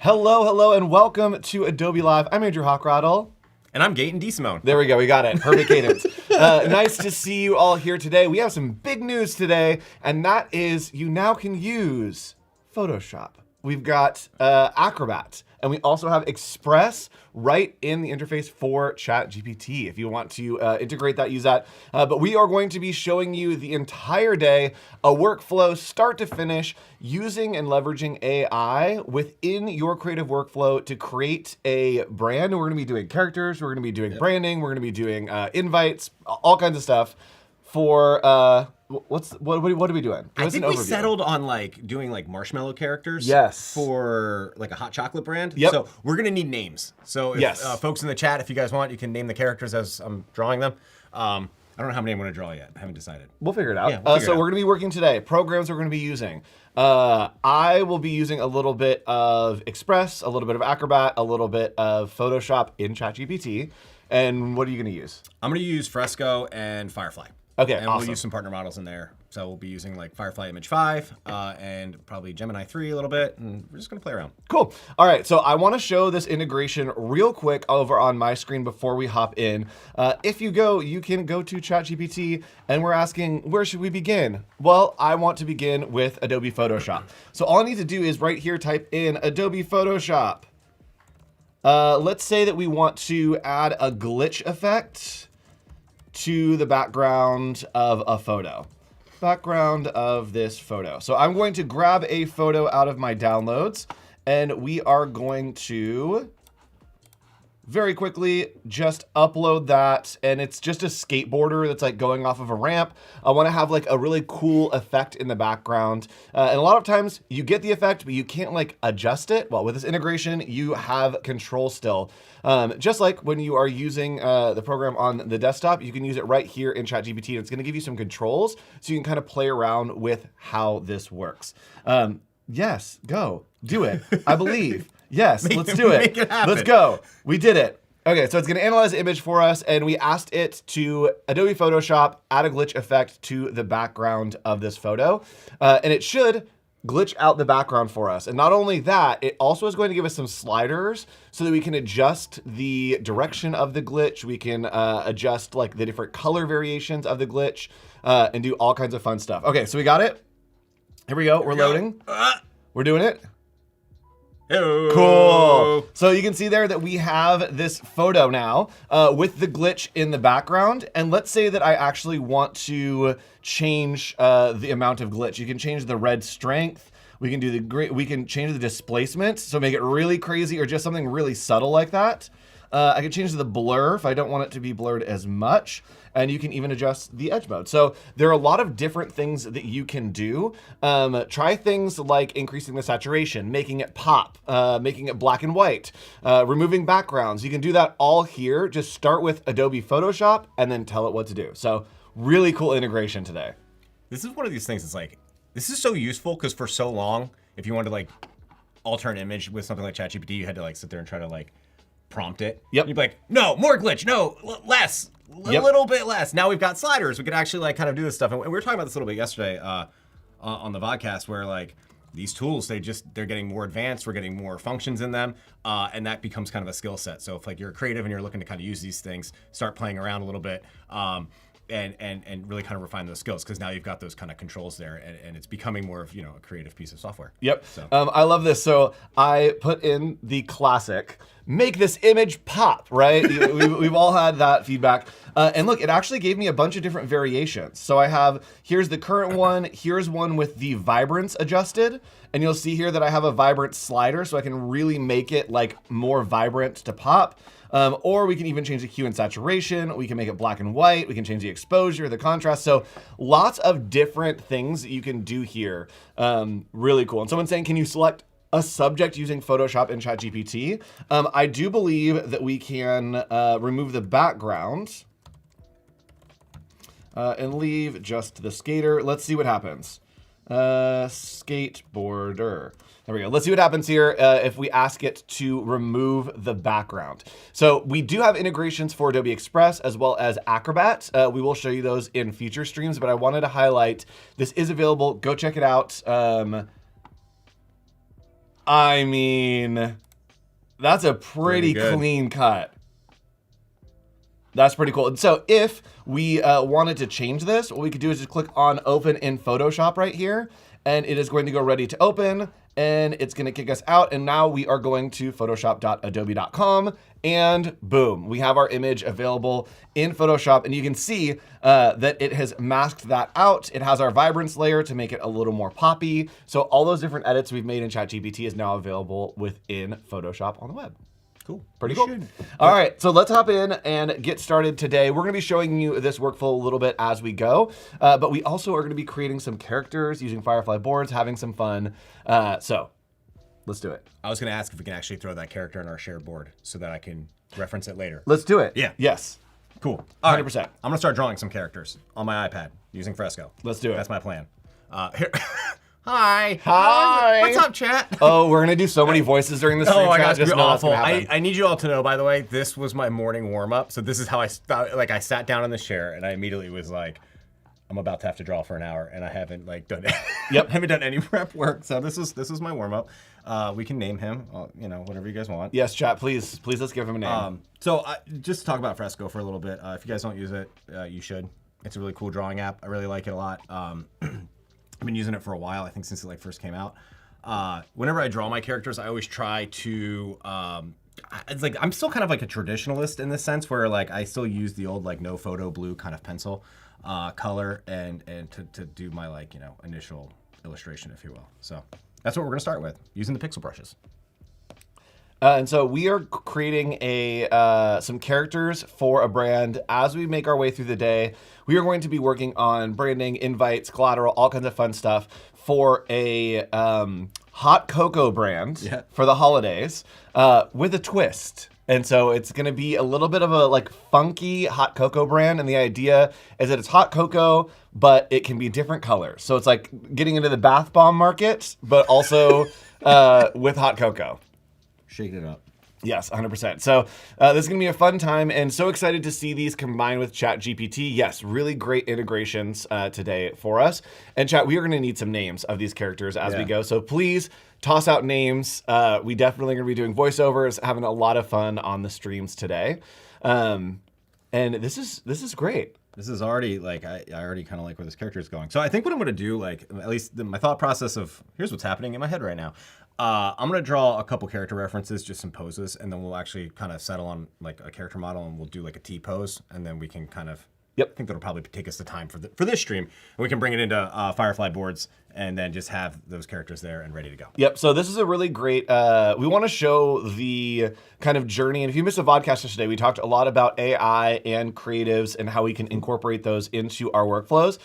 Hello, and welcome to Adobe Live. I'm Andrew Hockrattle. And I'm Gaetan DeSimone. There we go, we got it. Perfect cadence. Nice to see you all here today. We have some big news today, and that is you now can use Photoshop. We've got Acrobat, and we also have Express right in the interface for ChatGPT. If you want to integrate that, use that. But we are going to be showing you the entire day, a workflow start to finish, using and leveraging AI within your creative workflow to create a brand. We're gonna be doing characters, we're gonna be doing branding, we're gonna be doing invites, all kinds of stuff for, what are we doing? I think we settled on doing marshmallow characters. Yes. For a hot chocolate brand. Yep. So we're gonna need names. So if, folks in the chat, if you guys want, you can name the characters as I'm drawing them. I don't know how many I'm gonna draw yet. I haven't decided. We'll figure it out. Yeah, we're gonna be working today. Programs we're gonna be using. I will be using a little bit of Express, a little bit of Acrobat, a little bit of Photoshop in ChatGPT. And what are you gonna use? I'm gonna use Fresco and Firefly. Okay, and awesome. We'll use some partner models in there. So we'll be using Firefly Image 5 and probably Gemini 3 a little bit, and we're just gonna play around. Cool. All right, so I wanna show this integration real quick over on my screen before we hop in. If you can go to ChatGPT, and we're asking, where should we begin? Well, I want to begin with Adobe Photoshop. So all I need to do is right here, type in Adobe Photoshop. Let's say that we want to add a glitch effect to the background of a photo. Background of this photo. So I'm going to grab a photo out of my downloads, and we are going to very quickly just upload that, and it's just a skateboarder that's going off of a ramp. I want to have a really cool effect in the background, and a lot of times you get the effect, but you can't adjust it. Well, with this integration, you have control still. Just like when you are using the program on the desktop, you can use it right here in ChatGPT, and it's going to give you some controls so you can kind of play around with how this works. Yes, go do it. I believe. Yes, let's do it. Make it happen. Let's go. We did it. Okay, so it's going to analyze the image for us, and we asked it to Adobe Photoshop add a glitch effect to the background of this photo, and it should glitch out the background for us. And not only that, it also is going to give us some sliders so that we can adjust the direction of the glitch. We can adjust the different color variations of the glitch and do all kinds of fun stuff. Okay, so we got it. Here we go. We're loading. We're doing it. Hello. Cool. So you can see there that we have this photo now with the glitch in the background. And let's say that I actually want to change the amount of glitch. You can change the red strength. We can do we can change the displacement, so make it really crazy or just something really subtle like that. I can change the blur if I don't want it to be blurred as much. And you can even adjust the edge mode. So there are a lot of different things that you can do. Try things like increasing the saturation, making it pop, making it black and white, removing backgrounds. You can do that all here. Just start with Adobe Photoshop and then tell it what to do. So really cool integration today. This is one of these things that's this is so useful because for so long, if you wanted to alter an image with something like ChatGPT, you had to sit there and try to prompt it. Yep. You'd be like, no, more glitch, no, less. A little bit less. Now we've got sliders. We can actually kind of do this stuff. And we were talking about this a little bit yesterday on the podcast where these tools, they're getting more advanced. We're getting more functions in them. And that becomes kind of a skill set. So if you're creative and you're looking to kind of use these things, start playing around a little bit and really kind of refine those skills because now you've got those kind of controls there and it's becoming more of, a creative piece of software. Yep. So. I love this. So I put in the classic, make this image pop, right? We've all had that feedback. And look, it actually gave me a bunch of different variations. So I have, here's the current one, here's one with the vibrance adjusted. And you'll see here that I have a vibrant slider so I can really make it more vibrant to pop. Or we can even change the hue and saturation. We can make it black and white. We can change the exposure, the contrast. So lots of different things that you can do here. Really cool. And someone's saying, can you select a subject using Photoshop in ChatGPT? I do believe that we can remove the background and leave just the skater. Let's see what happens. Skateboarder. There we go. Let's see what happens here if we ask it to remove the background. So we do have integrations for Adobe Express as well as Acrobat. We will show you those in future streams, but I wanted to highlight this is available. Go check it out. I mean, that's a pretty good. clean cut. That's pretty cool. And so if we wanted to change this, what we could do is just click on open in Photoshop right here, and it is going to go ready to open, and it's going to kick us out. And now we are going to photoshop.adobe.com, and boom, we have our image available in Photoshop. And you can see that it has masked that out. It has our vibrance layer to make it a little more poppy. So all those different edits we've made in ChatGPT is now available within Photoshop on the web. Cool. Pretty cool. All right, so let's hop in and get started today. We're going to be showing you this workflow a little bit as we go, but we also are going to be creating some characters using Firefly Boards, having some fun. So let's do it. I was going to ask if we can actually throw that character in our shared board so that I can reference it later. Let's do it. Yeah. Yes. Cool. All 100%. right. I'm going to start drawing some characters on my iPad using Fresco. Let's do it. That's my plan. Here. Hi. Hi. What's up, chat? Oh, we're going to do so many voices during the stream. Oh my gosh, Just it's know what's awful. gonna happen. I need you all to know, by the way, this was my morning warm-up. So this is how I sat down in this chair and I immediately was like, I'm about to have to draw for an hour, and I haven't done Yep. haven't done any prep work. So this is my warm-up. We can name him, whatever you guys want. Yes, chat, please let's give him a name. Just to talk about Fresco for a little bit. If you guys don't use it, you should. It's a really cool drawing app. I really like it a lot. I've been using it for a while. I think since it first came out. Whenever I draw my characters, I always try to. It's like I'm still kind of like a traditionalist in this sense, where I still use the old no photo blue kind of pencil color and to do my initial illustration, if you will. So that's what we're gonna start with, using the pixel brushes. And so we are creating some characters for a brand. As we make our way through the day, we are going to be working on branding, invites, collateral, all kinds of fun stuff for a hot cocoa brand for the holidays with a twist. And so it's going to be a little bit of a funky hot cocoa brand. And the idea is that it's hot cocoa, but it can be different colors. So it's like getting into the bath bomb market, but also with hot cocoa. Shaking it up. Yes, 100%. So this is going to be a fun time, and so excited to see these combined with ChatGPT. Yes, really great integrations today for us. And chat, we are going to need some names of these characters as we go. So please toss out names. We definitely going to be doing voiceovers, having a lot of fun on the streams today. And this is great. This is already I already kind of like where this character is going. So I think what I'm going to do, at least my thought process of here's what's happening in my head right now. I'm going to draw a couple character references, just some poses, and then we'll actually kind of settle on a character model, and we'll do a T pose, and then we can kind of. Yep. I think that'll probably take us the time for this stream, and we can bring it into Firefly Boards, and then just have those characters there and ready to go. Yep. So this is a really great. We want to show the kind of journey. And if you missed a vodcast yesterday, we talked a lot about AI and creatives and how we can incorporate those into our workflows.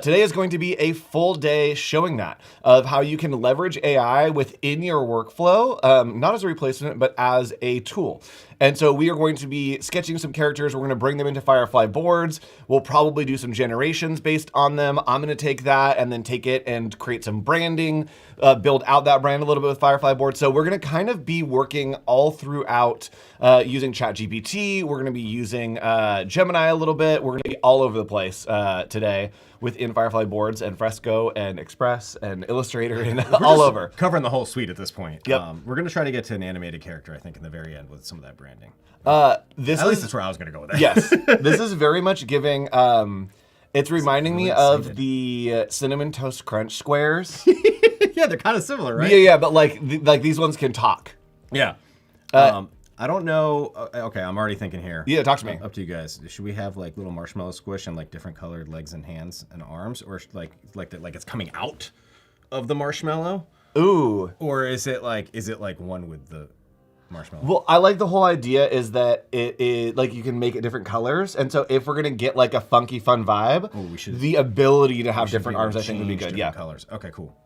Today is going to be a full day showing that of how you can leverage AI within your workflow, not as a replacement, but as a tool. And so we are going to be sketching some characters. We're going to bring them into Firefly Boards. We'll probably do some generations based on them. I'm going to take that and then take it and create some branding, build out that brand a little bit with Firefly Boards. So we're going to kind of be working all throughout using ChatGPT. We're going to be using Gemini a little bit. We're going to be all over the place today within Firefly Boards and Fresco and Express and Illustrator and all over. Covering the whole suite at this point. Yep. We're going to try to get to an animated character, I think, in the very end with some of that branding. At least that's where I was going to go with that. Yes. This is very much giving... it's reminding me of the Cinnamon Toast Crunch squares. Yeah, they're kind of similar, right? Yeah, but these ones can talk. Yeah. I don't know. Okay, I'm already thinking here. Yeah, talk to me. Up to you guys. Should we have little marshmallow squish and different colored legs and hands and arms, or it's coming out of the marshmallow? Ooh. Or is it one with the marshmallow? Well, I like the whole idea is that it you can make it different colors, and so if we're gonna get a funky fun vibe, the ability to have different arms I think would be good. Yeah. Colors. Okay, cool.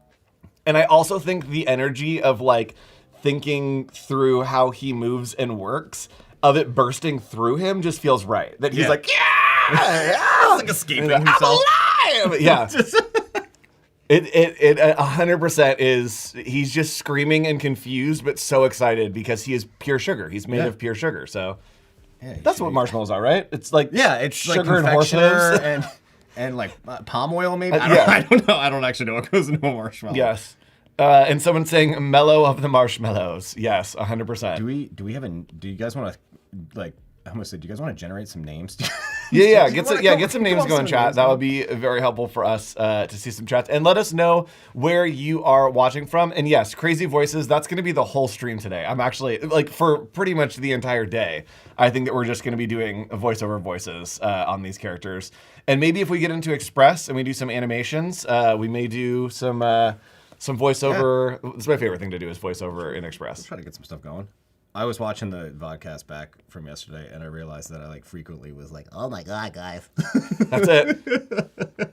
And I also think the energy of thinking through how he moves and works, of it bursting through him, just feels right. That he's It's escaping himself. I'm alive! Yeah. It 100% is, he's just screaming and confused, but so excited because he is pure sugar. He's made of pure sugar, so that's what marshmallows are, right? It's it's sugar and horse hooves. and palm oil maybe. I don't know. I don't actually know what goes into a marshmallow. Yes. And someone saying mellow of the marshmallows. Yes, 100%. Do you guys want to like? I almost said, do you guys want to generate some names? Get some names going, chat. That would be very helpful for us to see some chats. And let us know where you are watching from. And yes, crazy voices, that's going to be the whole stream today. I'm actually, like, for pretty much the entire day, I think that we're just going to be doing voiceover voices on these characters. And maybe if we get into Express and we do some animations, we may do some voiceover. Yeah. It's my favorite thing to do is voiceover in Express. Let's try to get some stuff going. I was watching the vodcast back from yesterday, and I realized that I like frequently was like, "Oh my god, guys!" That's it.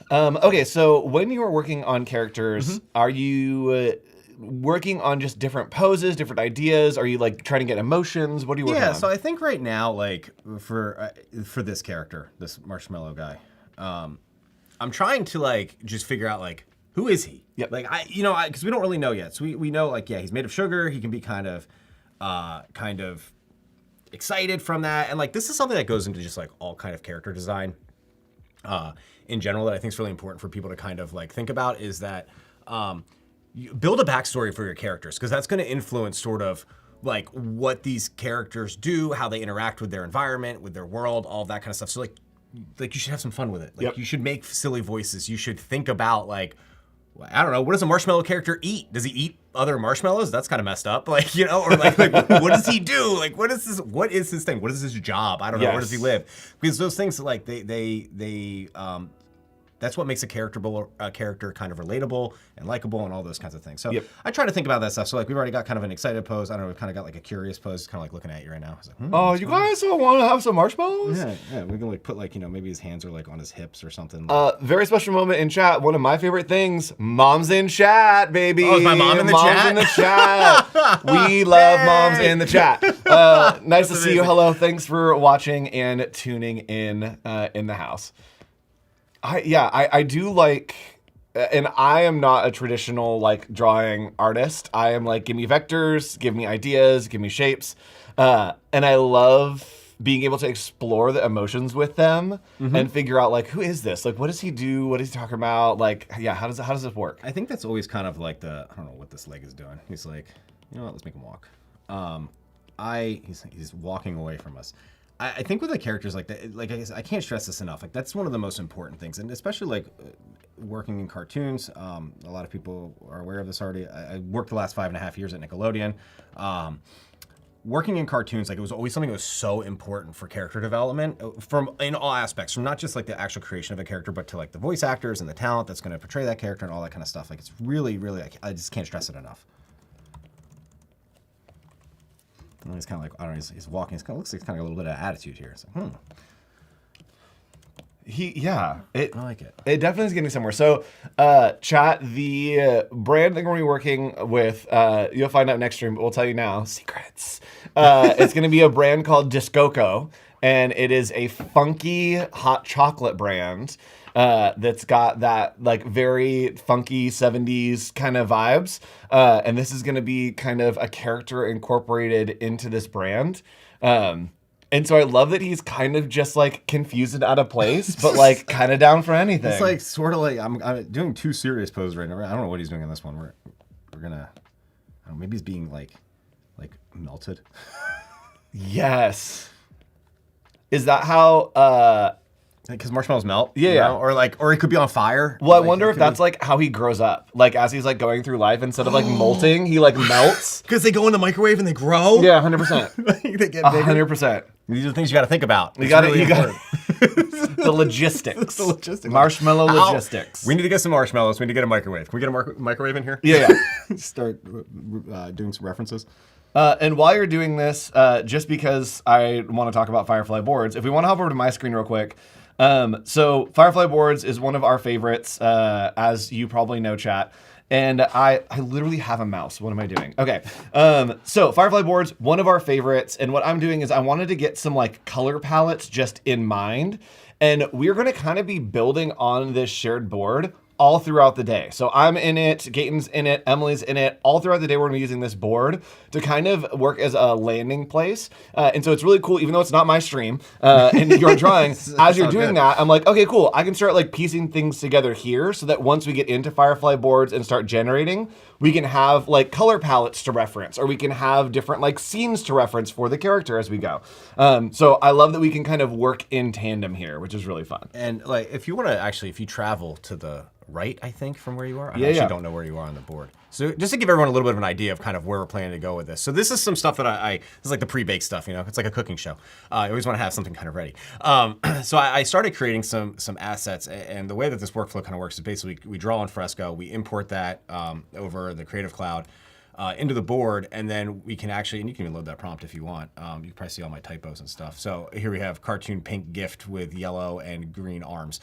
Okay, so when you are working on characters, are you working on just different poses, different ideas? Are you like trying to get emotions? What are you working on? Yeah, so I think right now, like for this character, this marshmallow guy, I'm trying to like just figure out like, who is he? Yep. Like because we don't really know yet. So we know like, yeah, he's made of sugar. He can be kind of excited from that. And like, this is something that goes into just like all kind of character design in general that I think is really important for people to kind of like think about is that you build a backstory for your characters, because that's going to influence sort of like what these characters do, how they interact with their environment, with their world, all of that kind of stuff. So like you should have some fun with it. Like you should make silly voices. You should think about like, I don't know, what does a marshmallow character eat? Does he eat other marshmallows? That's kind of messed up. Like, you know, or like what does he do? Like, what is his thing? What is his job? I don't know. Where does he live? Because those things, like, they that's what makes a character kind of relatable and likable and all those kinds of things. So I try to think about that stuff. So like we've already got kind of an excited pose. I don't know, we've kind of got like a curious pose, kind of like looking at you right now. Like, oh, you guys want to have some marshmallows? Yeah. We can like put like, you know, maybe his hands are like on his hips or something. Very special moment in chat. One of my favorite things. Mom's in chat, baby. Oh, is my mom in the chat? Mom's in the chat. We love moms in the chat. Nice to see you. Hello. Thanks for watching and tuning in the house. I do like, and I am not a traditional like drawing artist. I am like, give me vectors, give me ideas, give me shapes. And I love being able to explore the emotions with them and figure out like, who is this? Like, what does he do? What is he talking about? Like, yeah, how does this work? I think that's always kind of like I don't know what this leg is doing. He's like, you know what, let's make him walk. He's walking away from us. I think with the characters like that, like I can't stress this enough. Like that's one of the most important things, and especially like working in cartoons. A lot of people are aware of this already. I worked the last 5.5 years at Nickelodeon. Working in cartoons, like it was always something that was so important for character development, in all aspects, from not just like the actual creation of a character, but to like the voice actors and the talent that's going to portray that character and all that kind of stuff. Like it's really, really, I just can't stress it enough. And he's kind of like, I don't know, he's walking. It looks like he's kind of got a little bit of attitude here. It's like, I like it. It definitely is getting somewhere. So, chat, the brand that we're going to be working with, you'll find out next stream, but we'll tell you now, secrets. It's going to be a brand called Discoco, and it is a funky hot chocolate brand that's got that like very funky 70s kind of vibes. And this is going to be kind of a character incorporated into this brand. And so I love that he's kind of just like confused and out of place, but like kind of down for anything. It's like sort of like I'm doing too serious pose right now. I don't know what he's doing in this one. We're gonna, I don't know, maybe he's being like melted. Yes. Is that how? Because marshmallows melt, yeah, you know? Or he could be on fire. Well, I wonder if that's like how he grows up. Like as he's like going through life, instead of like molting, he like melts. Because they go in the microwave and they grow. Yeah, 100%. They get bigger. 100%. These are the things you got to think about. You got the logistics. The logistics. Marshmallow logistics. We need to get some marshmallows. We need to get a microwave. Can we get a microwave in here? Yeah. Start doing some references. And while you're doing this, just because I want to talk about Firefly Boards, if we want to hop over to my screen real quick. So Firefly Boards is one of our favorites, as you probably know, chat. And I literally have a mouse. What am I doing? Okay. So Firefly Boards, one of our favorites. And what I'm doing is I wanted to get some like color palettes just in mind. And we're going to kind of be building on this shared board all throughout the day. So I'm in it, Gaetan's in it, Emily's in it. All throughout the day, we're gonna be using this board to kind of work as a landing place. And so it's really cool, even though it's not my stream and you're drawing, as you're doing that, I'm like, okay, cool. I can start like piecing things together here so that once we get into Firefly Boards and start generating, we can have like color palettes to reference, or we can have different like scenes to reference for the character as we go. So I love that we can kind of work in tandem here, which is really fun. And like, if you want to actually, if you travel to the right, I think, from where you are, I don't know where you are on the board. So just to give everyone a little bit of an idea of kind of where we're planning to go with this. So this is some stuff that this is like the pre-baked stuff, you know, it's like a cooking show. I always want to have something kind of ready. So I started creating some assets, and the way that this workflow kind of works is basically we draw on Fresco, we import that over the Creative Cloud into the board, and then we can actually, and you can even load that prompt if you want. You can probably see all my typos and stuff. So here we have cartoon pink gift with yellow and green arms.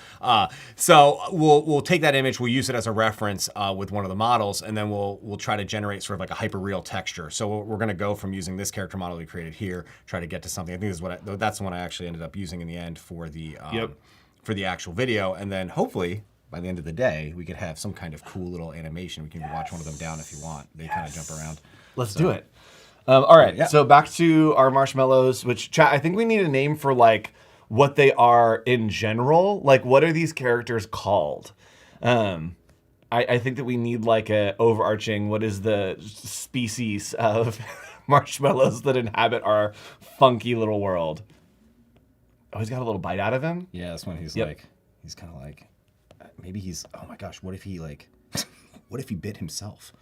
So we'll take that image, we'll use it as a reference with one of the models, and then we'll try to generate sort of like a hyper-real texture. So we're going to go from using this character model we created here, try to get to something. I think this is that's the one I actually ended up using in the end for the for the actual video, and then hopefully by the end of the day, we could have some kind of cool little animation. We can watch one of them down if you want. They kind of jump around. Let's do it. All right, so back to our marshmallows, which, chat, I think we need a name for like what they are in general. Like, what are these characters called? I think that we need like a overarching, what is the species of marshmallows that inhabit our funky little world? Oh, he's got a little bite out of him? Yeah, that's when he's like, he's kind of like, maybe he's, oh my gosh, what if he like, what if he bit himself?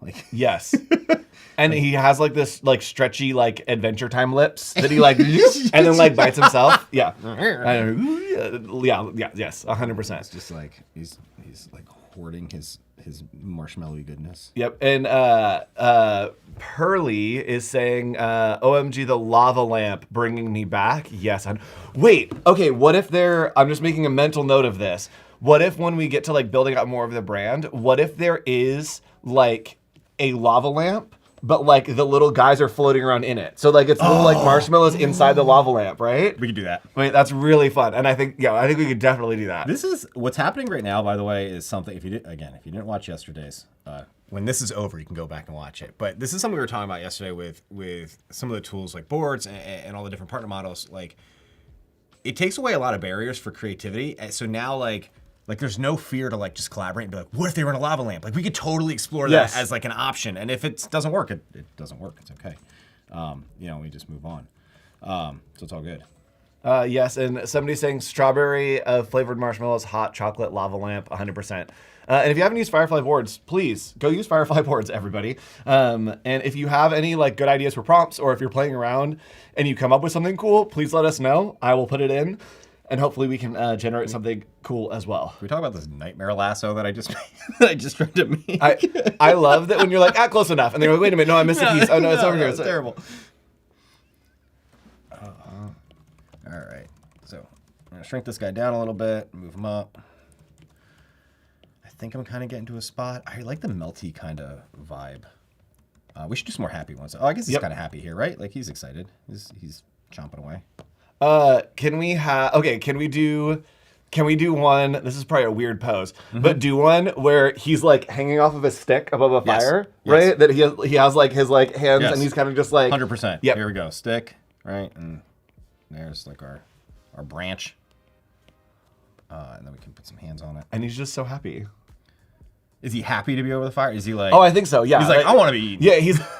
Like, yes. And he has like this like stretchy like Adventure Time lips that he like and then like bites himself. Yeah. Yes, 100%. It's just like he's like hoarding his marshmallowy goodness. Yep. And Pearly is saying, OMG, the lava lamp bringing me back. Yes. Wait. Okay. What if I'm just making a mental note of this. What if when we get to like building out more of the brand, what if there is like a lava lamp, but like the little guys are floating around in it? So like it's little like marshmallows inside the lava lamp, right? We could do that. Wait, that's really fun. And I think we could definitely do that. This is what's happening right now, by the way, is something, if you didn't watch yesterday's, when this is over, you can go back and watch it. But this is something we were talking about yesterday with some of the tools like boards and all the different partner models. Like, it takes away a lot of barriers for creativity. So now like there's no fear to like just collaborate and be like, what if they were in a lava lamp? Like, we could totally explore that as like an option. And if it doesn't work, it doesn't work. It's okay. We just move on. So it's all good. Yes, and somebody's saying strawberry flavored marshmallows, hot chocolate, lava lamp, 100%. And if you haven't used Firefly Boards, please go use Firefly Boards, everybody. And if you have any like good ideas for prompts, or if you're playing around and you come up with something cool, please let us know. I will put it in, and hopefully we can generate something cool as well. Can we talk about this nightmare lasso that I just that I just tried to make? I love that when you're like, close enough, and they're like, wait a minute, no, I missed a piece. Oh no, it's over here. It's terrible. All right, so I'm gonna shrink this guy down a little bit, move him up. I think I'm kind of getting to a spot. I like the melty kind of vibe. We should do some more happy ones. Oh, I guess he's kind of happy here, right? Like, he's excited. He's chomping away. Can we do one? This is probably a weird pose, but do one where he's like hanging off of a stick above a fire, right? Yes. That he has like his like hands, and he's kind of just like 100%. Yeah. Here we go. Stick, right? And there's like our branch. And then we can put some hands on it. And he's just so happy. Is he happy to be over the fire? Is he like? Oh, I think so. Yeah. He's like, I want to be eaten.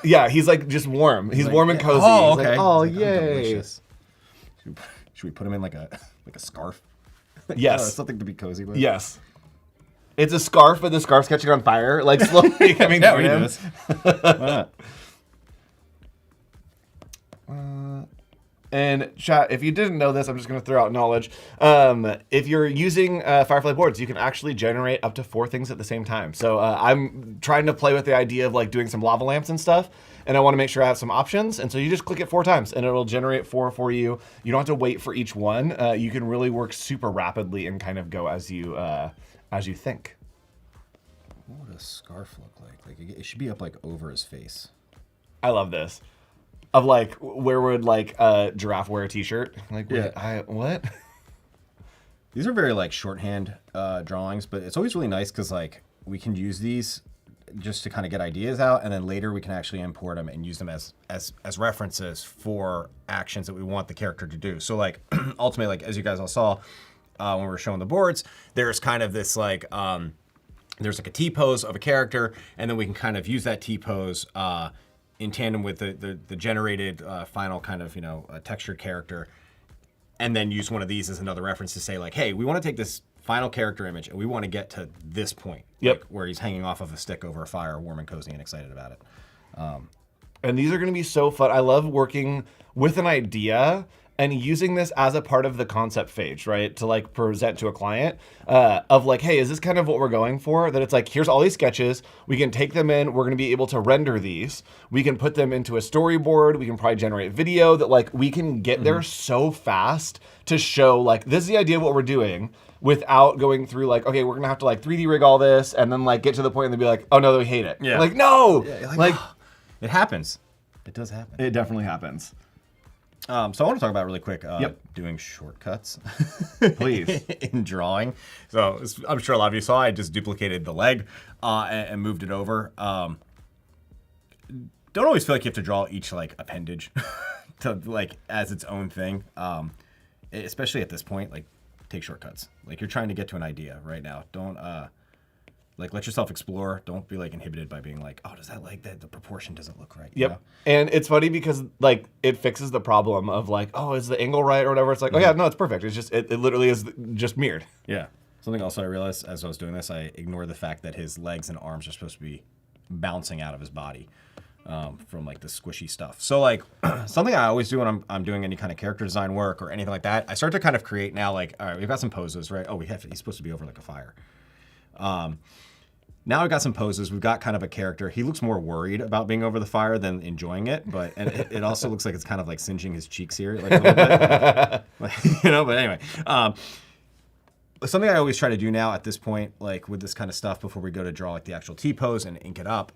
Yeah. He's like just warm. He's like, warm and cozy. Oh, okay. Like, oh, yay. Delicious. Should we put him in like a scarf? Yes. Something to be cozy with. Yes. It's a scarf, but the scarf's catching on fire, like slowly coming down him. Why not? And chat, if you didn't know this, I'm just going to throw out knowledge. If you're using Firefly Boards, you can actually generate up to 4 things at the same time. So I'm trying to play with the idea of like doing some lava lamps and stuff, and I want to make sure I have some options. And so you just click it 4 times, and it'll generate 4 for you. You don't have to wait for each one. You can really work super rapidly and kind of go as you think. What would a scarf look like? Like, it should be up like over his face. I love this. Of like, where would like a giraffe wear a t-shirt? Like, wait, what? These are very like shorthand drawings, but it's always really nice because like we can use these just to kind of get ideas out, and then later we can actually import them and use them as references for actions that we want the character to do. So like ultimately, like as you guys all saw when we were showing the boards, there's kind of this like there's like a T-pose of a character, and then we can kind of use that T-pose in tandem with the generated final kind of textured character, and then use one of these as another reference to say like, hey, we want to take this final character image and we want to get to this point, like, where he's hanging off of a stick over a fire, warm and cozy and excited about it. And these are going to be so fun. I love working with an idea and using this as a part of the concept phase, right? To like present to a client of like, hey, is this kind of what we're going for? That it's like, here's all these sketches. We can take them in. We're going to be able to render these. We can put them into a storyboard. We can probably generate video that like we can get there so fast to show like, this is the idea of what we're doing without going through like, okay, we're going to have to like 3D rig all this and then like get to the point and they'll be like, oh no, we hate it. Yeah. Like, no, yeah, like oh, it happens. It does happen. It definitely happens. So I want to talk about really quick doing shortcuts, please, in drawing. So I'm sure a lot of you saw I just duplicated the leg and moved it over. Don't always feel like you have to draw each like appendage to like as its own thing, especially at this point. Like, take shortcuts. Like you're trying to get to an idea right now. Don't like let yourself explore. Don't be like inhibited by being like, oh, does that like the proportion doesn't look right? Yep. And it's funny because like it fixes the problem of like, oh, is the angle right or whatever? It's like, oh yeah, no, it's perfect. It's just it literally is just mirrored. Yeah. Something else I realized as I was doing this, I ignored the fact that his legs and arms are supposed to be bouncing out of his body from like the squishy stuff. So like something I always do when I'm doing any kind of character design work or anything like that, I start to kind of create now like, all right, we've got some poses, right? Oh, he's supposed to be over like a fire. Now we've got some poses. We've got kind of a character. He looks more worried about being over the fire than enjoying it, but and it also looks like it's kind of like singeing his cheeks here, like a little bit. But anyway, something I always try to do now at this point, like with this kind of stuff, before we go to draw like the actual T-pose and ink it up,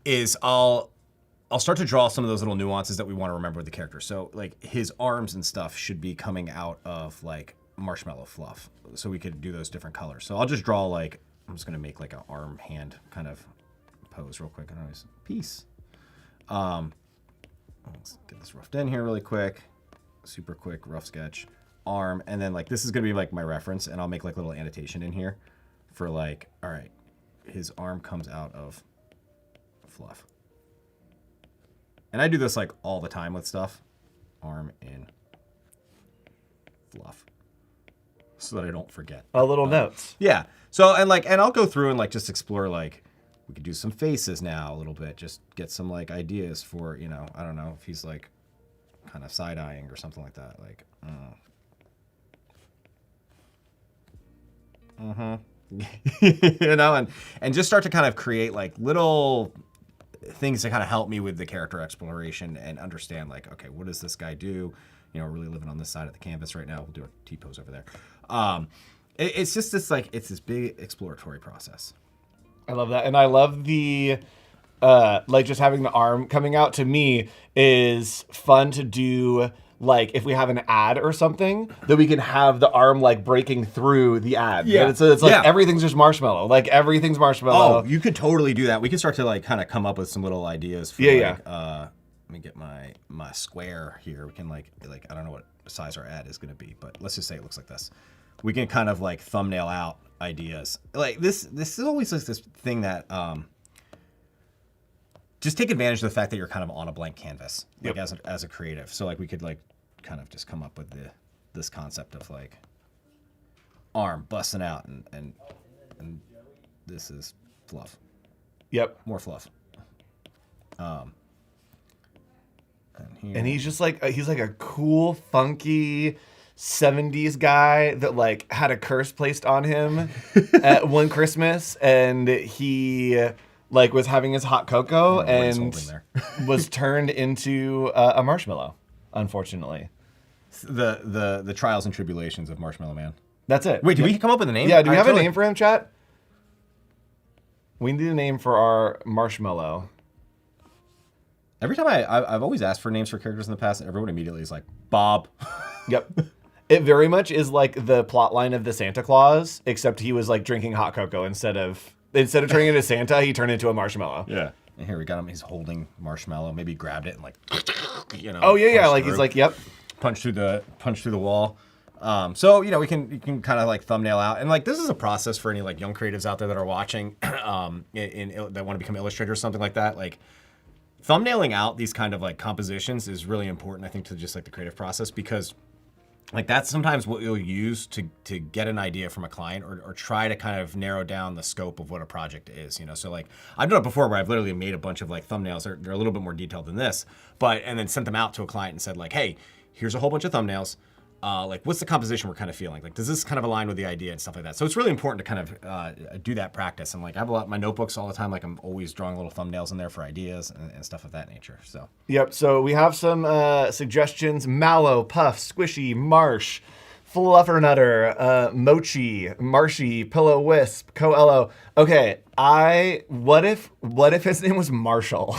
is I'll start to draw some of those little nuances that we want to remember with the character. So like his arms and stuff should be coming out of like marshmallow fluff, so we could do those different colors. So I'll just draw like, I'm just gonna make like an arm hand kind of pose real quick. And always peace. Let's get this roughed in here really quick, super quick rough sketch. Arm, and then like this is gonna be like my reference, and I'll make like a little annotation in here for like, all right, his arm comes out of fluff. And I do this like all the time with stuff. Arm in fluff, so that I don't forget. Little notes. Yeah. So and I'll go through and like just explore, like we could do some faces now a little bit, just get some like ideas for, I don't know if he's like kind of side-eyeing or something like that, like and just start to kind of create like little things to kind of help me with the character exploration and understand like, okay, what does this guy do? Really living on this side of the canvas right now. We'll do a T-pose over there. It's just this like, it's this big exploratory process. I love that. And I love the, like just having the arm coming out to me is fun to do. Like if we have an ad or something, that we can have the arm like breaking through the ad. Yeah. Right? It's like everything's just marshmallow. Like everything's marshmallow. Oh, you could totally do that. We can start to like kind of come up with some little ideas for let me get my square here. We can like I don't know what size our ad is going to be, but let's just say it looks like this. We can kind of like thumbnail out ideas. Like this is always like this thing that just take advantage of the fact that you're kind of on a blank canvas, like as a creative. So like we could like kind of just come up with this concept of like arm busting out and this is fluff. Yep. More fluff. And he's just like he's like a cool, funky 70s guy that like had a curse placed on him at one Christmas, and he like was having his hot cocoa and was turned into a marshmallow, unfortunately. The trials and tribulations of Marshmallow Man. That's it. Wait, did we come up with a name? Yeah, do we have a name for him, chat? We need a name for our marshmallow. Every time I've always asked for names for characters in the past, and everyone immediately is like, Bob. Yep. It very much is like the plot line of the Santa Claus, except he was like drinking hot cocoa instead of turning into Santa, he turned into a marshmallow. Yeah. And here we got him. He's holding marshmallow. Maybe he grabbed it and like, Oh yeah. Like through. he's like, yep. Punch through the wall. So you can kind of like thumbnail out, and like this is a process for any like young creatives out there that are watching, that want to become illustrators or something like that. Like thumbnailing out these kind of like compositions is really important, I think, to just like the creative process, because like that's sometimes what you'll use to get an idea from a client, or try to kind of narrow down the scope of what a project is, So like I've done it before where I've literally made a bunch of like thumbnails. They're a little bit more detailed than this, and then sent them out to a client and said like, hey, here's a whole bunch of thumbnails. Like what's the composition we're kind of feeling? Like, does this kind of align with the idea and stuff like that? So it's really important to kind of do that practice. And like I have a lot of my notebooks all the time. Like I'm always drawing little thumbnails in there for ideas and stuff of that nature. So Yep. So we have some suggestions: mallow, puff, squishy, marsh, fluffernutter, mochi, marshy, pillow wisp, coelho. Okay, what if his name was Marshall?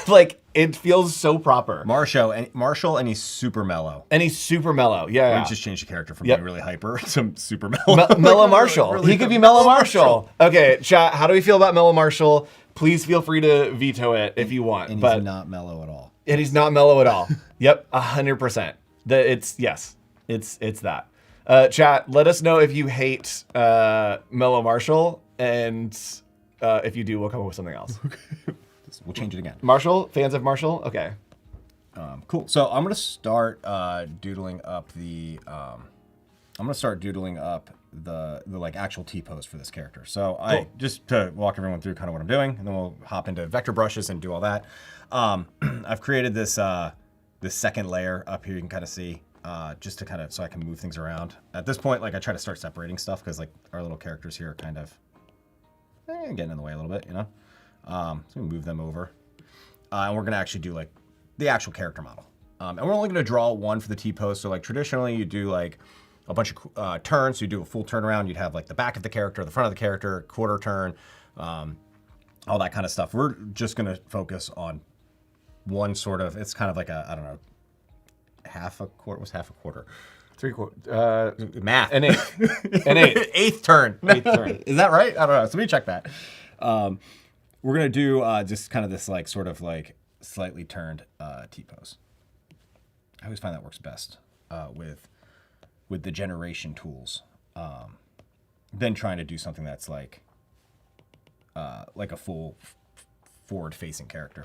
Like it feels so proper. Marshall, and he's super mellow. And he's super mellow. Yeah. We just changed the character from being really hyper to super mellow. Mellow Marshall. Really he could be Mellow Marshall. Okay, chat. How do we feel about Mellow Marshall? Please feel free to veto it if you want. And he's not mellow at all. And he's not mellow at all. Yep, 100%. It's that. Chat, let us know if you hate Mellow Marshall, and if you do, we'll come up with something else. We'll change it again. Marshall, fans of Marshall? Okay. Cool. So I'm gonna start doodling up the like actual T-pose for this character. So I just to walk everyone through kind of what I'm doing, and then we'll hop into vector brushes and do all that. I've created this second layer up here. You can kind of see. Just to kind of, so I can move things around. At this point, like I try to start separating stuff because like our little characters here are kind of getting in the way a little bit, So we move them over. And we're gonna actually do like the actual character model. And we're only gonna draw one for the T-pose. So like traditionally you do like a bunch of turns. So you do a full turnaround. You'd have like the back of the character, the front of the character, quarter turn, all that kind of stuff. We're just gonna focus on one sort of, it's kind of like a, I don't know, half a quarter. What's half a quarter? 3/4. Math. An eighth. An eighth. Eighth turn. Eighth turn. Is that right? I don't know. So let me check that. We're gonna do just kind of this like sort of like slightly turned T-pose. I always find that works best with the generation tools. Then trying to do something that's like a full forward-facing character.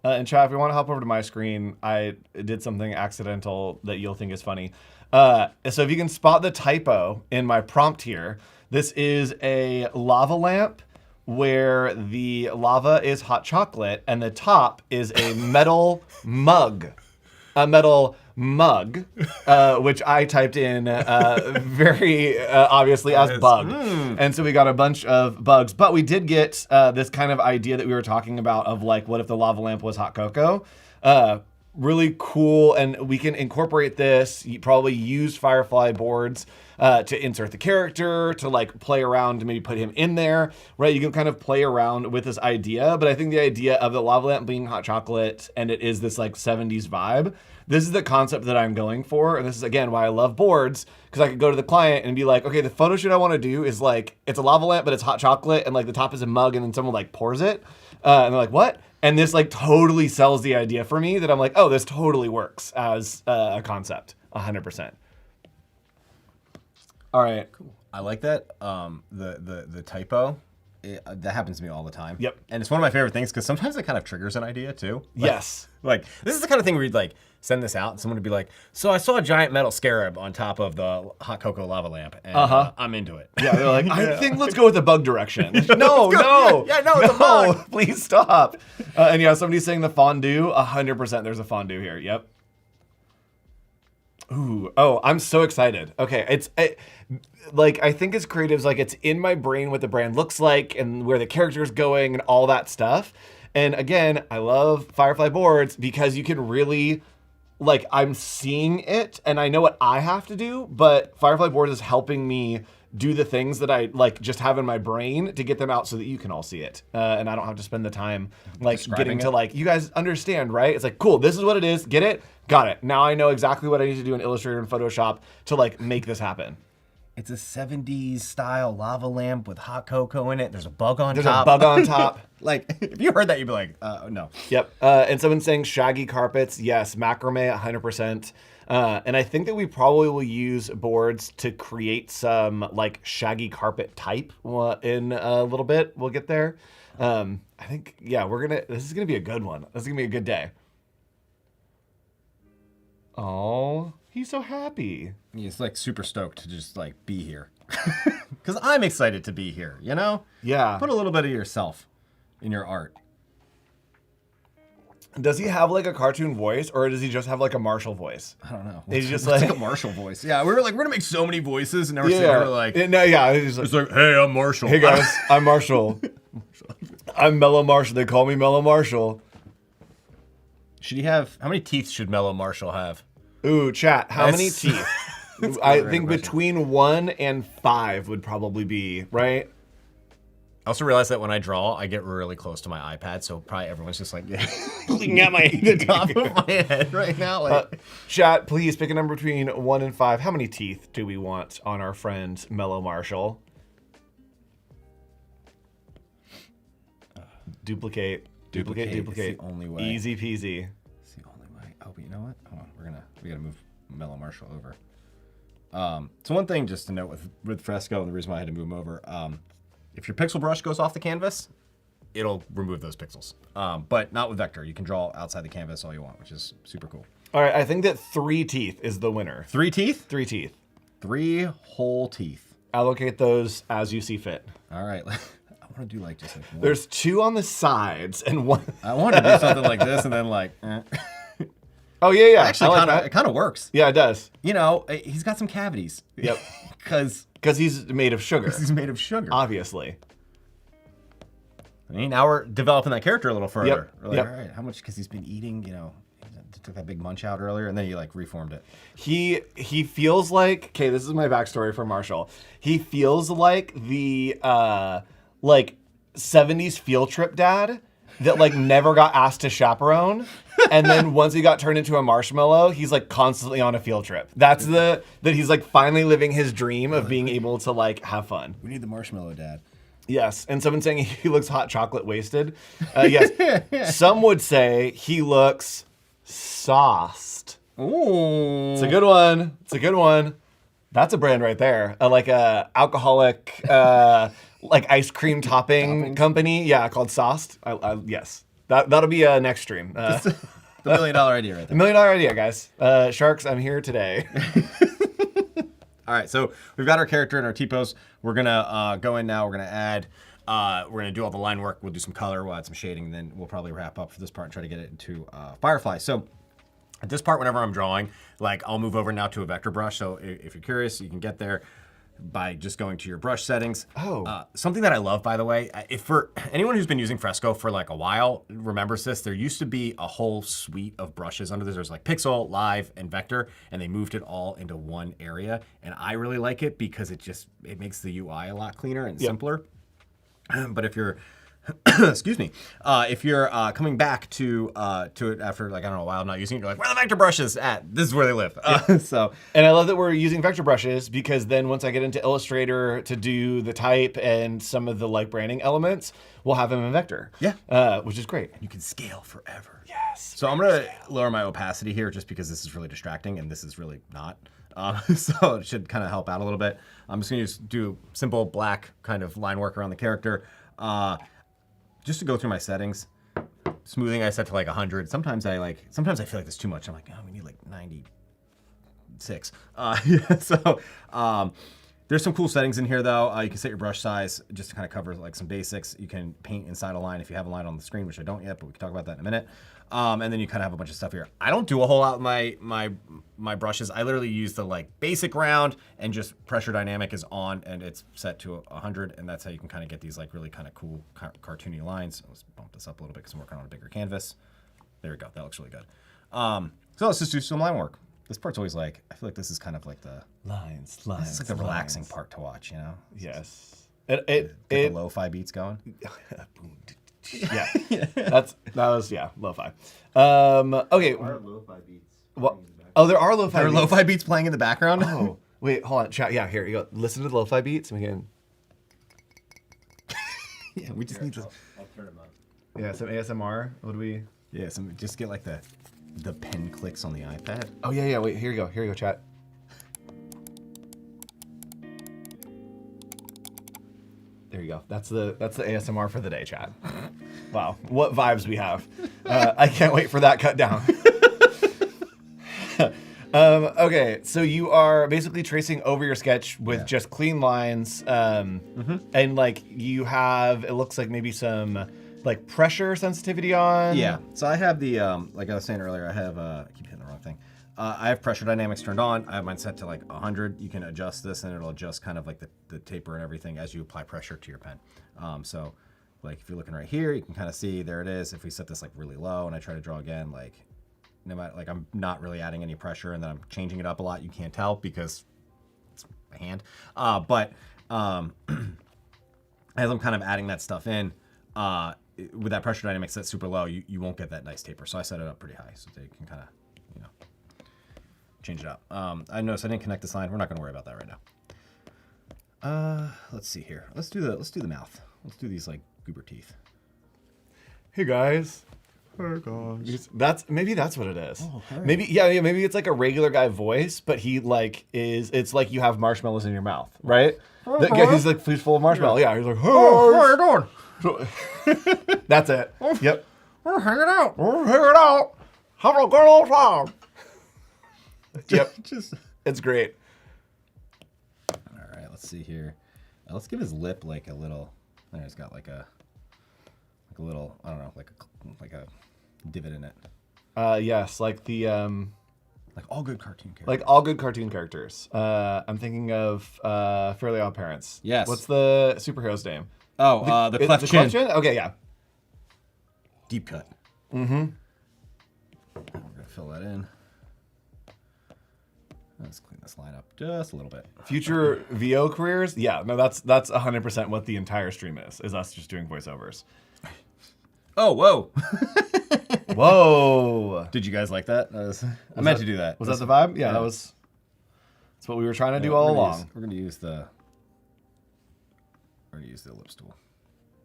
And chat, if you want to hop over to my screen, I did something accidental that you'll think is funny. So if you can spot the typo in my prompt here, this is a lava lamp where the lava is hot chocolate and the top is a metal mug. A metal mug, which I typed in very obviously as bug. And so we got a bunch of bugs, but we did get this kind of idea that we were talking about of like, what if the lava lamp was hot cocoa? Really cool, and we can incorporate this. You probably use Firefly Boards to insert the character, to like play around, to maybe put him in there, right? You can kind of play around with this idea, but I think the idea of the lava lamp being hot chocolate and it is this like 70s vibe, this is the concept that I'm going for. And this is, again, why I love boards, because I could go to the client and be like, okay, the photo shoot I want to do is like, it's a lava lamp, but it's hot chocolate, and like the top is a mug, and then someone like pours it. And they're like, what? And this like totally sells the idea for me that I'm like, oh, this totally works as a concept, 100%. All right. Cool. I like that. The typo, that happens to me all the time. Yep. And it's one of my favorite things because sometimes it kind of triggers an idea too. Yes. Like this is the kind of thing where you'd like send this out and someone would be like, so I saw a giant metal scarab on top of the hot cocoa lava lamp and I'm into it. Yeah, they're like, I think let's go with the bug direction. No. Yeah, no, it's a bug. Please stop. And yeah, somebody's saying the fondue, 100% there's a fondue here. Yep. Ooh, oh, I'm so excited. Okay, I think as creatives, like it's in my brain what the brand looks like and where the character is going and all that stuff. And again, I love Firefly Boards because you can really, like, I'm seeing it and I know what I have to do, but Firefly Boards is helping me do the things that I like just have in my brain to get them out so that you can all see it. And I don't have to spend the time like getting to like, you guys understand, right? It's like, cool, this is what it is. Get it? Got it. Now I know exactly what I need to do in Illustrator and Photoshop to like make this happen. It's a 70s style lava lamp with hot cocoa in it. There's a bug on top. There's a bug on top. Like, if you heard that, you'd be like, no. Yep. And someone's saying shaggy carpets. Yes, macrame 100%. And I think that we probably will use boards to create some like shaggy carpet type in a little bit. We'll get there. I think, yeah, this is going to be a good one. This is going to be a good day. Oh, he's so happy. He's like super stoked to just like be here. Because I'm excited to be here, you know? Yeah. Put a little bit of yourself in your art. Does he have like a cartoon voice, or does he just have like a Marshall voice? I don't know. He's just like like a Marshall voice. Yeah, we were like, we're gonna make so many voices, and now we're sitting here like, no, yeah. It's like, hey, I'm Marshall. Hey guys, I'm Marshall. I'm Mellow Marshall. They call me Mellow Marshall. Should he have? How many teeth should Mellow Marshall have? Ooh, chat. How many teeth? I think question. between 1 and 5 would probably be right. I also realize that when I draw, I get really close to my iPad, so probably everyone's just like looking at the top of my head right now. Like, chat, please pick a number between 1 and 5. How many teeth do we want on our friend Mellow Marshall? Duplicate. Duplicate. It's the only way. Easy peasy. It's the only way. Oh, but you know what? Hold on. We gotta move Mellow Marshall over. So one thing just to note with Fresco, and the reason why I had to move him over, if your pixel brush goes off the canvas, it'll remove those pixels. But not with vector. You can draw outside the canvas all you want, which is super cool. All right, I think that 3 teeth is the winner. 3 teeth? 3 teeth. 3 whole teeth. Allocate those as you see fit. All right. I want to do like just like one. There's 2 on the sides and 1. I want to do something like this and then like. Oh yeah. Actually, it kind of works. Yeah, it does. You know, he's got some cavities. Yep. Because he's made of sugar. he's made of sugar. Obviously. I mean, now we're developing that character a little further. Yep. We're like, Yep. all right, how much? Because he's been eating, you know, he took that big munch out earlier, and then he like reformed it. He feels like, okay, this is my backstory for Marshall. He feels like the like 70s field trip dad that like never got asked to chaperone. And then once he got turned into a marshmallow, he's like constantly on a field trip. That's that he's like finally living his dream of being able to like have fun. We need the marshmallow dad. Yes, and someone saying he looks hot chocolate wasted. Yes, some would say he looks sauced. Ooh, It's a good one. It's a good one. That's a brand right there. Like a alcoholic, like ice cream topping company. Yeah, called Sauced. Yes, that'll be a next stream. the $1 million idea right The there. $1 million idea, guys. Sharks, I'm here today. All right, so we've got our character and our T-pose. We're gonna go in now. We're gonna add. We're gonna do all the line work. We'll do some color. We'll add some shading, and then we'll probably wrap up for this part and try to get it into Firefly. So at this part, whenever I'm drawing, like I'll move over now to a vector brush. So if you're curious, you can get there by just going to your brush settings. Oh. Something that I love, by the way, if for anyone who's been using Fresco for like a while, remembers this, there used to be a whole suite of brushes under this. There's like Pixel, Live, and Vector, and they moved it all into one area. And I really like it because it makes the UI a lot cleaner and simpler. But if you're excuse me. If you're coming back to it after like I don't know a while of not using it, you're like, where are the vector brushes at? This is where they live. So and I love that we're using vector brushes because then once I get into Illustrator to do the type and some of the like branding elements, we'll have them in vector. Yeah, which is great. you can scale forever. Yes. So I'm gonna lower my opacity here just because this is really distracting and this is really not. So it should kind of help out a little bit. I'm just gonna do simple black kind of line work around the character. Just to go through my settings, smoothing I set to like 100. Sometimes I feel like that's too much. I'm like, oh, we need like 96. So there's some cool settings in here though. You can set your brush size just to kind of cover like some basics. You can paint inside a line if you have a line on the screen, which I don't yet, but we can talk about that in a minute. And then you kind of have a bunch of stuff here. I don't do a whole lot with my brushes. I literally use the like basic round and just pressure dynamic is on and it's set to 100, and that's how you can kind of get these like really kind of cool cartoony lines. Let's bump this up a little bit because I'm working on a bigger canvas. There we go. That looks really good. So let's just do some line work. This part's always like, I feel like this is kind of like the Lines. this is like the relaxing part to watch, you know? Yes. Get the lo-fi beats going. Yeah. That was lo-fi. Okay. Why are lo-fi beats? What? Oh, there are lo-fi. There are beats. lo-fi beats playing in the background. Oh, wait, hold on, chat. Yeah, here you go. Listen to the lo-fi beats, and we can. Yeah, we just need to. I'll turn them up. Yeah, some ASMR. What do we? Yeah, just get like the pen clicks on the iPad. Oh yeah. Wait, here you go, chat. There you go. That's the ASMR for the day, chat. Wow, what vibes we have. I can't wait for that cut down. Okay, so you are basically tracing over your sketch with just clean lines, and like you have, it looks like maybe some like pressure sensitivity on. Yeah. So I have the like I was saying earlier, I have I keep hitting the wrong thing. I have pressure dynamics turned on. I have mine set to like 100. You can adjust this, and it'll adjust kind of like the taper and everything as you apply pressure to your pen. So like if you're looking right here, you can kind of see there it is. If we set this like really low and I try to draw again, like no matter, like I'm not really adding any pressure, and then I'm changing it up a lot. You can't tell because it's my hand. But as I'm kind of adding that stuff in, with that pressure dynamic set super low, you won't get that nice taper. So I set it up pretty high so they can kind of, you know, change it up. I noticed I didn't connect this line. We're not going to worry about that right now. Let's see here. Let's do the mouth. Let's do these like goober teeth. Hey guys. Oh gosh. Maybe that's what it is. Oh, hey. Maybe maybe it's like a regular guy voice, but he like it's like you have marshmallows in your mouth, right? The guy, he's like full of marshmallow. Yeah, he's like, Oh, how you doing? That's it. Yep. We're hanging out. We're hanging out. Have a good old time. Yep. Just. It's great. All right. Let's see here. Let's give his lip like a little. There, it's got like a little. I don't know, like a divot in it. Yes, like the Like all good cartoon characters. like all good cartoon characters. I'm thinking of Fairly Odd Parents. Yes. What's the superhero's name? Oh, the cleft the chin. cleft chin? Okay, yeah. Deep cut. Mm-hmm. We're gonna fill that in. Let's clean this line up just a little bit. Future VO careers? Yeah, no, that's 100% what the entire stream is us just doing voiceovers. Oh, whoa. Whoa. Did you guys like that? I meant to do that. Was that the vibe? Yeah, that's what we were trying to do all along. We're gonna use the ellipse tool.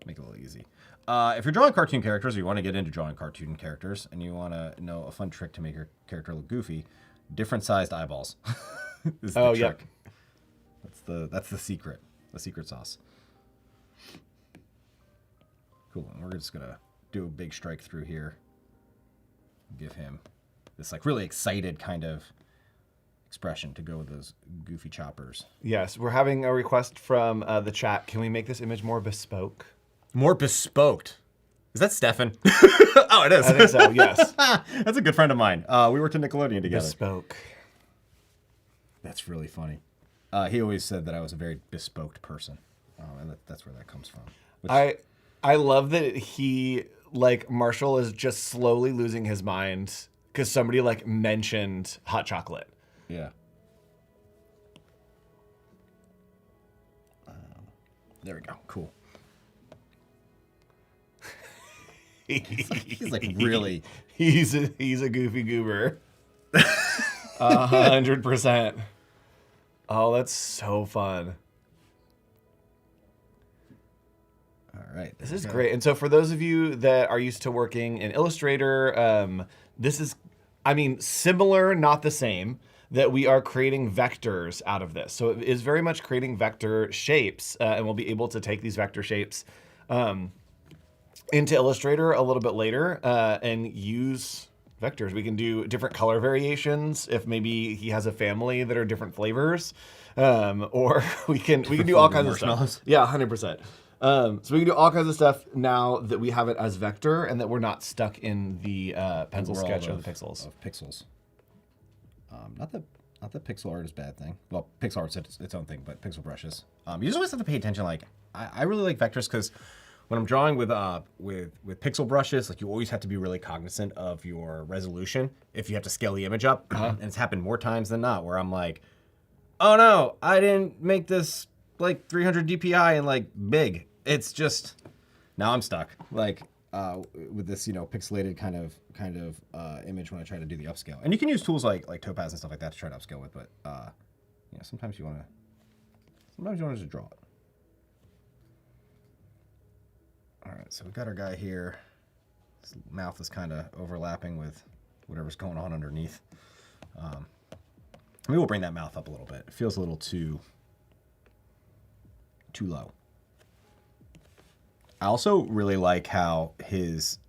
Make it a little easy. If you're drawing cartoon characters, or you want to get into drawing cartoon characters, and you want to know a fun trick to make your character look goofy, different sized eyeballs. Is the trick. That's the secret. The secret sauce. Cool. And we're just gonna do a big strike through here. Give him this like really excited kind of expression to go with those goofy choppers. Yes, we're having a request from the chat. Can we make this image more bespoke? More bespoke. Is that Stefan? Oh, it is. I think so, yes. That's a good friend of mine. We worked at Nickelodeon together. Bespoke. That's really funny. He always said that I was a very bespoke person. And that's where that comes from. Which, I love that he, like, Marshall is just slowly losing his mind because somebody, like, mentioned hot chocolate. yeah. There we go. Cool. He's like really. He's a goofy goober. 100%. Oh, that's so fun. All right. This is great. And so for those of you that are used to working in Illustrator, this is, I mean, similar, not the same, that we are creating vectors out of this. So it is very much creating vector shapes, and we'll be able to take these vector shapes into Illustrator a little bit later and use vectors. We can do different color variations if maybe he has a family that are different flavors, or we can do all kinds of stuff. Yeah, 100%. So we can do all kinds of stuff now that we have it as vector and that we're not stuck in the pencil sketch of the pixels. Of pixels. Not that pixel art is a bad thing. Well, pixel art's its own thing, but pixel brushes. You just always have to pay attention. Like, I really like vectors because when I'm drawing with pixel brushes, like you always have to be really cognizant of your resolution if you have to scale the image up. And it's happened more times than not where I'm like, oh no, I didn't make this like 300 DPI and like big. It's just now I'm stuck like with this pixelated kind of image when I try to do the upscale. And you can use tools like Topaz and stuff like that to try to upscale with, but sometimes you want to just draw it. All right, so we got our guy here. His mouth is kind of overlapping with whatever's going on underneath. Maybe we'll bring that mouth up a little bit. It feels a little too low. I also really like how his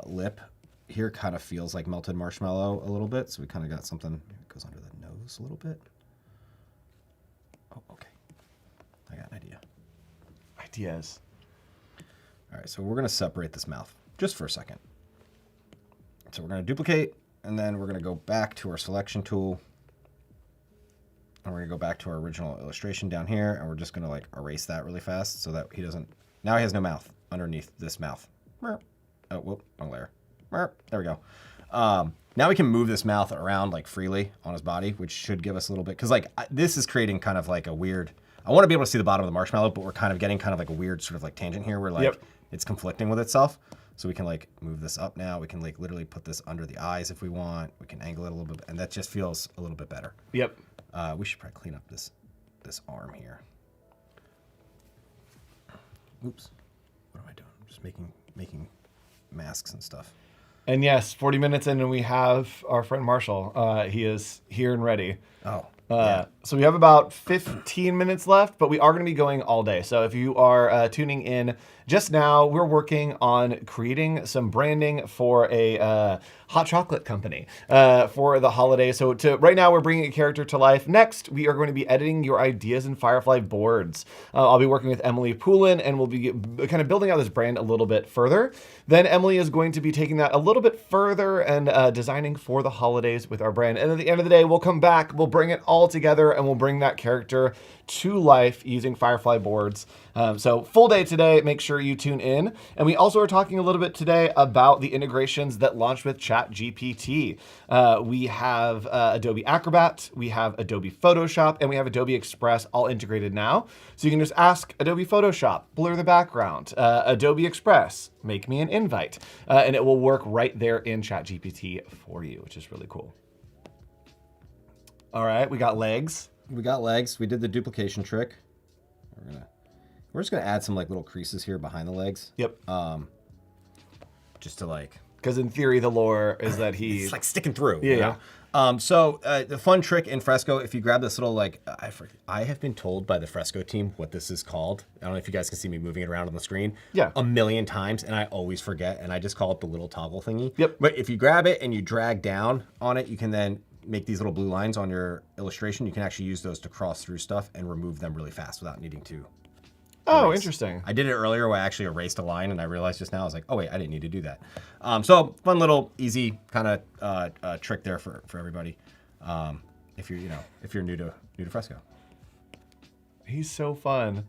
lip here kind of feels like melted marshmallow a little bit. So we kind of got something that goes under the nose a little bit. Oh, okay. I got an idea. Ideas. All right, so we're going to separate this mouth just for a second. So we're going to duplicate, and then we're going to go back to our selection tool. And we're going to go back to our original illustration down here, and we're just going to like erase that really fast so that he doesn't... Now he has no mouth underneath this mouth. Oh, whoop, wrong layer. There we go. Now we can move this mouth around like freely on his body, which should give us a little bit... Because like this is creating kind of like a weird... I want to be able to see the bottom of the marshmallow, but we're kind of getting kind of like a weird sort of like tangent here where like it's conflicting with itself. So we can like move this up now. We can like literally put this under the eyes if we want. We can angle it a little bit, and that just feels a little bit better. Yep. We should probably clean up this arm here. Oops. What am I doing? I'm just making masks and stuff. And yes, 40 minutes in, and we have our friend Marshall. He is here and ready. Oh. So we have about 15 minutes left, but we are going to be going all day. So if you are tuning in just now, we're working on creating some branding for a hot chocolate company for the holidays. So right now we're bringing a character to life. Next, we are going to be editing your ideas in Firefly Boards. I'll be working with Emily Poulin, and we'll be kind of building out this brand a little bit further. Then Emily is going to be taking that a little bit further and designing for the holidays with our brand. And at the end of the day, we'll come back, we'll bring it all together, and we'll bring that character to life using Firefly Boards. So full day today, make sure you tune in. And we also are talking a little bit today about the integrations that launched with ChatGPT. We have Adobe Acrobat, we have Adobe Photoshop, and we have Adobe Express all integrated now. So you can just ask Adobe Photoshop, blur the background, Adobe Express, make me an invite, and it will work right there in ChatGPT for you, which is really cool. All right, we got legs. We got legs. We did the duplication trick. We're just gonna add some like little creases here behind the legs. Yep. Just to like. Because in theory, the lore is that he's it's like sticking through. Yeah. You know? So the fun trick in Fresco, if you grab this little like, I have been told by the Fresco team what this is called. I don't know if you guys can see me moving it around on the screen. Yeah. A million times, and I always forget, and I just call it the little toggle thingy. Yep. But if you grab it and you drag down on it, you can then make these little blue lines on your illustration. You can actually use those to cross through stuff and remove them really fast without needing to. Oh, interesting. I did it earlier where I actually erased a line, and I realized just now, I was like, oh wait, I didn't need to do that. So fun little easy kind of trick there for everybody. If you're new to Fresco. He's so fun.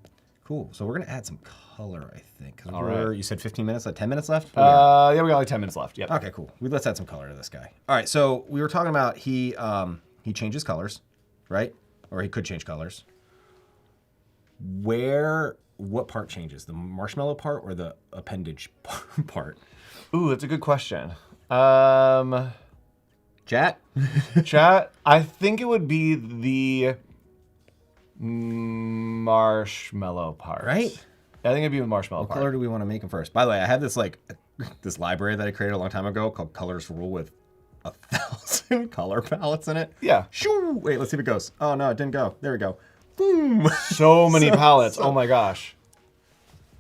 Cool. So we're gonna add some color, I think. All right. You said 15 minutes, like 10 minutes left? Yeah, we got like 10 minutes left. Yep. Okay, cool. Let's add some color to this guy. All right, so we were talking about he changes colors, right? Or he could change colors. What part changes? The marshmallow part or the appendage part? Ooh, that's a good question. Chat? Chat, I think it would be the marshmallow part. Right? I think it'd be the marshmallow What part. color do we want to make him first? By the way, I have this like this library that I created a long time ago called Colors Rule with 1,000 color palettes in it. Yeah. Shoo! Wait, let's see if it goes. Oh no, it didn't go. There we go. Boom! So many palettes. Oh my gosh.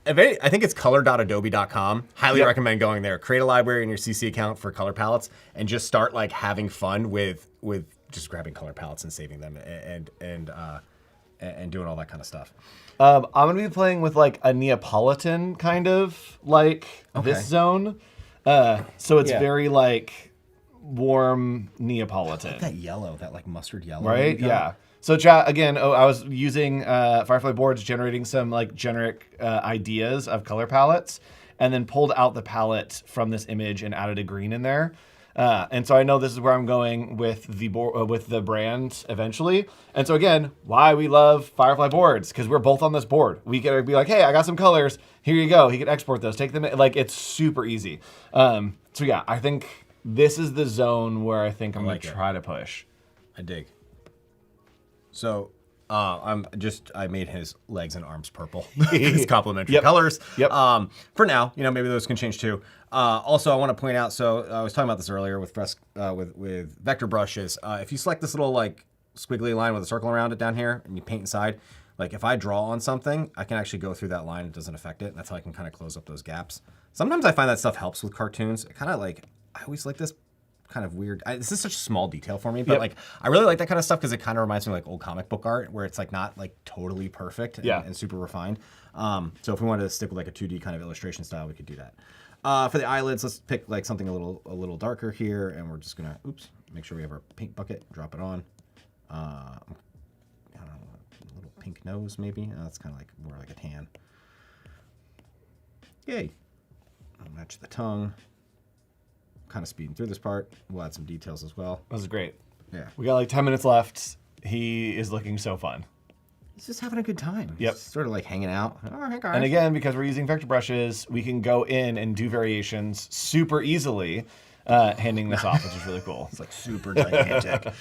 I think it's color.adobe.com. Highly recommend going there. Create a library in your CC account for color palettes and just start like having fun with just grabbing color palettes and saving them and doing all that kind of stuff. I'm gonna be playing with like a Neapolitan kind of like this zone. So it's very like warm Neapolitan. That yellow, that like mustard yellow. Right? Yeah. So chat, again, I was using Firefly Boards, generating some like generic ideas of color palettes, and then pulled out the palette from this image and added a green in there. And so I know this is where I'm going with the brand eventually. And so again, why we love Firefly Boards, because we're both on this board. We can be like, hey, I got some colors. Here you go. He can export those, take them. Like, it's super easy. So yeah, I think this is the zone where I think I'm going to try to push. I dig. So I made his legs and arms purple. His complementary colors. Yep. For now, maybe those can change too. Also, I want to point out. So I was talking about this earlier with with vector brushes. If you select this little like squiggly line with a circle around it down here, and you paint inside, like if I draw on something, I can actually go through that line. It doesn't affect it. And that's how I can kind of close up those gaps. Sometimes I find that stuff helps with cartoons. It kind of like I always like this. Kind of weird. This is such a small detail for me, but like I really like that kind of stuff because it kind of reminds me of like old comic book art where it's like not like totally perfect and super refined. So if we wanted to stick with like a 2D kind of illustration style, we could do that. For the eyelids, let's pick like something a little darker here, and we're just gonna make sure we have our paint bucket, drop it on. I don't know, a little pink nose maybe. That's kind of like more like a tan. Yay! I'll match the tongue. Kind of speeding through this part. We'll add some details as well. That was great. Yeah. We got like 10 minutes left. He is looking so fun. He's just having a good time. Yep. He's sort of like hanging out. Oh, hey guys. And again, because we're using vector brushes, we can go in and do variations super easily, handing this off, which is really cool. It's like super gigantic.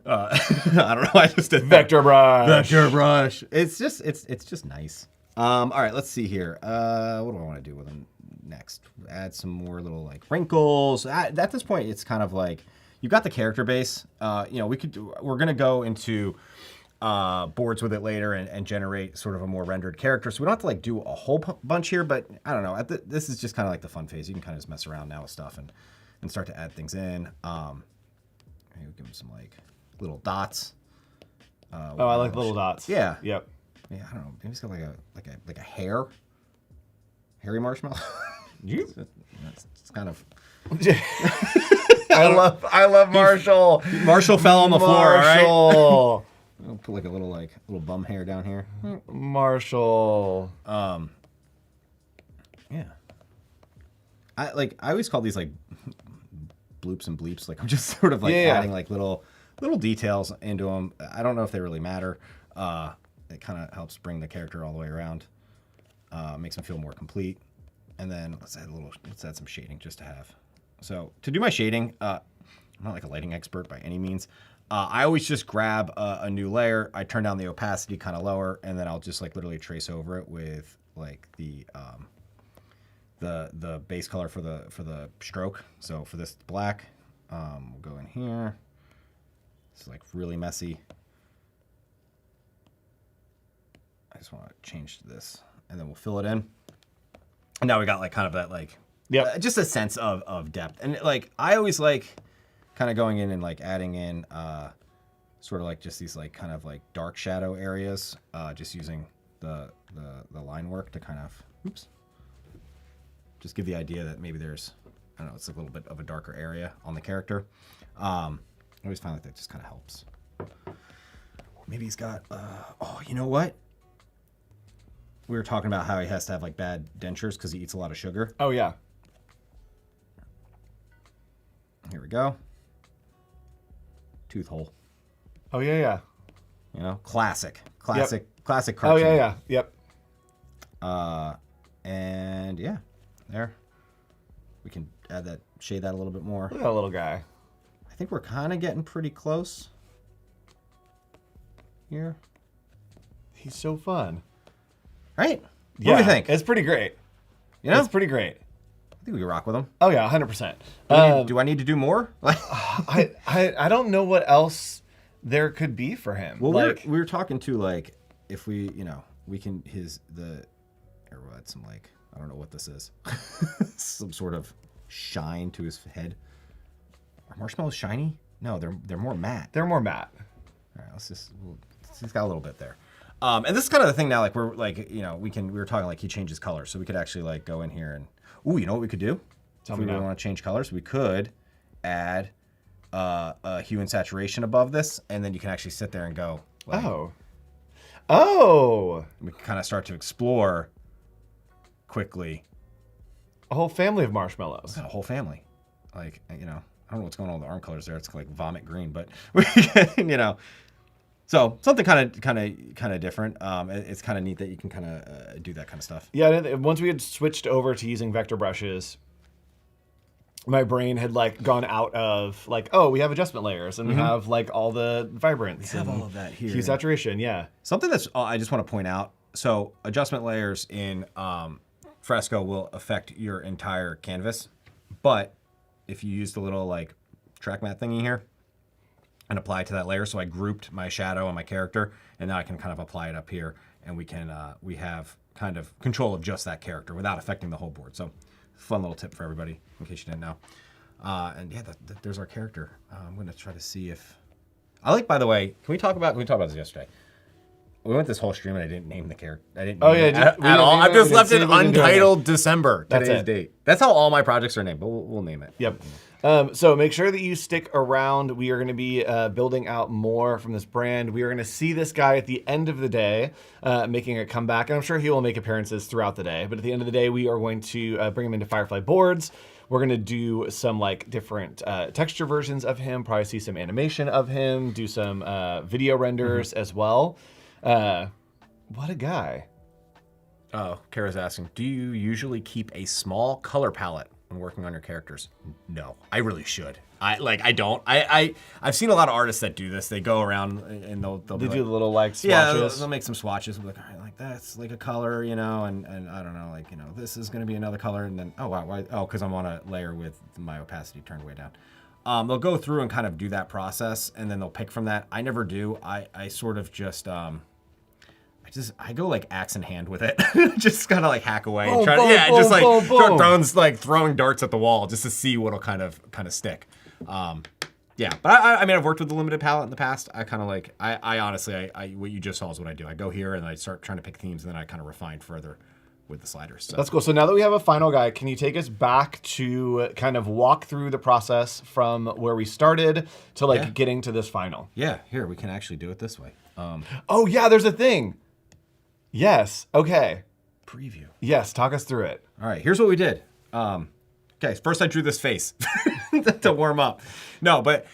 I don't know. I just did vector brush. Vector brush. It's just nice. All right. Let's see here. What do I want to do with him next? Add some more little like wrinkles. At this point, it's kind of like you've got the character base. We're gonna go into boards with it later and generate sort of a more rendered character. So we don't have to like do a whole bunch here, but I don't know. This is just kind of like the fun phase. You can kind of just mess around now with stuff and start to add things in. Maybe give him some like little dots. I like little dots. Yeah. Yep. Yeah, I don't know. Maybe it's got like a hair. Hairy marshmallow. It's kind of. I love Marshall. Marshall fell on the floor. All right. I'll put like a little bum hair down here. Marshall. Yeah. I always call these like bloops and bleeps. Like I'm just sort of like adding like little details into them. I don't know if they really matter. It kind of helps bring the character all the way around. Makes them feel more complete. And then let's add some shading just to have. So to do my shading, I'm not like a lighting expert by any means. I always just grab a new layer. I turn down the opacity kind of lower, and then I'll just like literally trace over it with like the base color for the stroke. So for this black, we'll go in here. It's like really messy. I just want to change this, and then we'll fill it in. And now we got like kind of that like, just a sense of depth. And like I always like kind of going in and like adding in sort of like just these like kind of like dark shadow areas, just using the line work to kind of just give the idea that maybe there's, I don't know, it's a little bit of a darker area on the character. I always find like that just kind of helps. Maybe he's got you know what? We were talking about how he has to have like bad dentures because he eats a lot of sugar. Oh yeah. Here we go. Tooth hole. Oh yeah. You know, classic cartoon. Oh yeah. Yep. And yeah, there. We can shade that a little bit more. Look at that little guy. I think we're kind of getting pretty close here. He's so fun. Right? Yeah, what do you think? It's pretty great. You know? It's pretty great. I think we can rock with him. Oh yeah, 100%. Do I need to do more? I don't know what else there could be for him. Well, we were talking to like if we we can we'll add some like I don't know what this is, some sort of shine to his head. Are marshmallows shiny? No, they're more matte. They're more matte. All right, he's got a little bit there. And this is kind of the thing now, like we're like, we were talking like he changes colors. So we could actually like go in here and, you know what we could do? If we really want to change colors, we could add a hue and saturation above this, and then you can actually sit there and go. Like, oh. We can kind of start to explore quickly. A whole family of marshmallows. A whole family. Like, you know, I don't know what's going on with the arm colors there. It's like vomit green, but we can, you know. So something kind of different. It's kind of neat that you can kind of do that kind of stuff. Yeah, once we had switched over to using vector brushes, my brain had like gone out of like, oh, we have adjustment layers and we have like all the vibrance. We have all of that here. Hue saturation, yeah. Something that's I just want to point out. So adjustment layers in Fresco will affect your entire canvas, but if you use the little like track matte thingy here and apply it to that layer, so I grouped my shadow and my character, and now I can kind of apply it up here, and we have kind of control of just that character without affecting the whole board. So fun little tip for everybody in case you didn't know. And yeah, there's our character. I'm gonna try to see if I like. By the way, we talked about this yesterday. We went this whole stream and I didn't name the character. I didn't name it at all. I've just left it untitled December. Today's date. That's how all my projects are named, but we'll name it. Yep. So make sure that you stick around. We are going to be building out more from this brand. We are going to see this guy at the end of the day making a comeback. And I'm sure he will make appearances throughout the day. But at the end of the day, we are going to bring him into Firefly Boards. We're going to do some like different texture versions of him, probably see some animation of him, do some video renders as well. What a guy. Oh, Kara's asking, do you usually keep a small color palette when working on your characters? No, I really should. I don't. I've seen a lot of artists that do this. They go around and they'll do like, the little like swatches. Yeah, they'll make some swatches. Like, all right, like that's like a color, you know, and I don't know, like, you know, this is going to be another color, and then, oh, wow, why? Oh, because I'm on a layer with my opacity turned way down. They'll go through and kind of do that process, and then they'll pick from that. I never do. I sort of just... I go like axe in hand with it, just kind of like hack away and try to, throwing darts at the wall just to see what'll kind of stick. Yeah, but I mean, I've worked with the limited palette in the past. I kind of like, I honestly, what you just saw is what I do. I go here and I start trying to pick themes, and then I kind of refine further with the sliders. So. That's cool. So now that we have a final guy, can you take us back to kind of walk through the process from where we started to like getting to this final? Yeah, here, we can actually do it this way. Oh yeah, there's a thing. Yes. Okay. Preview. Yes. Talk us through it. All right. Here's what we did. Okay. First, I drew this face to warm up. No, but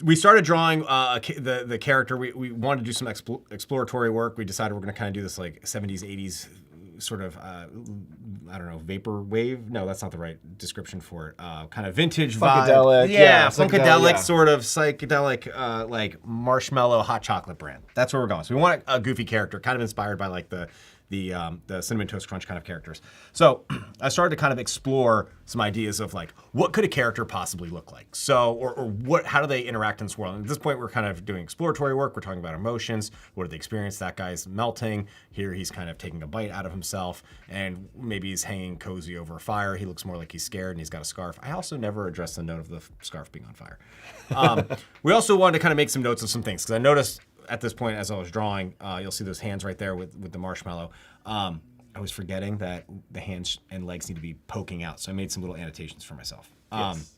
we started drawing the character. We wanted to do some exploratory work. We decided we're going to kind of do this like 70s, 80s sort of, I don't know, vapor wave. No, that's not the right description for it. Kind of vintage funkadelic, vibe. Yeah, funkadelic, sort of psychedelic, like marshmallow hot chocolate brand. That's where we're going. So we want a goofy character, kind of inspired by like the Cinnamon Toast Crunch kind of characters. So I started to kind of explore some ideas of like, what could a character possibly look like? So, or how do they interact in this world? And at this point, we're kind of doing exploratory work. We're talking about emotions. What are the experience? That guy's melting. Here, he's kind of taking a bite out of himself, and maybe he's hanging cozy over a fire. He looks more like he's scared, and he's got a scarf. I also never addressed the note of the scarf being on fire. We also wanted to kind of make some notes of some things, because I noticed at this point, as I was drawing, you'll see those hands right there with the marshmallow. I was forgetting that the hands and legs need to be poking out, so I made some little annotations for myself. Yes.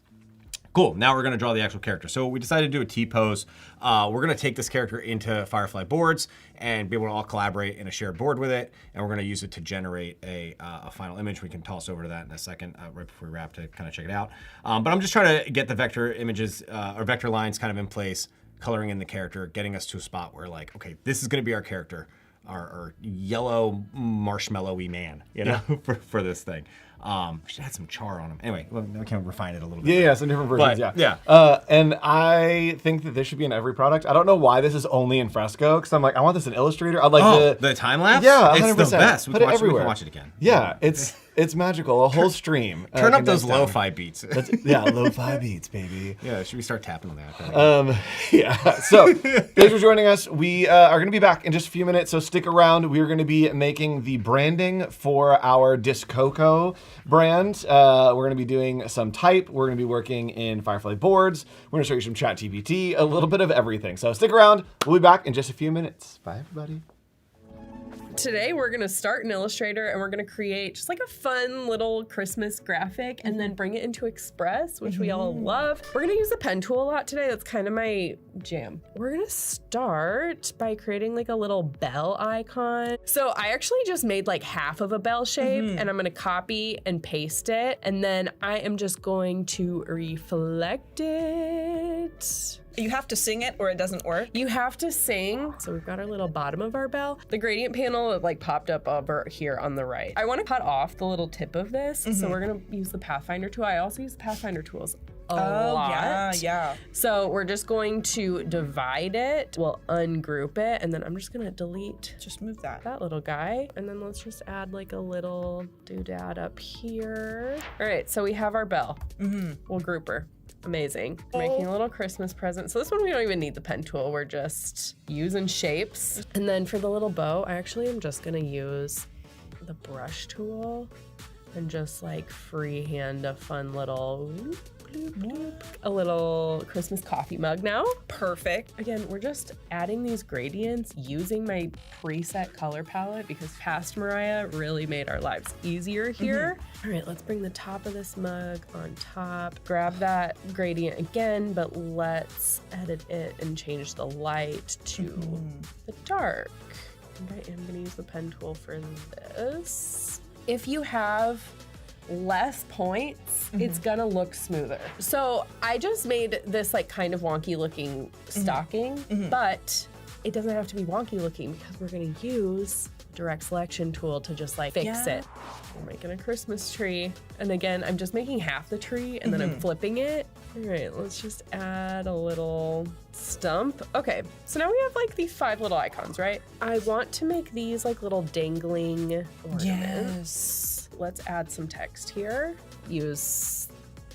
Cool, now we're gonna draw the actual character. So we decided to do a T-pose. We're gonna take this character into Firefly Boards and be able to all collaborate in a shared board with it, and we're gonna use it to generate a final image. We can toss over to that in a second, right before we wrap, to kind of check it out. But I'm just trying to get the vector images, or vector lines kind of in place, coloring in the character, getting us to a spot where like, okay, this is gonna be our character. Our yellow marshmallowy man, you know, for this thing. We should add some char on him. Anyway, we can refine it a little bit. Yeah, some different versions, but, yeah. And I think that this should be in every product. I don't know why this is only in Fresco, because I'm like, I want this in Illustrator. I'd like the time lapse? Yeah, 100%. It's the best. Put it everywhere. We can watch it again. Yeah, it's magical. A whole stream. Turn up those lo-fi beats. Yeah, lo-fi beats, baby. Yeah, should we start tapping on that? Yeah. So, thanks for joining us. We are going to be back in just a few minutes, so stick around. We are going to be making the branding for our Discoco brand. We're going to be doing some type. We're going to be working in Firefly Boards. We're going to show you some ChatGPT, a little bit of everything. So stick around. We'll be back in just a few minutes. Bye, everybody. Today we're gonna start in Illustrator and we're gonna create just like a fun little Christmas graphic and then bring it into Express, which we all love. We're gonna use the pen tool a lot today. That's kind of my jam. We're gonna start by creating like a little bell icon. So I actually just made like half of a bell shape and I'm gonna copy and paste it. And then I am just going to reflect it. You have to sing it or it doesn't work. You have to sing. So we've got our little bottom of our bell. The gradient panel like popped up over here on the right. I want to cut off the little tip of this. So we're gonna use the Pathfinder tool. I also use the Pathfinder tools a lot. Yeah. So we're just going to divide it. We'll ungroup it. And then I'm just gonna delete Just move that. little guy. And then let's just add like a little doodad up here. All right, so we have our bell. We'll group her. Amazing. Making a little Christmas present. So this one, we don't even need the pen tool. We're just using shapes. And then for the little bow, I actually am just gonna use the brush tool and just like freehand a fun little a little Christmas coffee mug now. Perfect. Again, we're just adding these gradients using my preset color palette because past Mariah really made our lives easier here. All right, let's bring the top of this mug on top. Grab that gradient again, but let's edit it and change the light to the dark. And I am gonna use the pen tool for this. If you have less points, it's gonna look smoother. So I just made this like kind of wonky looking stocking, but it doesn't have to be wonky looking because we're gonna use direct selection tool to just like fix it. We're making a Christmas tree. And again, I'm just making half the tree and then I'm flipping it. All right, let's just add a little stump. Okay, so now we have like these 5 little icons, right? I want to make these like little dangling ornaments. Yes. Let's add some text here. Use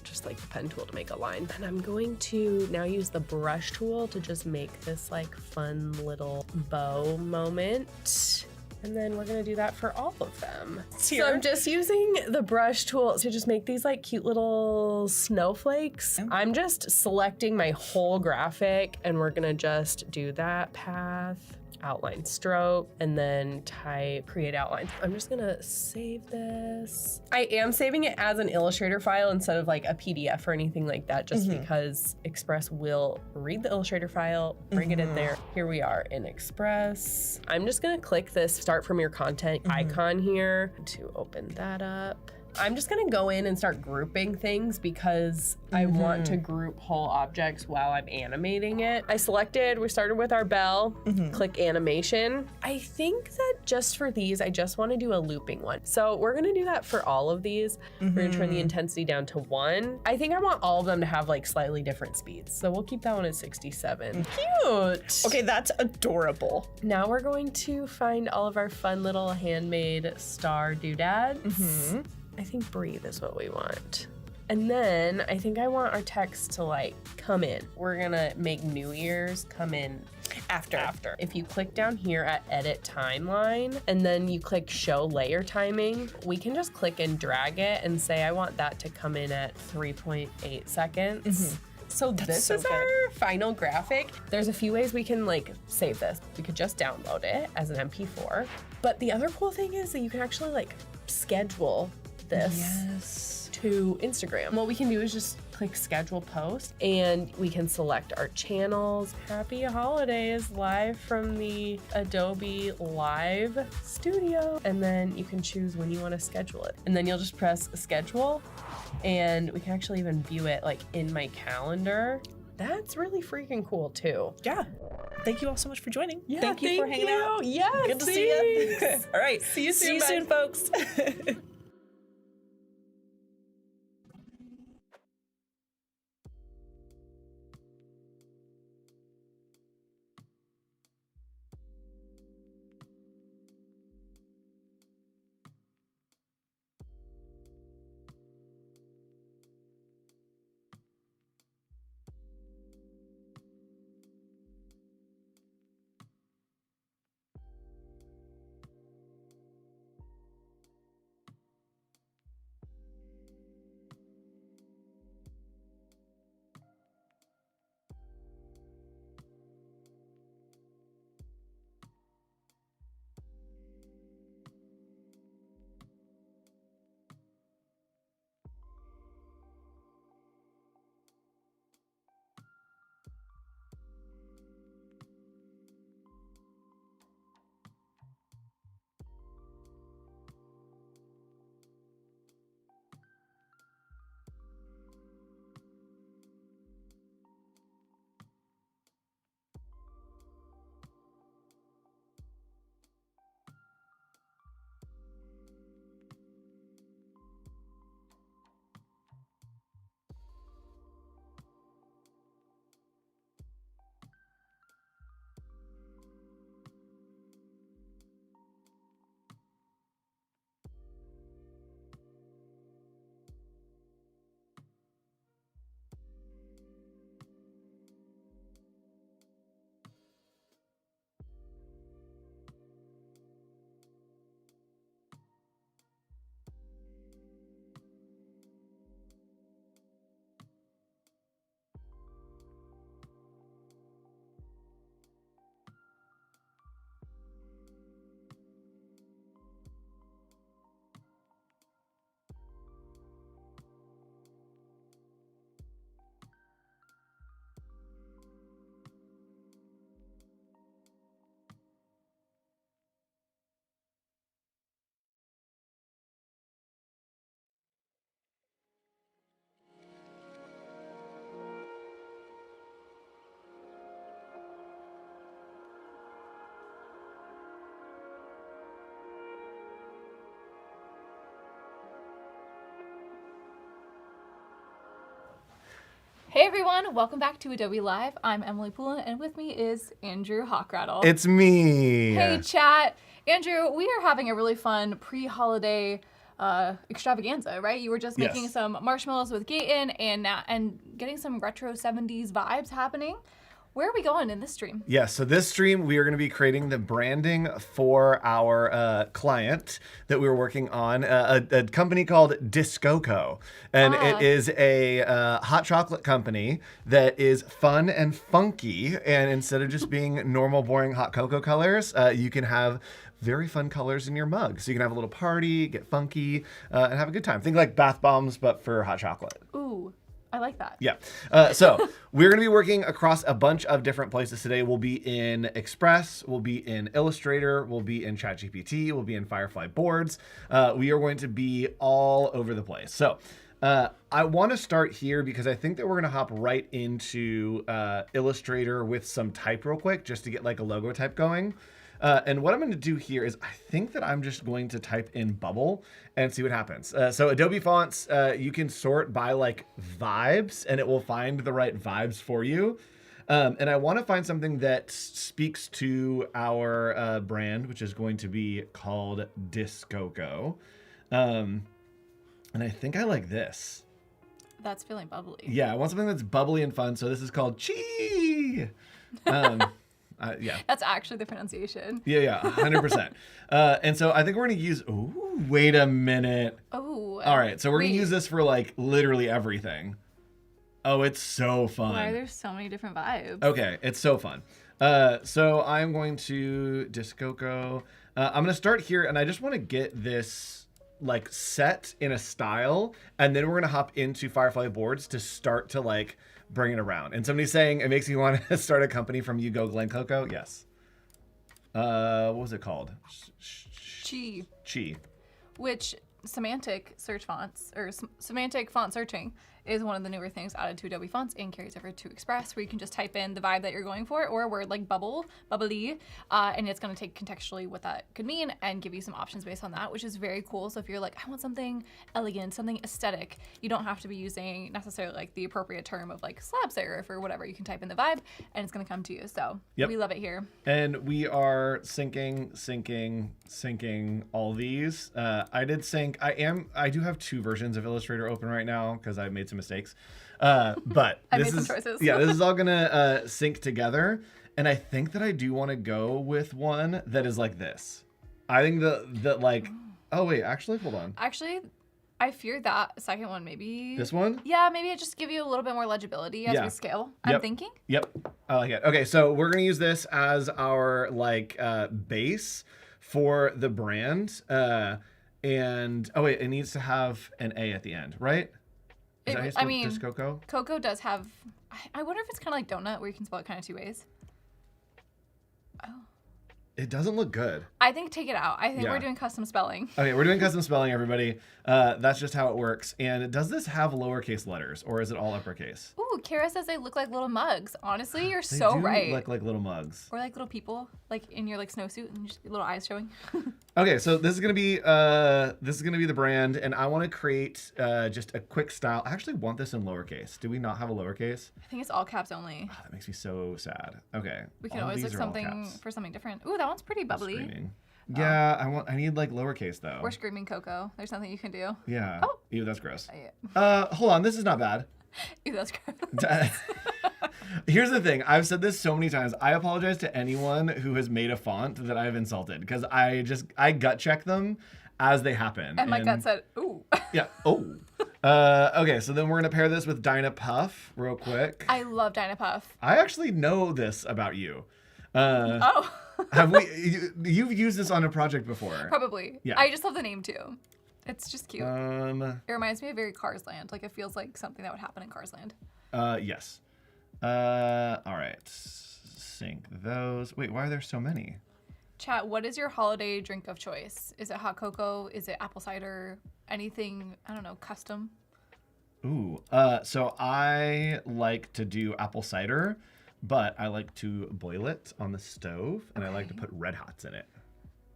just like the pen tool to make a line. And I'm going to now use the brush tool to just make this like fun little bow moment. And then we're gonna do that for all of them. Here. So I'm just using the brush tool to just make these like cute little snowflakes. I'm just selecting my whole graphic and we're gonna just do that path, outline stroke, and then type create outline. I'm just gonna save this. I am saving it as an Illustrator file instead of like a PDF or anything like that, just because Express will read the Illustrator file, bring it in there. Here we are in Express. I'm just gonna click this start from your content icon here to open that up. I'm just gonna go in and start grouping things because I want to group whole objects while I'm animating it. I selected, we started with our bell, click animation. I think that just for these, I just wanna do a looping one. So we're gonna do that for all of these. We're gonna turn the intensity down to 1. I think I want all of them to have like slightly different speeds. So we'll keep that one at 67. Cute. Okay, that's adorable. Now we're going to find all of our fun little handmade star doodads. I think breathe is what we want. And then I think I want our text to like come in. We're gonna make New Year's come in after. If you click down here at edit timeline and then you click show layer timing, we can just click and drag it and say I want that to come in at 3.8 seconds. So this so is our final graphic. There's a few ways we can like save this. We could just download it as an MP4. But the other cool thing is that you can actually like schedule this to Instagram. What we can do is just click schedule post and we can select our channels. Happy holidays live from the Adobe Live studio. And then you can choose when you want to schedule it. And then you'll just press schedule and we can actually even view it like in my calendar. That's really freaking cool too. Yeah. Thank you all so much for joining. Yeah, thank you for hanging out. Yeah, Good to see you. All right. See you See you soon, soon, folks. Hey everyone, welcome back to Adobe Live. I'm Emily Poulin, and with me is Andrew Hockrattle. It's me. Hey chat. Andrew, we are having a really fun pre-holiday extravaganza, right? You were just making Yes. some marshmallows with Gaetan and getting some retro 70s vibes happening. Where are we going in this stream? Yeah, so this stream, we are going to be creating the branding for our client that we were working on, a company called Discoco. And it is a hot chocolate company that is fun and funky. And instead of just being normal, boring hot cocoa colors, you can have very fun colors in your mug. So you can have a little party, get funky, and have a good time. Think like bath bombs, but for hot chocolate. Ooh, I like that. Yeah. So we're going to be working across a bunch of different places today. We'll be in Express, we'll be in Illustrator, we'll be in ChatGPT, we'll be in Firefly Boards. We are going to be all over the place. So I want to start here because I think that we're going to hop right into Illustrator with some type real quick just to get like a logo type going. And what I'm going to do here is I think that I'm just going to type in bubble and see what happens. So Adobe fonts, you can sort by like vibes and it will find the right vibes for you. And I want to find something that speaks to our brand, which is going to be called Discoco. And I think I like this. That's feeling bubbly. Yeah, I want something that's bubbly and fun. So this is called Chi. Yeah. That's actually the pronunciation. Yeah, 100%. And so I think we're going to use, ooh, wait a minute. Oh. All right, so we're going to use this for like literally everything. Oh, it's so fun. Why are there so many different vibes? Okay, it's so fun. So I'm going to Discoco. I'm going to start here, and I just want to get this like set in a style, and then we're going to hop into Firefly Boards to start to like bring it around. And somebody's saying it makes me want to start a company from You Go Glen Coco. Yes. What was it called? Chi. Chi. Which semantic search fonts or semantic font searching is one of the newer things added to Adobe Fonts and carries over to Express, where you can just type in the vibe that you're going for or a word like bubbly, and it's going to take contextually what that could mean and give you some options based on that, which is very cool. So if you're like, I want something elegant, something aesthetic, you don't have to be using necessarily like the appropriate term of like slab serif or whatever. You can type in the vibe and it's going to come to you. So we love it here. And we are syncing all these. I did sync. I do have two versions of Illustrator open right now because I made some mistakes. But I this made is some choices. Yeah, this is all gonna sync together. And I think that I do want to go with one that is like this. I think that like. Oh wait, actually, hold on. Actually, I fear that second one maybe. This one? Yeah, maybe it just give you a little bit more legibility as we scale. I'm thinking. Yep, I like it. Okay, so we're gonna use this as our like base for the brand. And oh wait, it needs to have an A at the end, right? Is that how you spell Discoco? Coco does have. I wonder if it's kind of like donut, where you can spell it kind of two ways. Oh. It doesn't look good. I think take it out. I think Yeah. we're doing custom spelling. Okay, we're doing custom spelling, everybody. That's just how it works. And does this have lowercase letters, or is it all uppercase? Ooh, Kara says they look like little mugs. Honestly, you're They so do right. look like little mugs. Or like little people, like in your like snowsuit and just little eyes showing. Okay, so this is gonna be the brand, and I want to create just a quick style. I actually want this in lowercase. Do we not have a lowercase? I think it's all caps only. Oh, that makes me so sad. Okay, We can all always these look are all something caps. for something different. Ooh, that one's pretty bubbly. Screaming. Yeah, I need like lowercase though. We're screaming Coco. There's nothing you can do. Yeah. Oh. Ew, that's gross. Yeah. Hold on, this is not bad. Ew, that's gross. Here's the thing. I've said this so many times. I apologize to anyone who has made a font that I've insulted because I gut check them as they happen. And my gut said, ooh. Yeah. Oh. Okay, so then we're gonna pair this with Dyna Puff real quick. I love Dyna Puff. I actually know this about you. Oh. Have you've used this on a project before? Probably. Yeah. I just love the name too. It's just cute. It It reminds me of very Cars Land. Like it feels like something that would happen in Cars Land. Yes. All right. Sync those. Wait, why are there so many? Chat, what is your holiday drink of choice? Is it hot cocoa? Is it apple cider? Anything, I don't know, custom? Ooh. So I like to do apple cider, but I like to boil it on the stove, and I like to put Red Hots in it.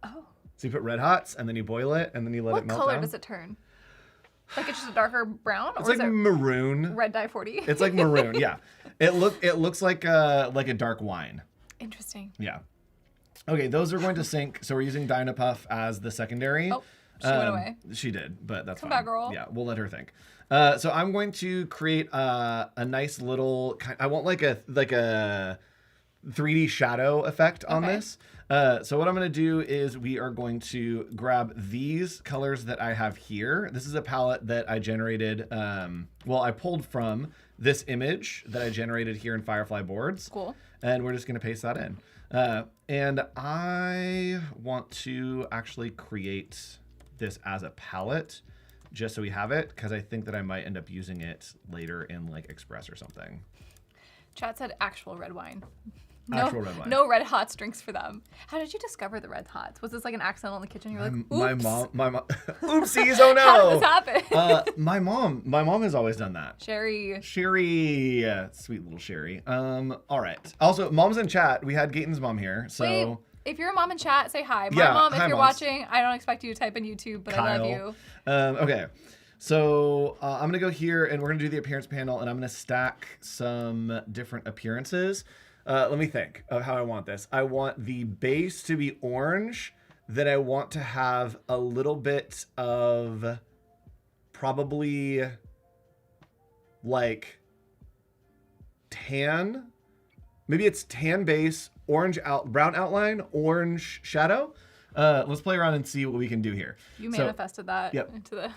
Oh. So you put Red Hots, and then you boil it, and then you let it What melt color down. does it turn? Like it's just a darker brown, It's or like is it maroon. red dye 40? It's like maroon. Yeah. It looks like a dark wine. Interesting. Yeah. Okay, those are going to sync. So we're using Dynapuff as the secondary. Oh, she went away. She did, but that's Come fine. back, girl. Yeah, we'll let her think. So I'm going to create a nice little. I want like a 3D shadow effect on Okay. this. So what I'm going to do is we are going to grab these colors that I have here. This is a palette that I generated. I pulled from this image that I generated here in Firefly Boards. Cool. And we're just going to paste that in. And I want to actually create this as a palette just so we have it, because I think that I might end up using it later in like Express or something. Chat said actual red wine. Actual red wine. No Red Hots drinks for them. How did you discover the Red Hots? Was this like an accident in the kitchen? You're like, oops. My mom, oopsies, oh no. How did this happen? My mom has always done that. Sherry. Sherry, sweet little Sherry. All right. Also, mom's in chat. We had Gaetan's mom here, so. Wait, if you're a mom in chat, say hi. My Yeah, mom, if hi, you're moms. watching, I don't expect you to type in YouTube, but I love you. Okay. So I'm going to go here and we're going to do the appearance panel, and I'm going to stack some different appearances. Let me think of how I want this. I want the base to be orange. Then I want to have a little bit of probably like tan. Maybe it's tan base, brown outline, orange shadow. Let's play around and see what we can do here. You So- manifested that Yep. into the...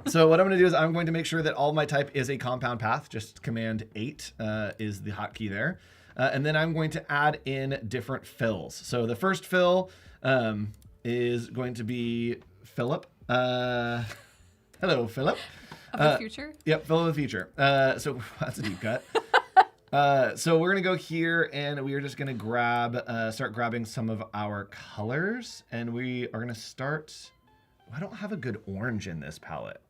So what I'm going to do is I'm going to make sure that all my type is a compound path. Just Command 8 is the hotkey there. And then I'm going to add in different fills. So the first fill is going to be Philip. Hello, Philip. Of the future? Yep, Philip of the future. So that's a deep cut. So we're going to go here and we are just going to start grabbing some of our colors. And we are going to start... I don't have a good orange in this palette.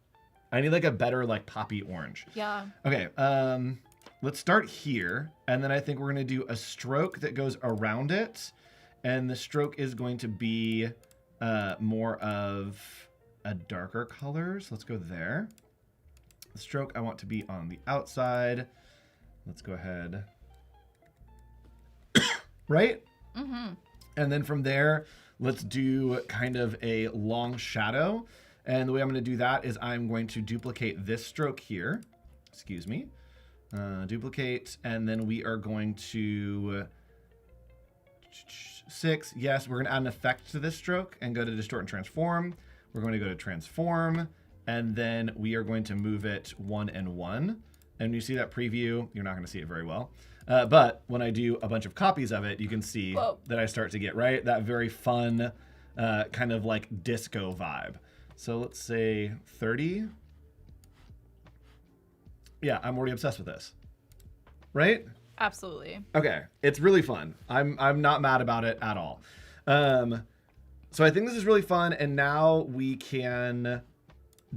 I need like a better like poppy orange. Yeah. Okay, let's start here. And then I think we're gonna do a stroke that goes around it. And the stroke is going to be more of a darker color. So let's go there. The stroke I want to be on the outside. Let's go ahead. Right? Mm-hmm. And then from there, let's do kind of a long shadow. And the way I'm going to do that is I'm going to duplicate this stroke here. Excuse me. Duplicate. And then we are going to... 6. Yes, we're going to add an effect to this stroke and go to Distort and Transform. We're going to go to Transform. And then we are going to move it 1 and 1. And when you see that preview, you're not going to see it very well. But when I do a bunch of copies of it, you can see that I start to get, right, that very fun kind of like disco vibe. So let's say 30. Yeah, I'm already obsessed with this. Right? Absolutely. Okay, it's really fun. I'm not mad about it at all. So I think this is really fun, and now we can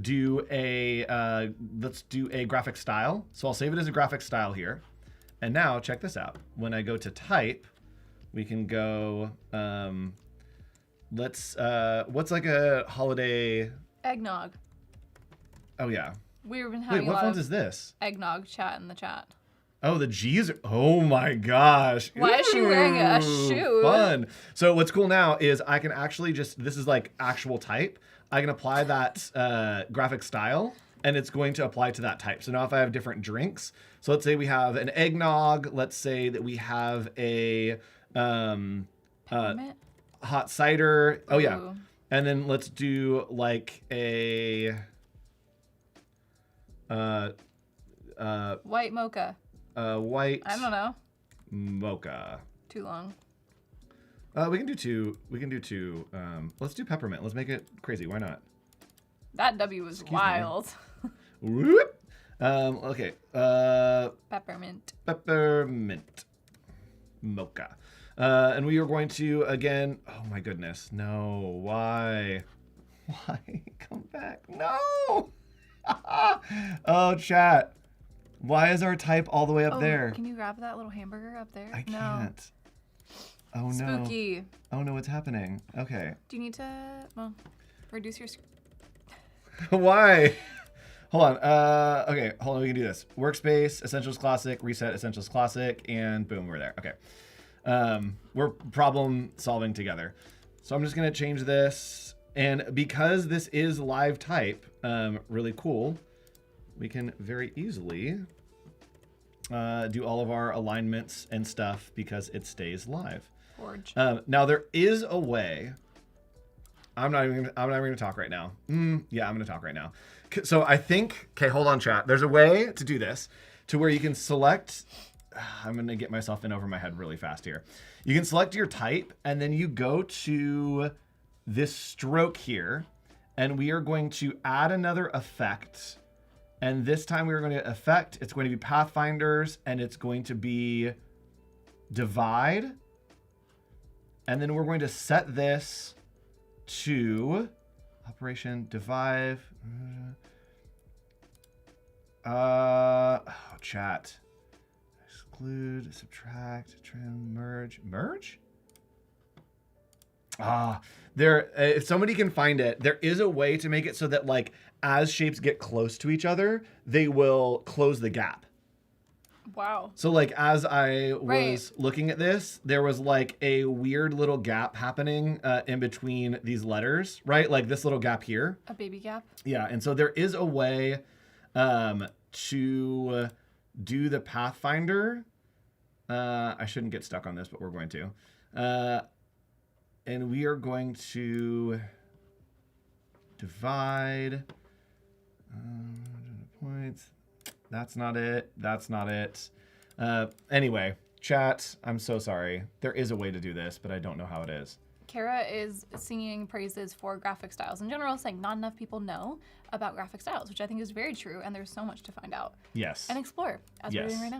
do let's do a graphic style. So I'll save it as a graphic style here. And now check this out. When I go to type, we can go, what's like a holiday? Eggnog. Oh yeah. We've been Wait, having a what lot font of is this? eggnog chat in the chat. Oh, the G's are, oh my gosh. Why is she wearing a Ooh, shoe? Fun. So what's cool now is I can actually this is like actual type. I can apply that graphic style and it's going to apply to that type. So now if I have different drinks, so let's say we have an eggnog, let's say that we have a Peppermint? hot cider. Oh yeah. Ooh. And then let's do like a White mocha. white I don't know. mocha. Too long. We can do two. Let's do peppermint. Let's make it crazy. Why not? That W was wild. Whoop. Okay. Peppermint. Peppermint mocha. And we are going to again. Oh my goodness. No. Why? Why? Come back. No. Oh, chat. Why is our type all the way up there? Can you grab that little hamburger up there? I No. can't. Oh no. Spooky. Oh no, what's happening? Okay. Do you need to reduce your Why? Hold on. Okay, hold on. We can do this. Workspace, Essentials Classic, reset Essentials Classic, and boom, we're there. Okay. We're problem solving together. So I'm just going to change this. And because this is live type, really cool, we can very easily do all of our alignments and stuff because it stays live. Forge. Now there is a way. I'm not even going to talk right now. Yeah, I'm going to talk right now. So I think, okay, hold on, chat. There's a way to do this to where you can select. I'm going to get myself in over my head really fast here. You can select your type, and then you go to this stroke here, and we are going to add another effect. And this time we are going to effect. It's going to be Pathfinders, and it's going to be divide. And then we're going to set this to operation divide. Chat. Exclude, subtract, trim, merge. Merge? If somebody can find it, there is a way to make it so that like as shapes get close to each other, they will close the gap. Wow. So like as I was looking at this, there was like a weird little gap happening in between these letters, right? Like this little gap here. A baby gap. Yeah, and so there is a way to do the Pathfinder. I shouldn't get stuck on this, but we're going to. And we are going to divide points. That's not it. That's not it. Anyway, chat, I'm so sorry. There is a way to do this, but I don't know how it is. Kara is singing praises for graphic styles in general, saying not enough people know about graphic styles, which I think is very true, and there's so much to find out. Yes. And explore, as we're doing right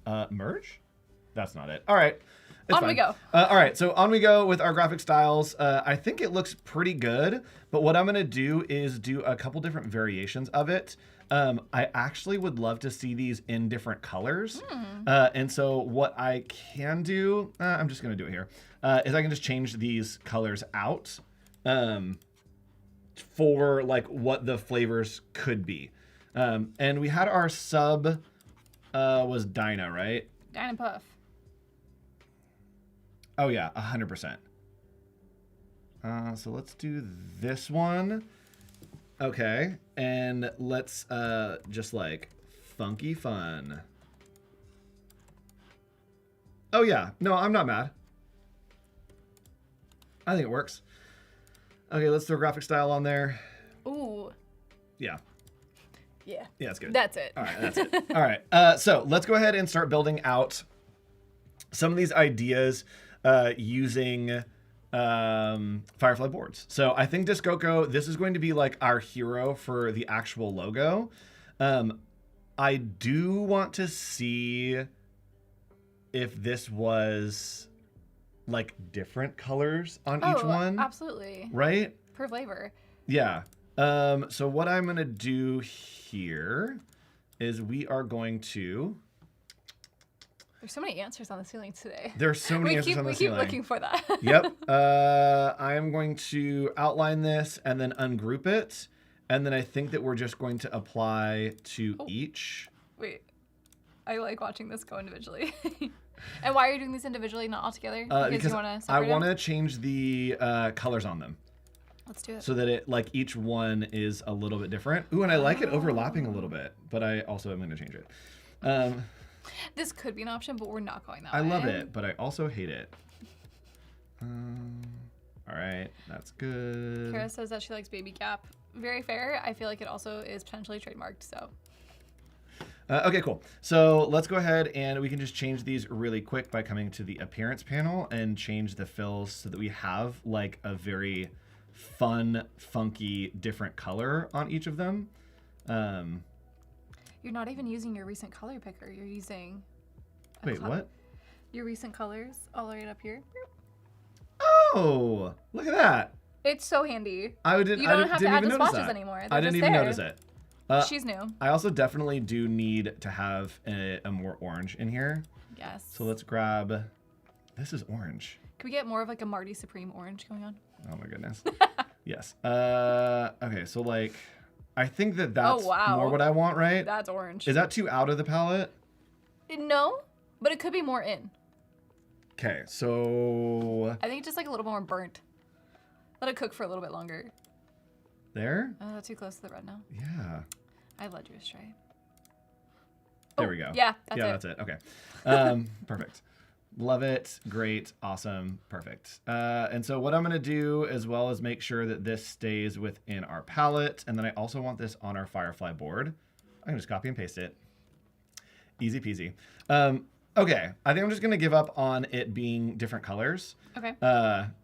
now. Merge? That's not it. All right. It's On fine. we go. All right, so on we go with our graphic styles. I think it looks pretty good, but what I'm going to do is do a couple different variations of it. I actually would love to see these in different colors. And so what I can do, I'm just going to do it here, is I can just change these colors out for like what the flavors could be. And we had our sub was Dinah, right? Dine and Puff. Oh yeah, 100%. So let's do this one. Okay, and let's just like funky fun. Oh yeah, no, I'm not mad. I think it works. Okay, let's throw graphic style on there. Ooh. Yeah. Yeah. Yeah, it's good. That's it. All right, that's it. All right, so let's go ahead and start building out some of these ideas using Firefly Boards. So I think Discoco, this is going to be like our hero for the actual logo. I do want to see if this was like different colors on each one. Absolutely. Right? Per flavor. Yeah. So what I'm going to do here is we are going to... There's so many answers on the ceiling today. There's so many answers on the ceiling. We keep looking for that. Yep. I am going to outline this and then ungroup it. And then I think that we're just going to apply to each. Wait. I like watching this go individually. And why are you doing these individually, not all together? Because you want to I separate want them? to change the colors on them. Let's do it. So that it like each one is a little bit different. Ooh, and I like it overlapping a little bit, but I also am going to change it. This could be an option, but we're not going that I way. love it, but I also hate it. All right, that's good. Kara says that she likes Baby Gap. Very fair. I feel like it also is potentially trademarked, so. Okay, cool. So let's go ahead and we can just change these really quick by coming to the appearance panel and change the fills so that we have like a very fun, funky, different color on each of them. You're not even using your recent color picker. You're using... Wait, what? Your recent colors all right up here. Oh, look at that. It's so handy. I You don't have to add the swatches anymore. I They're didn't just even there. notice it. She's new. I also definitely do need to have a more orange in here. Yes. So let's grab, this is orange. Can we get more of like a Marty Supreme orange going on? Oh my goodness. Yes. Okay, so like, I think that that's wow. more what I want, right? That's orange. Is that too out of the palette? No, but it could be more in. Okay, so I think just like a little more burnt. Let it cook for a little bit longer. there? Oh, too close to the red now. Yeah. I led you astray. There we go. Yeah, that's yeah, it. that's it. Okay. Perfect. Love it. Great. Awesome. Perfect. And so what I'm going to do as well is make sure that this stays within our palette. And then I also want this on our Firefly board. I can just copy and paste it. Easy peasy. Okay. I think I'm just going to give up on it being different colors. Okay.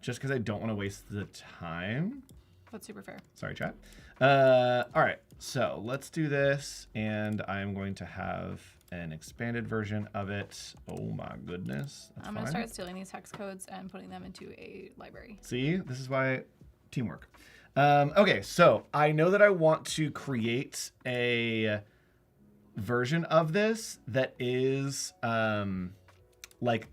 Just because I don't want to waste the time. That's super fair. Sorry, chat. All right, so let's do this, and I'm going to have an expanded version of it. Oh my goodness, that's I'm going to fine. start stealing these hex codes and putting them into a library. See, this is why teamwork. Okay, so I know that I want to create a version of this that is like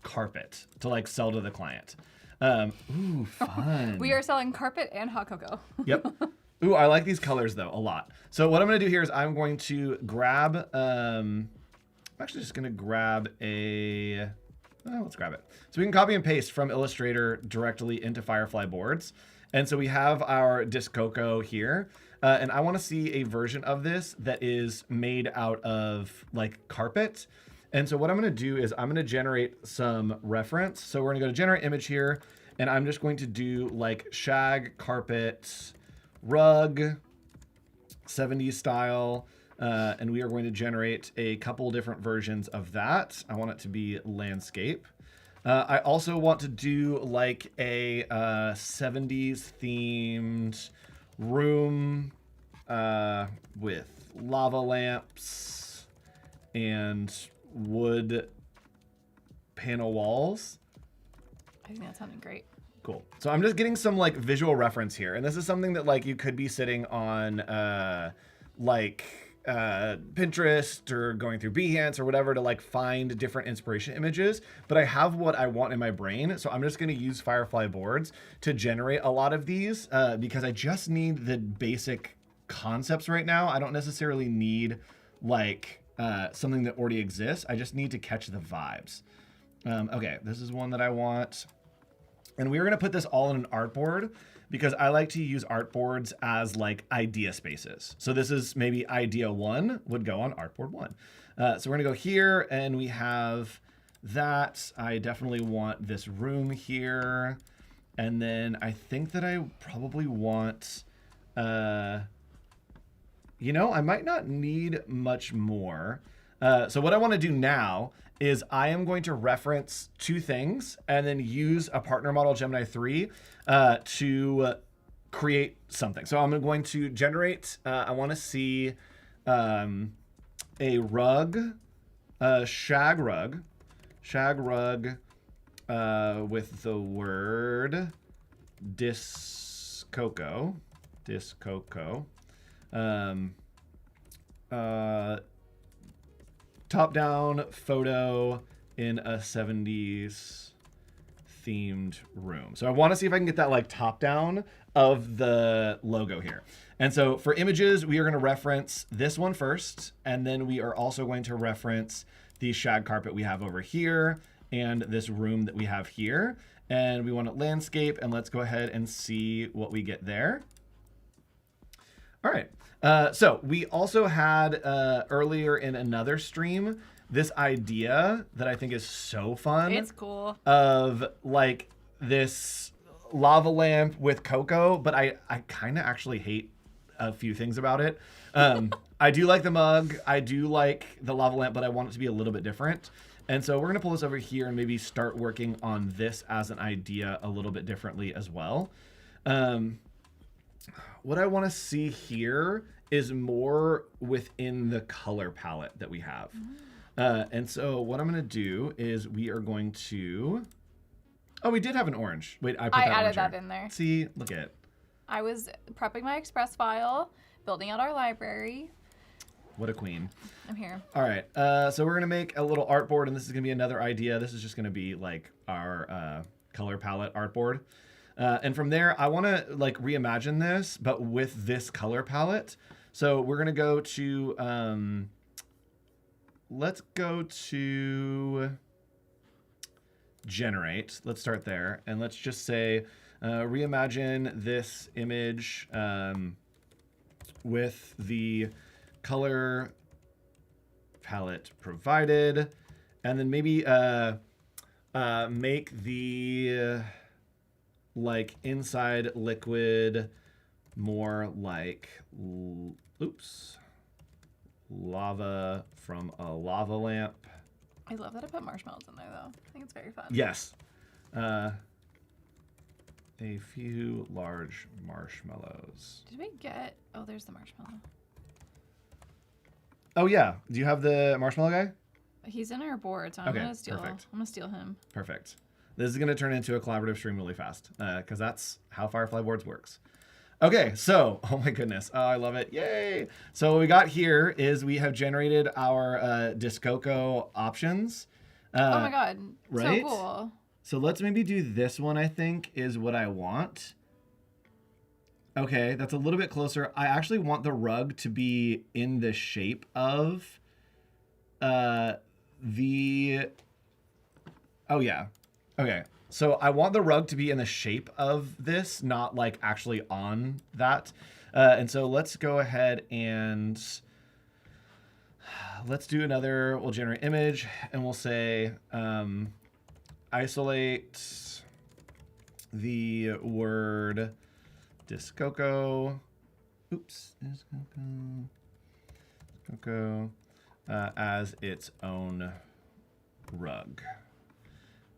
carpet to like sell to the client. Ooh, fun. We are selling carpet and hot cocoa. Yep. Ooh, I like these colors though a lot. So what I'm gonna do here is I'm going to grab, I'm actually just gonna grab let's grab it. So we can copy and paste from Illustrator directly into Firefly Boards. And so we have our Disc Cocoa here. And I wanna see a version of this that is made out of like carpet. And so what I'm gonna do is I'm gonna generate some reference. So we're gonna go to generate image here, and I'm just going to do like shag carpet rug 70s style, and we are going to generate a couple different versions of that. I want it to be landscape. I also want to do like a 70s themed room with lava lamps and wood panel walls. I think that sounded great. Cool. So I'm just getting some like visual reference here. And this is something that like you could be sitting on Pinterest or going through Behance or whatever to like find different inspiration images. But I have what I want in my brain. So I'm just going to use Firefly Boards to generate a lot of these because I just need the basic concepts right now. I don't necessarily need like something that already exists. I just need to catch the vibes. Okay, this is one that I want. And we're gonna put this all in an artboard because I like to use artboards as like idea spaces. So this is maybe idea 1 would go on artboard 1. So we're gonna go here and we have that. I definitely want this room here. And then I think that I probably want, I might not need much more. So what I wanna do now is I am going to reference 2 things and then use a partner model Gemini 3 to create something. So I'm going to generate, I want to see a rug, shag rug with the word Disc Cocoa. Top-down photo in a 70s themed room. So I want to see if I can get that like top-down of the logo here. And so for images, we are going to reference this one first, and then we are also going to reference the shag carpet we have over here and this room that we have here. And we want it landscape, and let's go ahead and see what we get there. All right. So we also had earlier in another stream this idea that I think is so fun. It's cool. Of like this lava lamp with cocoa, but I kind of actually hate a few things about it. I do like the mug. I do like the lava lamp, but I want it to be a little bit different. And so we're going to pull this over here and maybe start working on this as an idea a little bit differently as well. What I want to see here is more within the color palette that we have. And so what I'm going to do is we are going to... Oh, we did have an orange. Wait, I added that in there. See, look at it. I was prepping my Express file, building out our library. What a queen. I'm here. All right, so we're going to make a little artboard, and this is going to be another idea. This is just going to be like our color palette artboard. And from there, I want to like reimagine this, but with this color palette. So we're going to go to, let's go to generate. Let's start there. And let's just say, reimagine this image with the color palette provided. And then maybe make the like inside liquid more like, lava from a lava lamp. I love that I put marshmallows in there, though. I think it's very fun. Yes. A few large marshmallows. Did we get... Oh, there's the marshmallow. Oh, yeah. Do you have the marshmallow guy? He's in our board, so I'm Okay, gonna steal. perfect. I'm gonna steal him. Perfect. This is going to turn into a collaborative stream really fast because that's how Firefly Boards works. Okay, so, oh my goodness. Oh, I love it. Yay. So what we got here is we have generated our Discoco options. Oh my god. right? So cool. So let's maybe do this one, I think, is what I want. Okay, that's a little bit closer. I actually want the rug to be in the shape of the... Oh, yeah. Okay, so I want the rug to be in the shape of this, not like actually on that. And so let's go ahead and let's do another, we'll generate image and we'll say isolate the word Discoco. Oops, Discoco as its own rug.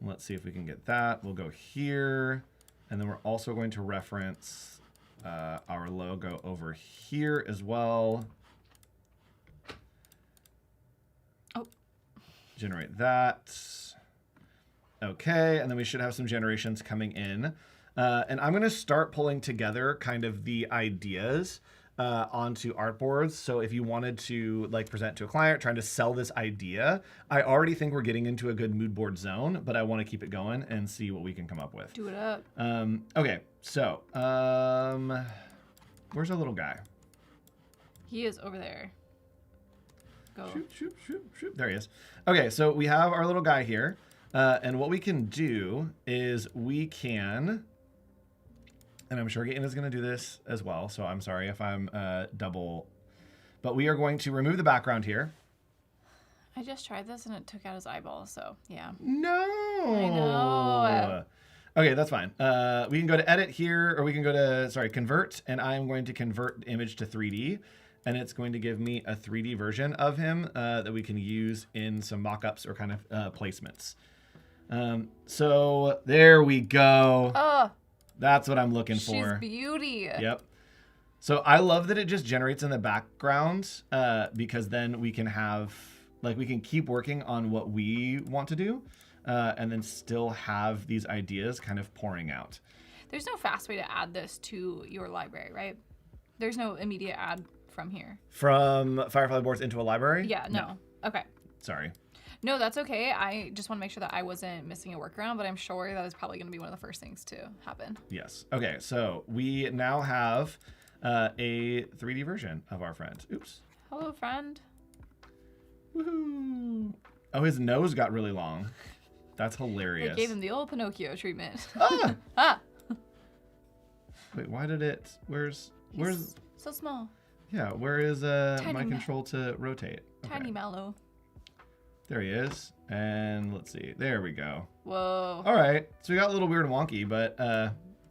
Let's see if we can get that. We'll go here. And then we're also going to reference our logo over here as well. Oh. Generate that. Okay, and then we should have some generations coming in. And I'm going to start pulling together kind of the ideas onto artboards. So if you wanted to like present to a client, trying to sell this idea, I already think we're getting into a good mood board zone, but I want to keep it going and see what we can come up with. Do it up. Okay, so where's our little guy? He is over there. Go. Shoot, shoot, shoot, shoot. There he is. Okay, so we have our little guy here. And what we can do is we can, and I'm sure Gaetan is going to do this as well, so I'm sorry if I'm double, but we are going to remove the background here. I just tried this and it took out his eyeball, so yeah. No. I know. Okay, that's fine. We can go to edit here, or we can go to, sorry, convert, and I'm going to convert the image to 3D, and it's going to give me a 3D version of him that we can use in some mock-ups or kind of placements. So there we go. Oh, That's what I'm looking she's for. beauty. Yep. So I love that it just generates in the background because then we can have, like, we can keep working on what we want to do and then still have these ideas kind of pouring out. There's no fast way to add this to your library, right? There's no immediate add from here. From Firefly Boards into a library? Yeah, no. Okay. Sorry. No, that's okay. I just want to make sure that I wasn't missing a workaround, but I'm sure that is probably going to be one of the first things to happen. Yes. Okay, so we now have a 3D version of our friend. Oops. Hello, friend. Woohoo. Oh, his nose got really long. That's They hilarious. gave him the old Pinocchio treatment. Ah! Ah! Wait, why did it... Where's... So small. Yeah, where is Tiny my ma- control to rotate? Tiny mallow. There he is. And let's see. There we go. Whoa. All right. So we got a little weird and wonky, but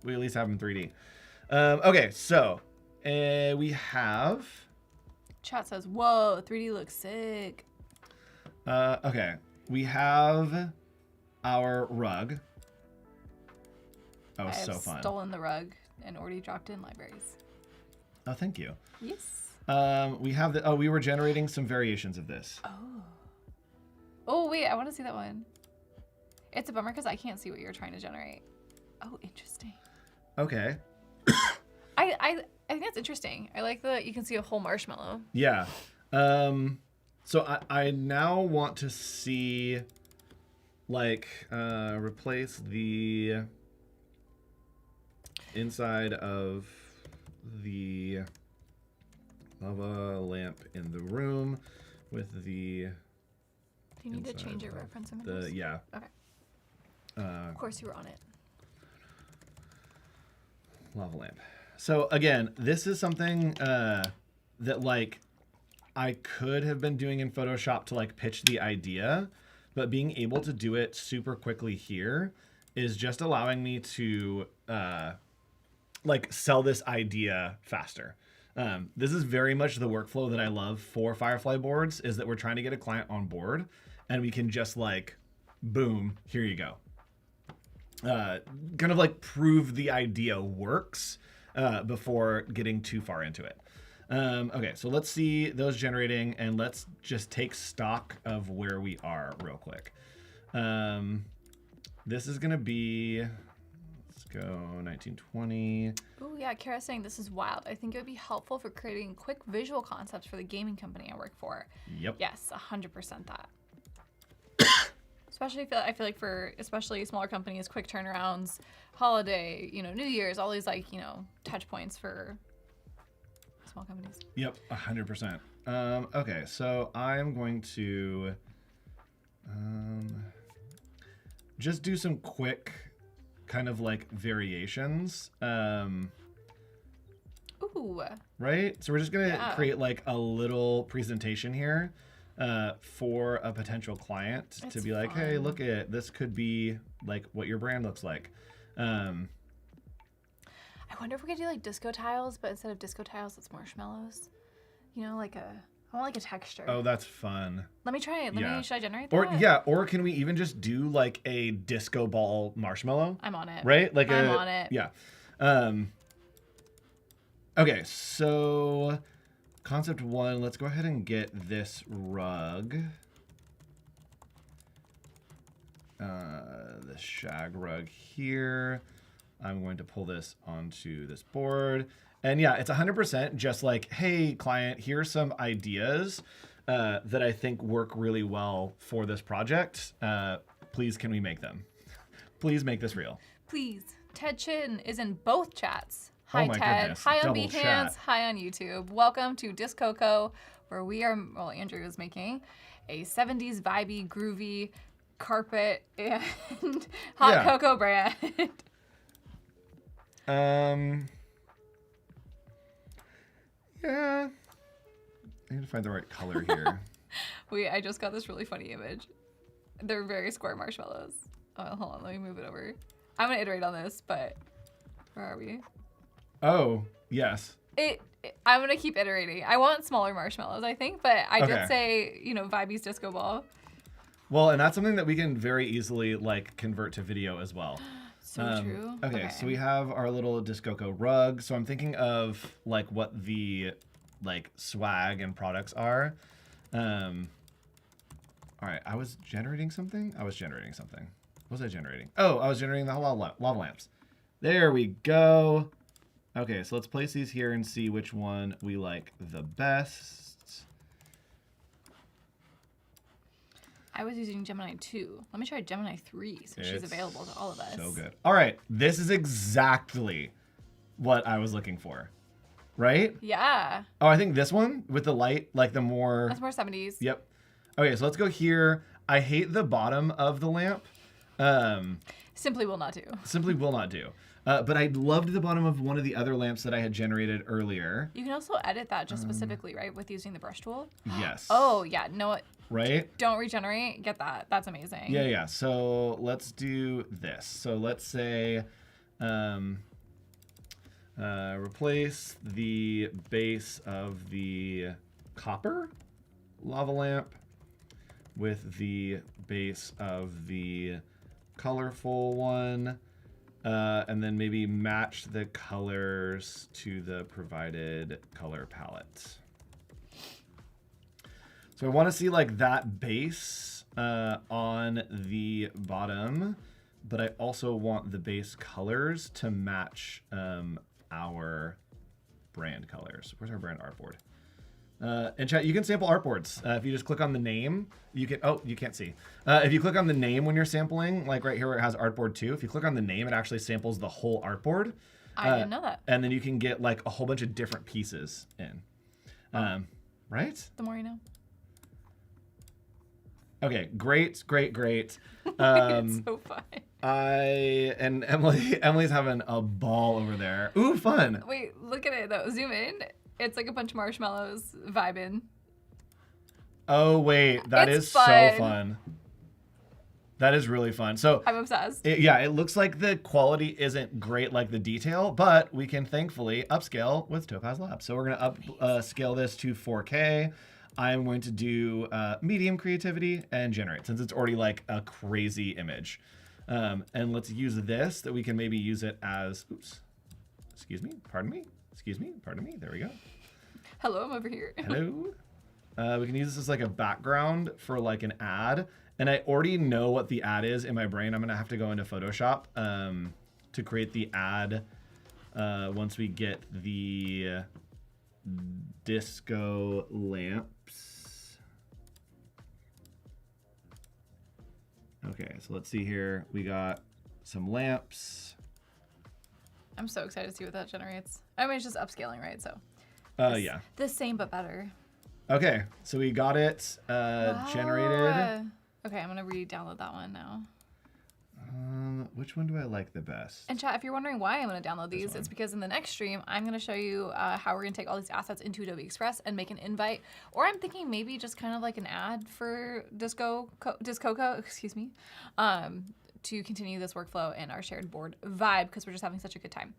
we at least have him 3D. Okay, so we have... Chat says, whoa, 3D looks sick. Okay, we have our rug. Oh, I so have fun. stolen the rug and already dropped in libraries. Oh, thank you. Yes. We have the... Oh, we were generating some variations of this. Oh, wait, I want to see that one. It's a bummer because I can't see what you're trying to generate. Oh, interesting. Okay. I think that's interesting. I like that you can see a whole marshmallow. Yeah. So I now want to see, like, replace the inside of the lava lamp in the room with the Do you need to change your reference images? yeah. Okay. Of course you were on it. Lava lamp. So again, this is something that like I could have been doing in Photoshop to like pitch the idea, but being able to do it super quickly here is just allowing me to like sell this idea faster. This is very much the workflow that I love for Firefly Boards, is that we're trying to get a client on board and we can just like, boom, here you go. Kind of like prove the idea works before getting too far into it. Okay, so let's see those generating, and let's just take stock of where we are real quick. This is gonna be, let's go 1920. Oh yeah, Kara's saying this is wild. I think it would be helpful for creating quick visual concepts for the gaming company I work for. Yep. Yes, 100% that. Especially, I feel like for especially smaller companies, quick turnarounds, holiday, New Year's, all these like, touch points for small companies. Yep, 100%. Okay, so I'm going to just do some quick kind of like variations. Ooh. Right? So we're just gonna create like a little presentation here for a potential client to be like, hey, look at this, could be like what your brand looks like. I wonder if we could do like disco tiles, but instead of disco tiles, it's marshmallows. I want like a texture. Oh, that's fun. Let me try it. Should I generate Or that? or can we even just do like a disco ball marshmallow? I'm on it. Right? Like I'm on it. Yeah. Okay, so concept 1, let's go ahead and get this rug. The shag rug here. I'm going to pull this onto this board. And yeah, it's 100% just like, hey, client, here's some ideas that I think work really well for this project. Please, can we make them? Please make this real. Please. Ted Chin is in both chats. Hi, my Ted. goodness. Hi on Double Behance. chat. Hi on YouTube. Welcome to Discoco, where Andrew is making a 70s vibey, groovy carpet and hot cocoa brand. Yeah. I need to find the right color here. I just got this really funny image. They're very square marshmallows. Oh, hold on. Let me move it over. I'm going to iterate on this, but where are we? Oh, yes. I'm going to keep iterating. I want smaller marshmallows, I think, but I Okay. did say, Vibey's disco ball. Well, and that's something that we can very easily like convert to video as well. So true. Okay, so we have our little Discoco rug. So I'm thinking of like what the like swag and products are. All right, I was generating something. What was I generating? Oh, I was generating the lava lamps. There we go. Okay, so let's place these here and see which one we like the best. I was using Gemini 2. Let me try Gemini 3 since she's available to all of us. So good. All right, this is exactly what I was looking for, right? Yeah. Oh, I think this one with the light, like the more... That's more 70s. Yep. Okay, so let's go here. I hate the bottom of the lamp. Simply will not do. Simply will not do. But I loved the bottom of one of the other lamps that I had generated earlier. You can also edit that just specifically, right, with using the brush tool? Yes. Oh, yeah. No, Right? don't regenerate. Get that. That's amazing. Yeah. So let's do this. So let's say replace the base of the copper lava lamp with the base of the colorful one. And then maybe match the colors to the provided color palette. So I want to see like that base on the bottom, but I also want the base colors to match our brand colors. Where's our brand artboard? And chat, you can sample artboards. If you just click on the name, you can, oh, you can't see. If you click on the name when you're sampling, like right here where it has artboard 2, if you click on the name, it actually samples the whole artboard. I didn't know that. And then you can get like a whole bunch of different pieces in. Right? The more you know. Okay, great. It's so fun. Emily's having a ball over there. Ooh, fun. Wait, look at it though. Zoom in. It's like a bunch of marshmallows vibing. Oh wait, that It's is fun. so fun. That is really fun. So I'm obsessed. it looks like the quality isn't great like the detail, but we can thankfully upscale with Topaz Labs. So we're gonna upscale this to 4K. I'm going to do medium creativity and generate since it's already like a crazy image. And let's use this that we can maybe use it as, pardon me. There we go. Hello, I'm over here. Hello. We can use this as like a background for like an ad. And I already know what the ad is in my brain. I'm gonna have to go into Photoshop to create the ad once we get the disco lamps. Okay, so let's see here. We got some lamps. I'm so excited to see what that generates. I mean, it's just upscaling, right? So. Yeah. The same but better. Okay, so we got it generated. Okay, I'm gonna re-download that one now. Which one do I like the best? And chat, if you're wondering why I'm going to download these, it's because in the next stream, I'm going to show you how we're going to take all these assets into Adobe Express and make an invite. Or I'm thinking maybe just kind of like an ad for Discoco, excuse me, to continue this workflow and our shared board vibe because we're just having such a good time.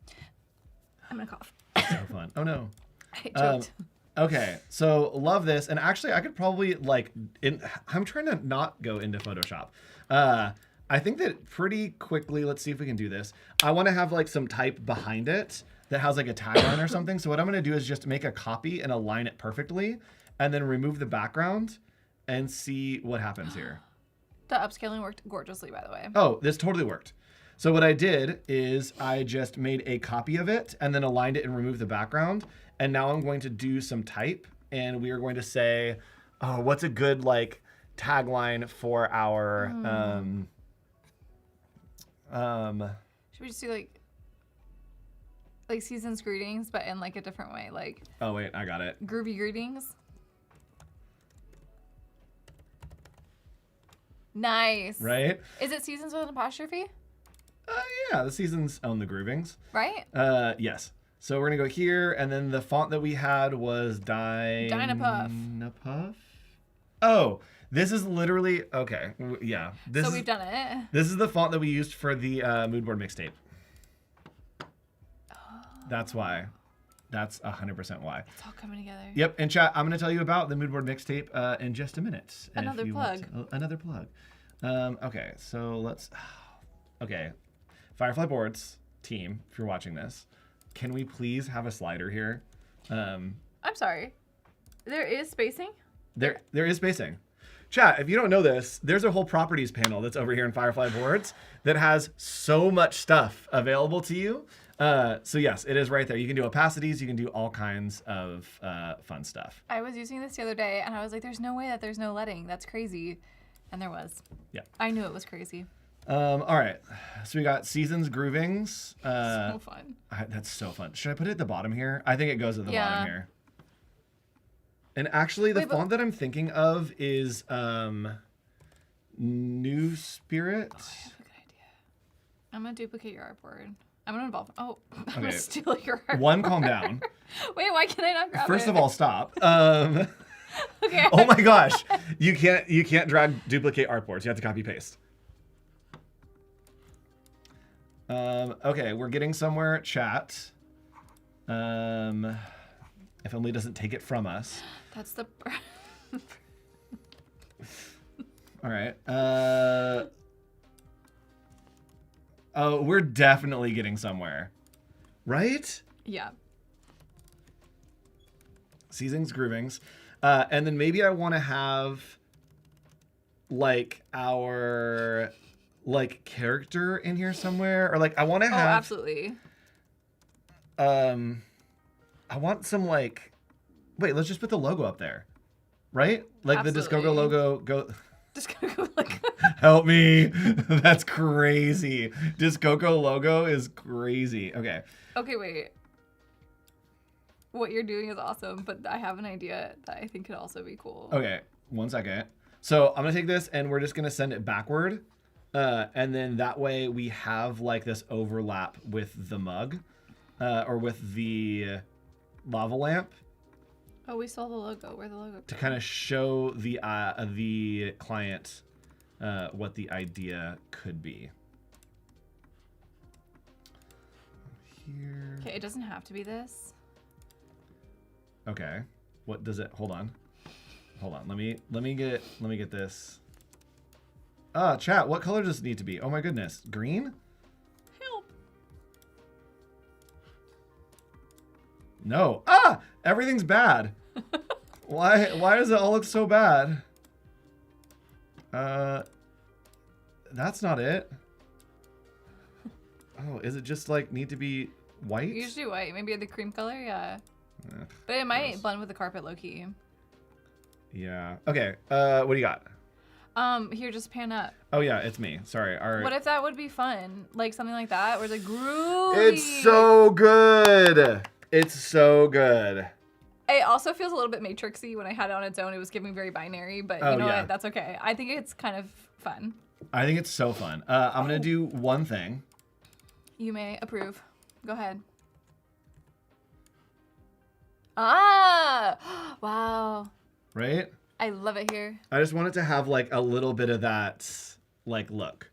I'm going to cough. So fun. Oh no. I choked. Okay, so love this. And actually, I could probably I'm trying to not go into Photoshop. I think that pretty quickly, let's see if we can do this. I want to have like some type behind it that has like a tagline or something. So what I'm going to do is just make a copy and align it perfectly and then remove the background and see what happens here. The upscaling worked gorgeously, by the way. Oh, this totally worked. So what I did is I just made a copy of it and then aligned it and removed the background. And now I'm going to do some type and we are going to say, oh, what's a good like tagline for our, Should we just do like season's greetings, but in like a different way? Like, oh wait, I got it. groovy greetings. Nice. Right? Is it seasons with an apostrophe? Yeah, the seasons own the groovings. Right? Yes. So we're gonna go here, and then the font that we had was Dynapuff. Oh, this is literally okay. Yeah. So we've done it. This is the font that we used for the mood board mixtape. That's why. That's 100% why. It's all coming together. Yep. And chat, I'm going to tell you about the mood board mixtape in just a minute. Another plug. Another plug. Okay. So let's. Okay. Firefly Boards team, if you're watching this, can we please have a slider here? I'm sorry. There is spacing? There is spacing. Chat, if you don't know this, there's a whole properties panel that's over here in Firefly Boards that has so much stuff available to you. So yes, it is right there. You can do opacities. You can do all kinds of fun stuff. I was using this the other day, and I was like, there's no way that there's no letting. That's crazy. And there was. Yeah. I knew it was crazy. All right. So we got Seasons Groovings. So fun. That's so fun. Should I put it at the bottom here? I think it goes at the Yeah. bottom here. And actually, the font that I'm thinking of is New Spirit. Oh, I have a good idea. I'm going to duplicate your artboard. I'm going to involve. Oh, I'm Okay. going to steal your artboard. One, calm down. Wait, why can I not grab it? First of all, stop. Okay. Oh my gosh, you can't drag duplicate artboards. You have to copy paste. Okay, we're getting somewhere. Chat. If Emily doesn't take it from us. That's the. All right. Oh, we're definitely getting somewhere, right? Yeah. Seasons, groovings, and then maybe I want to have like our like character in here somewhere, or like I want to Oh, have. absolutely. I want some like. Wait, let's just put the logo up there, right? Like Absolutely. the Discogo logo. Go. Just gonna go like. Help me. That's crazy. Discoco logo is crazy. Okay. Okay, wait. What you're doing is awesome, but I have an idea that I think could also be cool. Okay. 1 second. So I'm going to take this and we're just going to send it backward. And then that way we have like this overlap with the mug or with the lava lamp Oh, we saw the logo. Where the logo? to kind of show the client what the idea could be. Here. Okay, it doesn't have to be this. Okay. What does it? Hold on. Let me get this. Chat. What color does it need to be? Oh my goodness. Green? Help. No. Everything's bad. Why does it all look so bad? That's not it. Oh, is it just like need to be white? Usually white. Maybe the cream color, yeah. But it might blend with the carpet low key. Yeah. Okay. What do you got? Here, just pan up. Oh yeah, it's me. Sorry. What if that would be fun? Like something like that, where it's like groovy. It's so good. It's so good. It also feels a little bit matrixy when I had it on its own. It was giving very binary, but you know yeah. what? That's okay. I think it's kind of fun. I think it's so fun. I'm gonna do one thing. You may approve. Go ahead. Ah! Wow. Right? I love it here. I just want it to have like a little bit of that like look.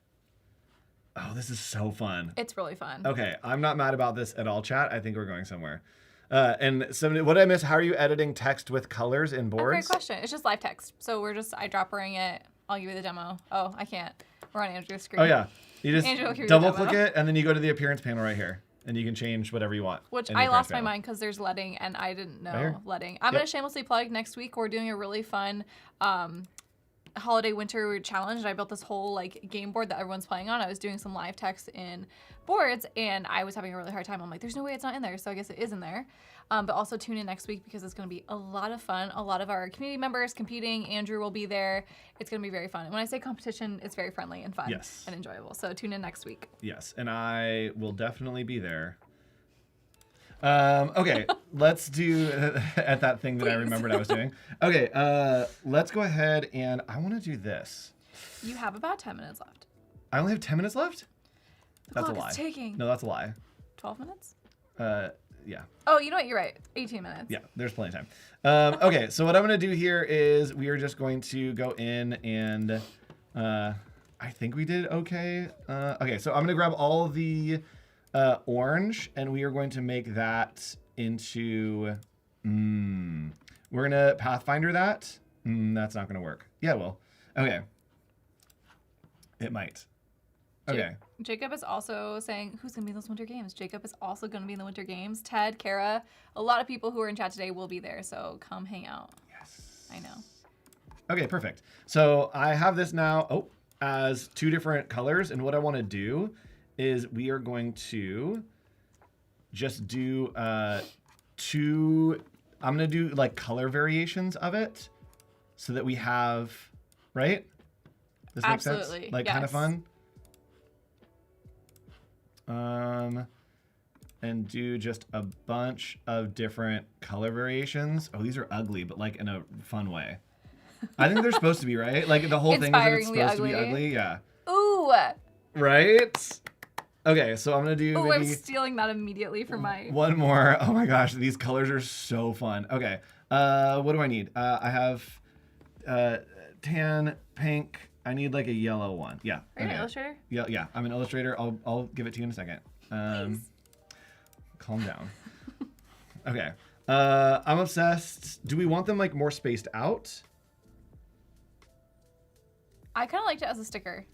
Oh, this is so fun. It's really fun. Okay, I'm not mad about this at all, chat. I think we're going somewhere. And somebody, what did I miss? How are you editing text with colors in boards? Great question. It's just live text. So we're just eyedroppering it. I'll give you the demo. Oh, I can't. We're on Andrew's screen. Oh yeah, you just Andrew, here's double your demo. click it and then you go to the appearance panel right here and you can change whatever you want. Which in the I appearance lost my panel. mind because there's letting and I didn't know here? letting. I'm going to shamelessly plug next week. We're doing a really fun holiday winter challenge. And I built this whole like game board that everyone's playing on. I was doing some live text in boards and I was having a really hard time. I'm like, there's no way it's not in there. So I guess it is in there. But also tune in next week because it's going to be a lot of fun. A lot of our community members competing. Andrew will be there. It's going to be very fun. And when I say competition, it's very friendly and fun and enjoyable. So tune in next week. Yes, and I will definitely be there. Okay, let's do at that thing that I remembered I was doing. Okay, let's go ahead and I want to do this. You have about 10 minutes left. I only have 10 minutes left? That's a clock lie. is ticking. No, that's a lie. 12 minutes? Yeah. Oh, you know what? You're right. 18 minutes. Yeah, there's plenty of time. Okay, so what I'm going to do here is we are just going to go in and I think we did okay. Okay, so I'm going to grab all the orange and we are going to make that into... we're going to Pathfinder that. That's not going to work. Yeah, it will. Okay. It might. Okay. Jacob is also saying, who's going to be in those winter games? Jacob is also going to be in the winter games. Ted, Kara, a lot of people who are in chat today will be there, so come hang out. Yes. I know. Okay, perfect. So I have this now as two different colors, and what I want to do is we are going to just do I'm going to do like color variations of it so that we have, right? This makes sense? Absolutely, Like kind of yes. fun? And do just a bunch of different color variations. Oh, these are ugly, but like in a fun way. I think they're supposed to be, right? Like the whole thing is that it's Inspiringly supposed to be ugly. ugly. Yeah. Ooh! Right? Okay, so I'm gonna do Ooh, I'm maybe stealing that immediately from my... one more. Oh my gosh, these colors are so fun. Okay, what do I need? I have tan, pink. I need like a yellow one. Yeah. Are you an illustrator? Yeah, I'm an illustrator. I'll give it to you in a second. Calm down. Okay. I'm obsessed. Do we want them like more spaced out? I kind of liked it as a sticker.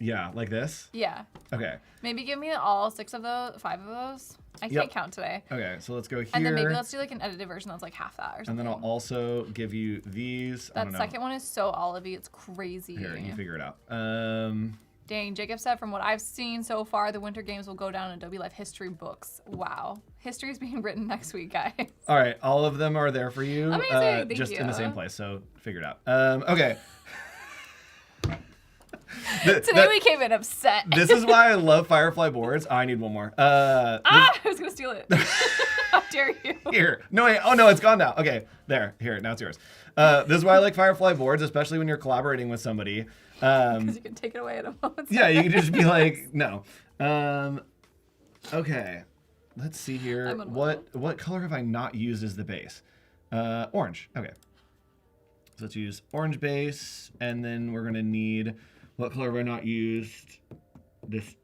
Yeah, like this? Yeah. Okay. Maybe give me all 5 of those. I can't count today. Okay, so let's go here. And then maybe let's do like an edited version that's like half that or something. And then I'll also give you these. I That don't know. second one is so olivey. It's crazy. Here, you figure it out. Dang, Jacob said, from what I've seen so far, the Winter Games will go down in Adobe Life history books. Wow. History is being written next week, guys. All right, all of them are there for you. Amazing, thank just in the you. same place, so figure it out. Okay. Today we came in upset. This is why I love Firefly Boards. Oh, I need one more. I was gonna steal it. How dare you? Here. No, wait. Oh, no, it's gone now. Okay, there. Here, now it's yours. This is why I like Firefly Boards, especially when you're collaborating with somebody. Because you can take it away at a moment's Yeah, you can just be like, no. Okay, let's see here. I'm What color have I not used as the base? Orange. Okay. So let's use orange base, and then we're gonna need, what color have I not used? This.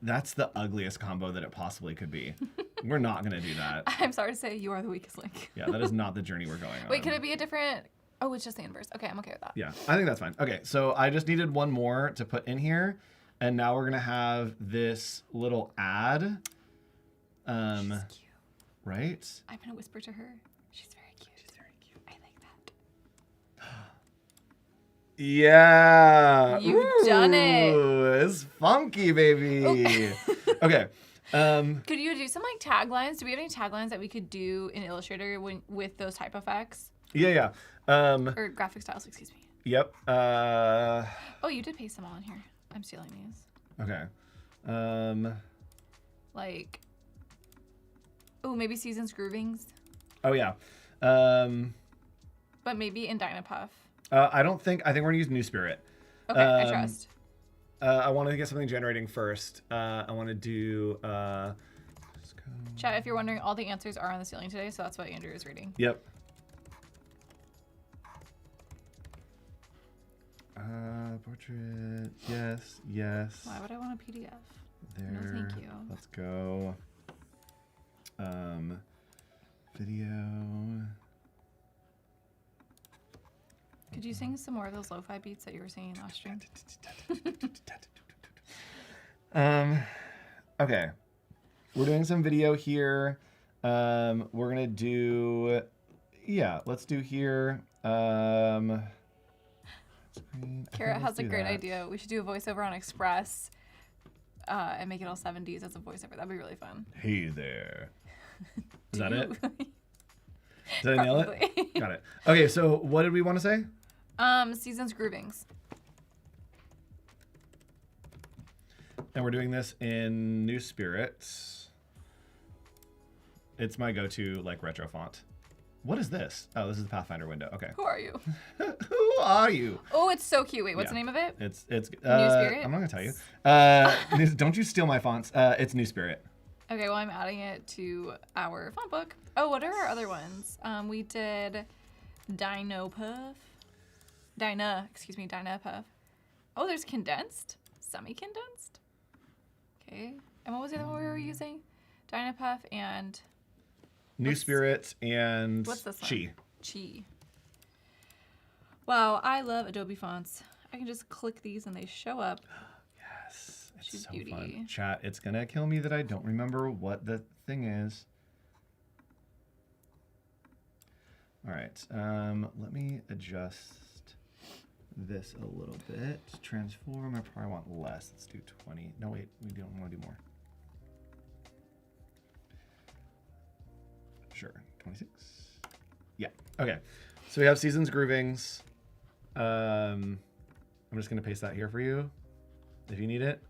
That's the ugliest combo that it possibly could be. We're not gonna do that. I'm sorry to say, you are the weakest link. Yeah, that is not the journey we're going on. Wait, could it be a different? Oh, it's just the inverse. Okay, I'm okay with that. Yeah, I think that's fine. Okay, so I just needed one more to put in here, and now we're gonna have this little ad. She's cute. Right? I'm gonna whisper to her. She's very cute. I like that. Yeah. You've done it. It's funky, baby. Okay. Could you do some like taglines? Do we have any taglines that we could do in Illustrator with those type effects Yeah. or graphic styles? Excuse me. Yep. Oh, you did paste them all in here. I'm stealing these. Okay. Like, oh, maybe Seasons Groovings, Oh yeah. but maybe in Dynapuff. I think we're gonna use New Spirit. Okay, I trust. I want to get something generating first. I want to do. Let's go. Chat, if you're wondering, all the answers are on the ceiling today, so that's what Andrew is reading. Yep. Portrait. Yes. Why would I want a PDF? There. No, thank you. Let's go. Video. Could you sing some more of those lo-fi beats that you were singing last stream? Okay. We're doing some video here. We're gonna do, yeah, let's do here. Kara has a great idea. We should do a voiceover on Express and make it all 70s as a voiceover. That'd be really fun. Hey there. Is that it? Did I nail it? Probably. Got it. Okay, so what did we want to say? Seasons Groovings. And we're doing this in New Spirit. It's my go-to like retro font. What is this? Oh, this is the Pathfinder window. Okay. Who are you? Who are you? Oh, it's so cute. Wait, what's Yeah. the name of it? It's New Spirit? I'm not gonna tell you. Don't you steal my fonts. It's New Spirit. Okay, well, I'm adding it to our font book. Oh, what are our other ones? We did Dynapuff. Dynapuff. Oh, there's condensed, semi-condensed. Okay, and what was the other one we were using? Dynapuff and New Spirit and what's this one? Chi. Wow, I love Adobe fonts. I can just click these and they show up. Yes, it's She's so beauty. fun. Chat, it's gonna kill me that I don't remember what the thing is. All right, let me adjust this a little bit. Transform, I probably want less. Let's do 20. No, wait, we don't want to do more. Sure, 26. Yeah, okay. So we have Seasons Groovings. I'm just gonna paste that here for you, if you need it.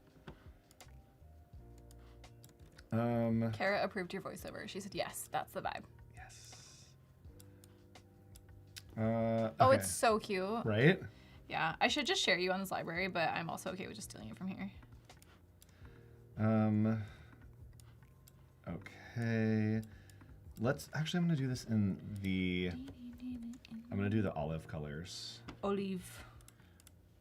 Kara approved your voiceover. She said, yes, that's the vibe. Yes. Oh, Okay. it's so cute. Right? Yeah, I should just share you on this library, but I'm also okay with just stealing it from here. Okay. I'm gonna do this in the, I'm gonna do the olive colors. Olive.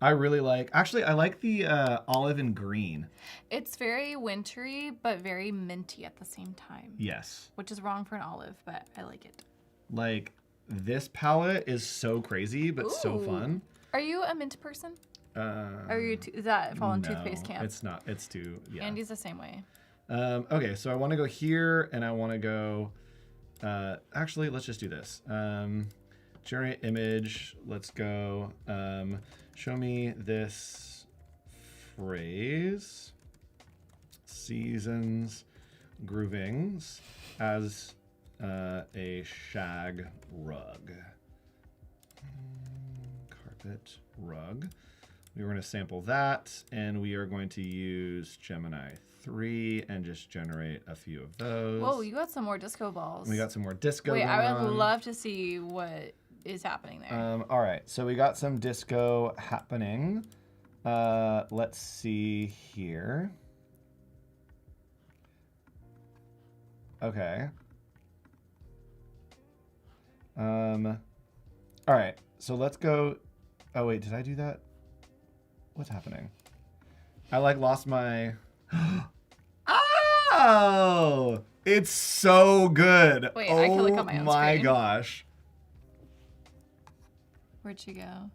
I really like, I like the olive and green. It's very wintry, but very minty at the same time. Yes. Which is wrong for an olive, but I like it. Like, this palette is so crazy, but so Ooh. fun. Are you a mint person? Are you? Is that fall in toothpaste camp? It's not. It's too, yeah. Andy's the same way. Okay, so I want to go here, and I want to go, actually, let's just do this. Generate image, let's go, show me this phrase, Seasons Groovings, as a shag rug. Carpet rug. we're going to sample that, and we are going to use Gemini 3 and just generate a few of those. Whoa, you got some more disco balls. We got some more disco Wait, going I would on. love to see what is happening there. All right, so we got some disco happening. Let's see here. Okay. All right, so let's go. Oh wait, did I do that? What's happening? I like lost my. Oh, it's so good. Wait, oh I can look on my own my screen. gosh. Where'd she go?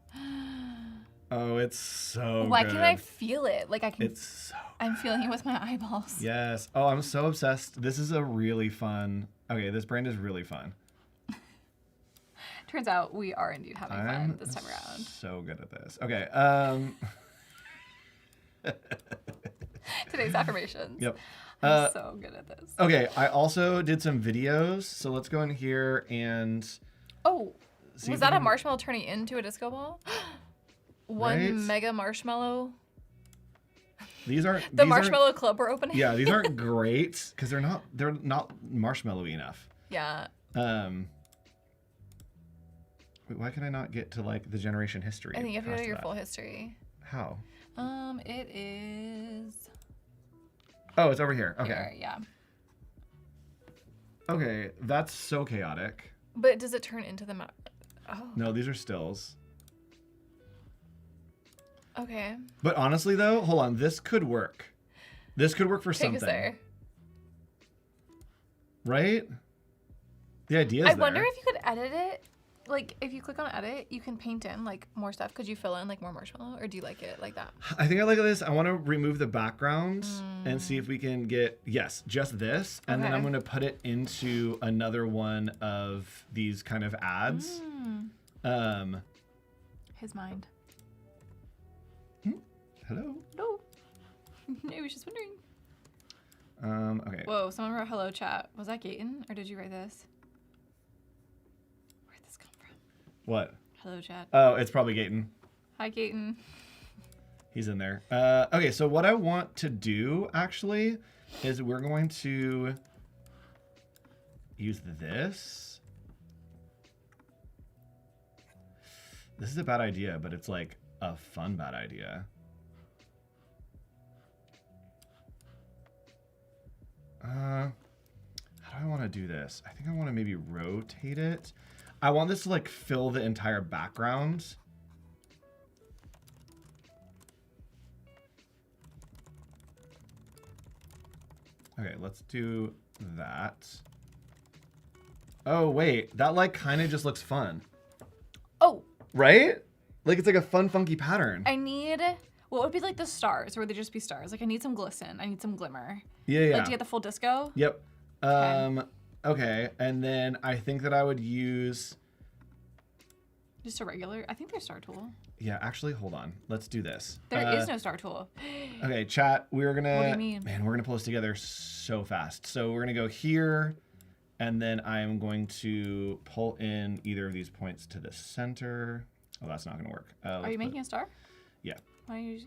Oh, it's so Why good. can't I feel it? Like I can. It's so I'm feeling it with my eyeballs. Yes. Oh, I'm so obsessed. This is a really fun. Okay, this brand is really fun. Turns out we are indeed having fun I'm this time around. so good at this. Okay. Today's affirmations. Yep. I'm so good at this. Okay, I also did some videos, so let's go in here and Oh, see was if that we a can- marshmallow turning into a disco ball? One Right? mega marshmallow. these aren't The these marshmallow club we're opening. Aren't, yeah, these aren't great because they're not marshmallowy enough. Yeah. Wait, why can I not get to like the generation history? I think you have to go past to your that? full history. How? It is Oh, it's over here. Okay. here, yeah. Okay, that's so chaotic. But does it turn into the Oh, No, these are stills. okay. But honestly, though, hold on. This could work. This could work for Take us something, there. right? The idea is I wonder if you could edit it. Like, if you click on edit, you can paint in, like, more stuff. Could you fill in, like, more marshmallow? Or do you like it like that? I think I like this. I want to remove the background and see if we can get, yes, just this. And then Okay. I'm going to put it into another one of these kind of ads. His mind. Hello? No. I was just wondering. Okay. Whoa, someone wrote hello chat. Was that Gaetan? Or did you write this? Where'd this come from? What? Hello chat. Oh, it's probably Gaetan. Hi, Gaetan. He's in there. Okay, so what I want to do, actually, is we're going to use this. This is a bad idea, but it's like a fun bad idea. How do I want to do this? I think I want to maybe rotate it. I want this to like fill the entire background. Okay, let's do that. Oh, wait. That like kind of just looks fun. Oh, Right? Like it's like a fun, funky pattern. I need... What would be like the stars? Or would they just be stars? Like, I need some glisten. I need some glimmer. Yeah, yeah. Like, to get the full disco? Yep. Okay. And then I think that I would use... Just a regular? I think there's star tool. Yeah, actually, hold on. Let's do this. There is no star tool. Okay, chat, we're gonna... What do you mean? Man, we're gonna pull this together so fast. So we're gonna go here, and then I am going to pull in either of these points to the center. Oh, that's not gonna work. Are you making a star? Yeah. Why are you...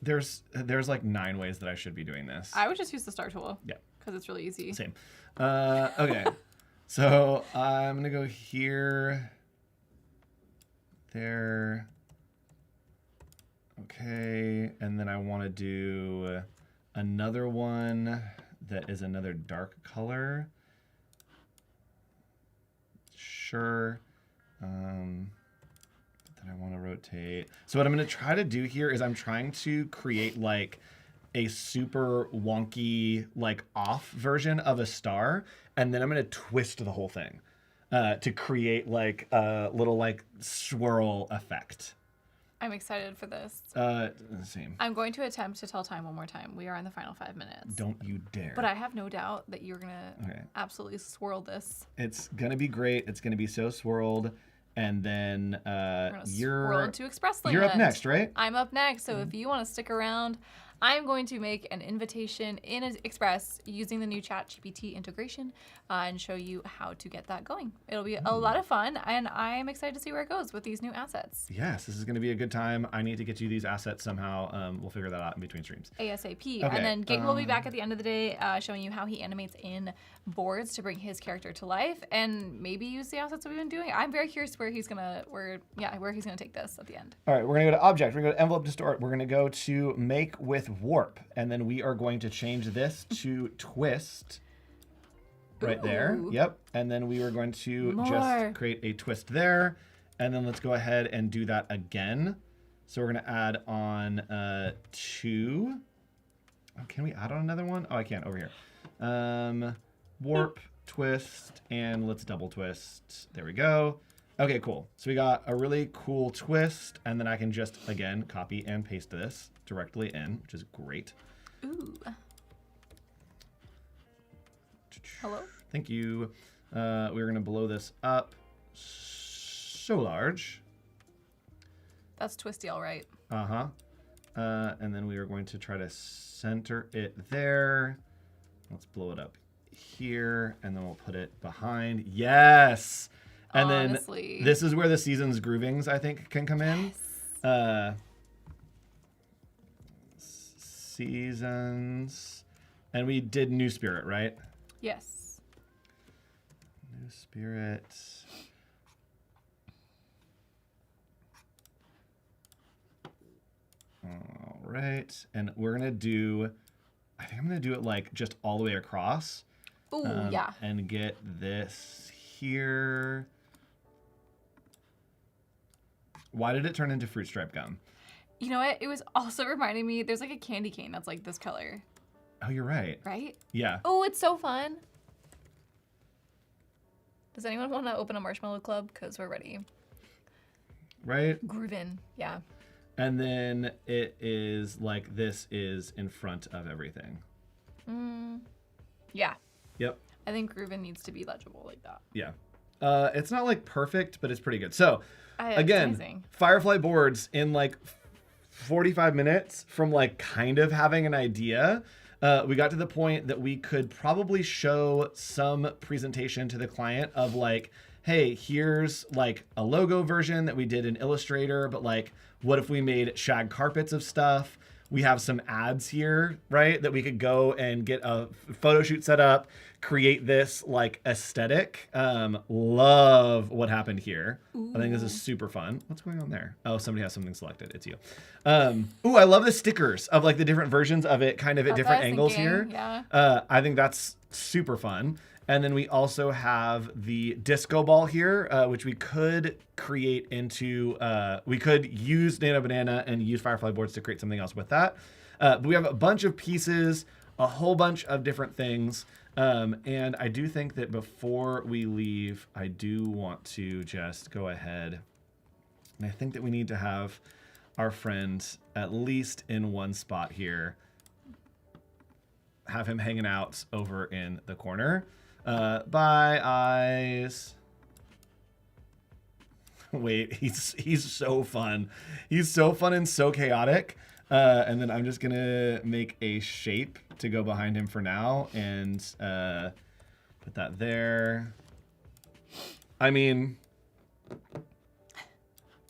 There's like 9 ways that I should be doing this. I would just use the star tool. Yeah. Because it's really easy. Same. Okay. So I'm gonna go here. There. Okay. And then I want to do another one that is another dark color. Sure. Then I want to rotate. So what I'm going to try to do here is I'm trying to create like a super wonky, like off version of a star. And then I'm going to twist the whole thing to create like a little like swirl effect. I'm excited for this. Same. I'm going to attempt to tell time one more time. We are in the final 5 minutes. Don't you dare. But I have no doubt that you're going to Okay. absolutely swirl this. It's going to be great. It's going to be so swirled. And then We're going to swirl into Express Land. you're up next, right? I'm up next. So if you want to stick around, I'm going to make an invitation in Express using the new ChatGPT integration and show you how to get that going. It'll be a lot of fun, and I'm excited to see where it goes with these new assets. Yes, this is going to be a good time. I need to get you these assets somehow. We'll figure that out in between streams. ASAP. Okay, And then Gaetan will be back at the end of the day showing you how he animates in boards to bring his character to life and maybe use the assets we've been doing. I'm very curious where he's gonna take this at the end. All right, we're gonna go to object. We're gonna go to envelope distort. We're gonna go to make with warp, and then we are going to change this to twist. Right there. Ooh. Yep. And then we are going to More. just create a twist there, and then let's go ahead and do that again. So we're gonna add on 2. Oh, can we add on another one? Oh, I can't. Over here. Warp, twist, and let's double twist. There we go. Okay, cool. So we got a really cool twist, and then I can just, again, copy and paste this directly in, which is great. Ooh. Hello? Thank you. We're going to blow this up so large. That's twisty, all right. Uh-huh. And then we are going to try to center it there. Let's blow it up here, and then we'll put it behind. Yes! And Honestly. then this is where the season's groovings, I think, can come in. Seasons. And we did New Spirit, right? Yes. New Spirit. All right. And we're going to do, I think I'm going to do it like just all the way across. Ooh, yeah. And get this here. Why did it turn into fruit stripe gum? You know what? It was also reminding me, there's like a candy cane that's like this color, Oh, you're right. right? Yeah. Oh, it's so fun. Does anyone want to open a marshmallow club? Because we're ready. Right? Groovin', yeah. And then it is like this is in front of everything. Yeah. Yep. I think Groovin' needs to be legible like that. Yeah. It's not like perfect, but it's pretty good. So, It's again, amazing. Firefly Boards in like 45 minutes from like kind of having an idea. We got to the point that we could probably show some presentation to the client of like, hey, here's like a logo version that we did in Illustrator, but like, what if we made shag carpets of stuff? We have some ads here, right? That we could go and get a photo shoot set up, create this like aesthetic. Love what happened here. Ooh. I think this is super fun. What's going on there? Oh, somebody has something selected. It's you. Ooh, I love the stickers of like the different versions of it kind of at different angles here. Yeah. I think that's super fun. And then we also have the disco ball here, which we could create into, we could use Nano Banana and use Firefly Boards to create something else with that. But we have a bunch of pieces, a whole bunch of different things. And I do think that before we leave, I do want to just go ahead. And I think that we need to have our friend at least in one spot here. Have him hanging out over in the corner. Bye, eyes. Wait, he's so fun. He's so fun and so chaotic. And then I'm just gonna make a shape to go behind him for now and put that there. I mean,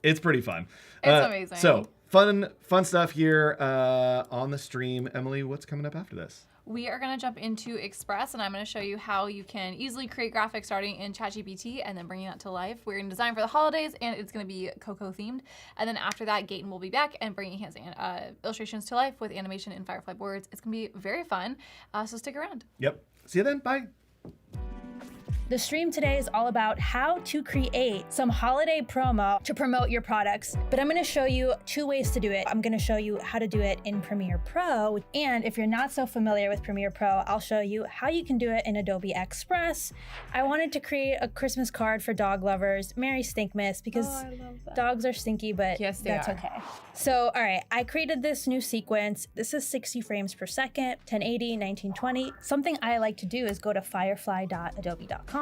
it's pretty fun. It's amazing. So fun stuff here on the stream. Emily, what's coming up after this? We are going to jump into Express, and I'm going to show you how you can easily create graphics starting in ChatGPT and then bringing that to life. We're going to design for the holidays, and it's going to be Coco themed. And then after that, Gaetan will be back and bringing his illustrations to life with animation in Firefly Boards. It's going to be very fun, so stick around. Yep. See you then. Bye. The stream today is all about how to create some holiday promo to promote your products, but I'm gonna show you 2 ways to do it. I'm gonna show you how to do it in Premiere Pro, and if you're not so familiar with Premiere Pro, I'll show you how you can do it in Adobe Express. I wanted to create a Christmas card for dog lovers, Merry Stinkmas, because dogs are stinky, but Yes, they that's are. okay. So, all right, I created this new sequence. This is 60 frames per second, 1080, 1920. Something I like to do is go to firefly.adobe.com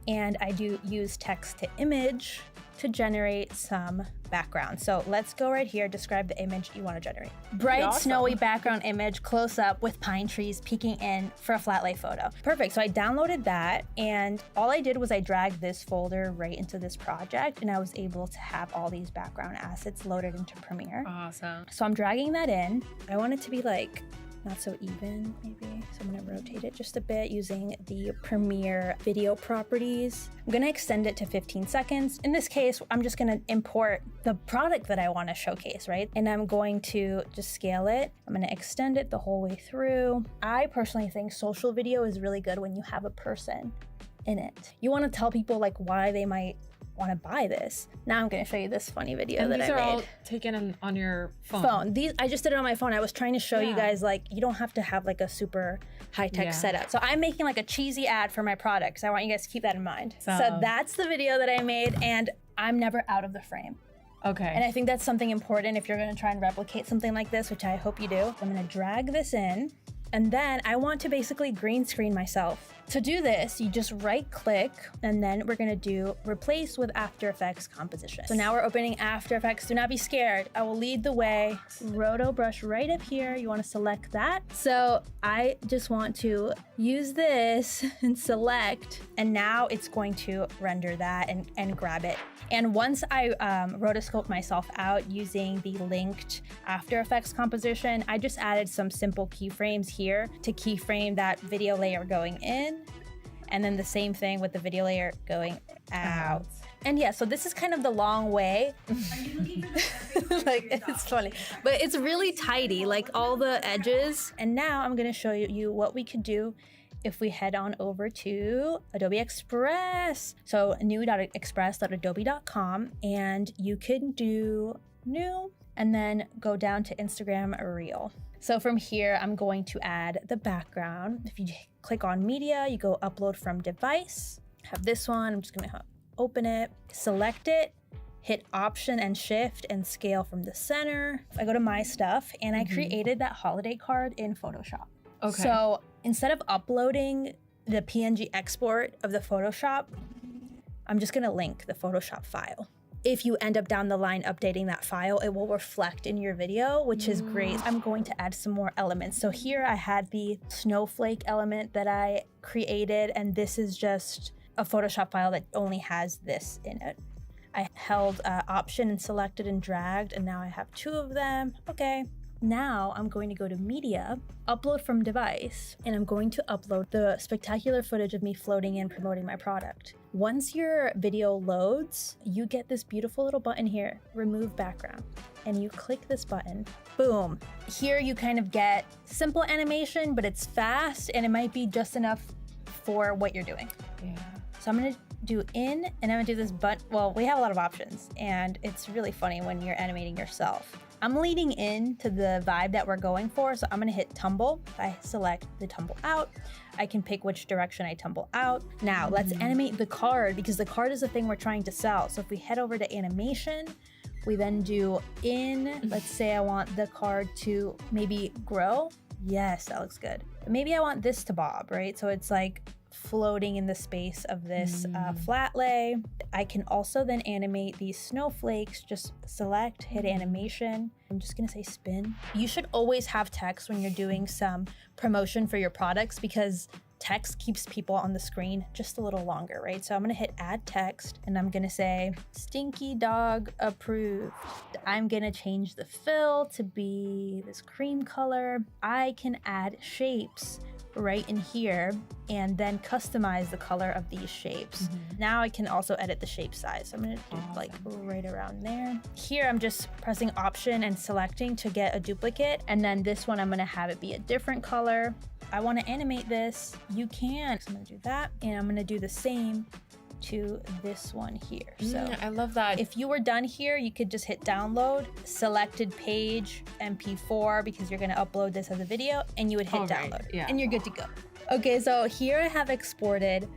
and I do use text to image to generate some background. So let's go right here, describe the image you want to generate. Bright, Awesome. snowy background image, close up with pine trees peeking in for a flat lay photo. Perfect, so I downloaded that, and all I did was I dragged this folder right into this project, and I was able to have all these background assets loaded into Premiere. Awesome. So I'm dragging that in. I want it to be like not so even, maybe. So I'm gonna rotate it just a bit using the Premiere video properties. I'm gonna extend it to 15 seconds. In this case, I'm just gonna import the product that I wanna showcase, right? And I'm going to just scale it. I'm gonna extend it the whole way through. I personally think social video is really good when you have a person in it. You wanna tell people like why they might want to buy this. Now I'm going to show you this funny video And that these I are all made. taken on your phone. These I just did it on my phone. I was trying to show you Yeah. guys like you don't have to have like a super high-tech Yeah. setup. So I'm making like a cheesy ad for my product. So I want you guys to keep that in mind. So So- that's the video that I made, and I'm never out of the frame. Okay. And I think that's something important if you're going to try and replicate something like this, which I hope you do. I'm going to drag this in, and then I want to basically green screen myself. To do this, you just right click, and then we're going to do replace with After Effects composition. So now we're opening After Effects. Do not be scared. I will lead the way. Roto brush right up here. You want to select that. So I just want to use this and select, and now it's going to render that and grab it. And once I rotoscope myself out using the linked After Effects composition, I just added some simple keyframes here to keyframe that video layer going in. And then the same thing with the video layer going out. And yeah, so this is kind of the long way. Like, it's funny, but it's really tidy, like all the edges. And now I'm gonna show you what we could do if we head on over to Adobe Express. So new.express.adobe.com, and you can do new and then go down to Instagram Reel. So from here, I'm going to add the background. If you click on media, you go upload from device. Have this one, I'm just gonna open it, select it, hit Option and Shift and scale from the center. I go to my stuff, and I created that holiday card in Photoshop. Okay. So instead of uploading the PNG export of the Photoshop, I'm just gonna link the Photoshop file. If you end up down the line updating that file, it will reflect in your video, which is great. I'm going to add some more elements. So here I had the snowflake element that I created, and this is just a Photoshop file that only has this in it. I held Option and selected and dragged, and now I have two of them. Okay. Now I'm going to go to media, upload from device, and I'm going to upload the spectacular footage of me floating in promoting my product. Once your video loads, you get this beautiful little button here, remove background, and you click this button, boom. Here you kind of get simple animation, but it's fast, and it might be just enough for what you're doing. Yeah. So I'm gonna do in, and I'm gonna do this well, we have a lot of options, and it's really funny when you're animating yourself. I'm leading in to the vibe that we're going for, so I'm gonna hit tumble. I select the tumble out. I can pick which direction I tumble out. Now let's animate the card, because the card is the thing we're trying to sell. So if we head over to animation, we then do in, let's say I want the card to maybe grow. Yes, that looks good. Maybe I want this to bob, right? So it's like floating in the space of this flat lay. I can also then animate these snowflakes. Just select, hit animation. I'm just gonna say spin. You should always have text when you're doing some promotion for your products, because text keeps people on the screen just a little longer, right? So I'm gonna hit add text, and I'm gonna say stinky dog approved. I'm gonna change the fill to be this cream color. I can add shapes right in here and then customize the color of these shapes. Now I can also edit the shape size. So I'm gonna do like right around there. Here I'm just pressing Option and selecting to get a duplicate, and then this one I'm gonna have it be a different color. I wanna animate this, you can. So I'm gonna do that, and I'm gonna do the same to this one here. So I love that. if you were done here, you could just hit download, selected page, MP4, because you're gonna upload this as a video, and you would hit Oh, right. download, Yeah. and you're good to go. Okay, so here I have exported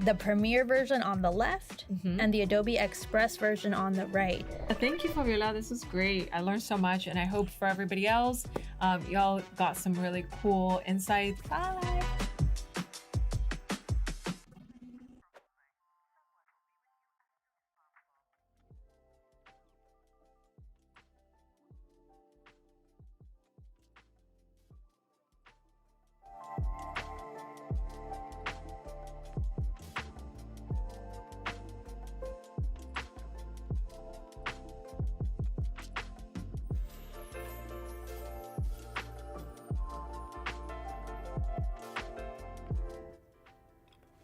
the Premiere version on the left and the Adobe Express version on the right. Thank you, Fabiola. This is great. I learned so much, and I hope for everybody else, y'all got some really cool insights. Bye.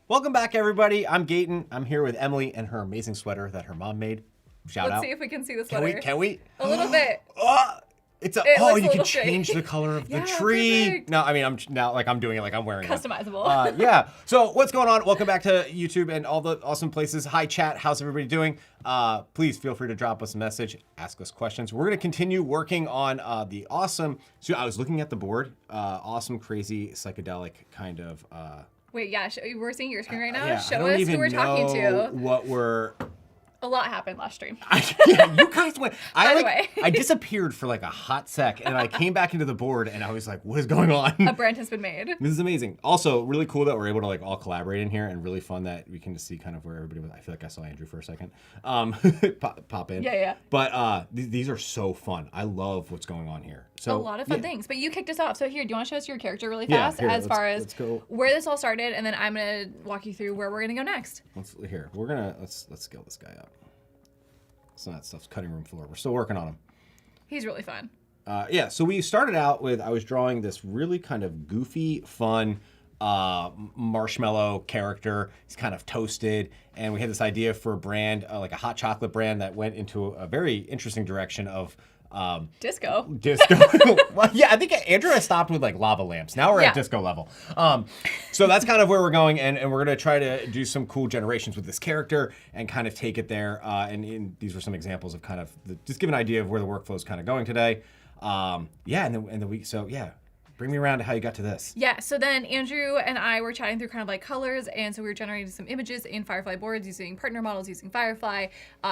Welcome back, everybody. I'm Gaetan. I'm here with Emily and her amazing sweater that her mom made. Shout Let's out. see if we can see the sweater. Can we? A little bit. It's a It looks a you can little change fake. the color of the Yeah, tree. perfect. No, I mean I'm now like I'm doing it like I'm wearing it. Customizable. Yeah. So what's going on? Welcome back to YouTube and all the awesome places. Hi chat. How's everybody doing? Please feel free to drop us a message, ask us questions. We're gonna continue working on the awesome. So I was looking at the board. Awesome, crazy, psychedelic kind of. Wait, yeah, we're seeing your screen right now. Yeah, I Show don't us even who we're talking know to. what we're. A lot happened last stream. Yeah, you guys went. By the way. I disappeared for like a hot sec, and I came back into the board, and I was like, "What is going on?" A brand has been made. This is amazing. Also, really cool that we're able to like all collaborate in here, and really fun that we can just see kind of where everybody was. I feel like I saw Andrew for a second. Pop in. Yeah. But these are so fun. I love what's going on here. So A lot of fun things. But you kicked us off. So here, do you want to show us your character really Yeah, fast here, as far let's as go. where this all started, and then I'm gonna walk you through where we're gonna go next. Let's scale this guy up. So that stuff's cutting room floor. We're still working on him. He's really fun. Yeah, so we started out with, I was drawing this really kind of goofy, fun marshmallow character. He's kind of toasted, and we had this idea for a brand, like a hot chocolate brand that went into a very interesting direction of Disco. disco. Well, yeah, I think Andrew has stopped with like lava lamps. Now we're Yeah. at disco level. So that's kind of where we're going, and we're going to try to do some cool generations with this character and kind of take it there. And these were some examples of kind of just give an idea of where the workflow is kind of going today. Bring me around to how you got to this. Yeah, so then Andrew and I were chatting through kind of like colors, and so we were generating some images in Firefly Boards using partner models using Firefly.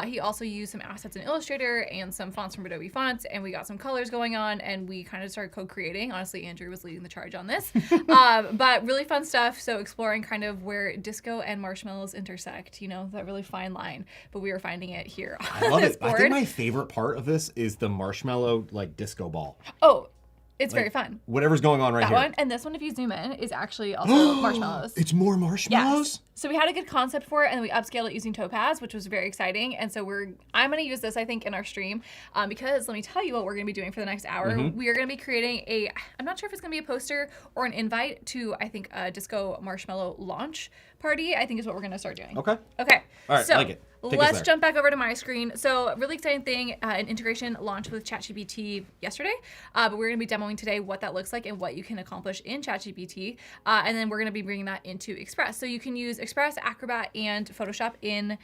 He also used some assets in Illustrator and some fonts from Adobe Fonts, and we got some colors going on, and we kind of started co-creating. Honestly, Andrew was leading the charge on this. But really fun stuff, so exploring kind of where disco and marshmallows intersect, you know, that really fine line. But we were finding it here on I love this it. board. I think my favorite part of this is the marshmallow like disco ball. Oh, it's Like, very fun. Whatever's going on right That here. one, and this one, if you zoom in, is actually also marshmallows. It's more marshmallows? Yes. So we had a good concept for it, and we upscaled it using Topaz, which was very exciting. And so I'm going to use this, I think, in our stream, because let me tell you what we're going to be doing for the next hour. Mm-hmm. We are going to be creating I'm not sure if it's going to be a poster or an invite to, I think, a disco marshmallow launch party, I think is what we're going to start doing. Okay. Okay. All right, so like it. Take us let's there. jump back over to my screen. So a really exciting thing, an integration launched with ChatGPT yesterday, but we're going to be demoing today what that looks like and what you can accomplish in ChatGPT, and then we're going to be bringing that into Express. So you can use Express, Acrobat, and Photoshop in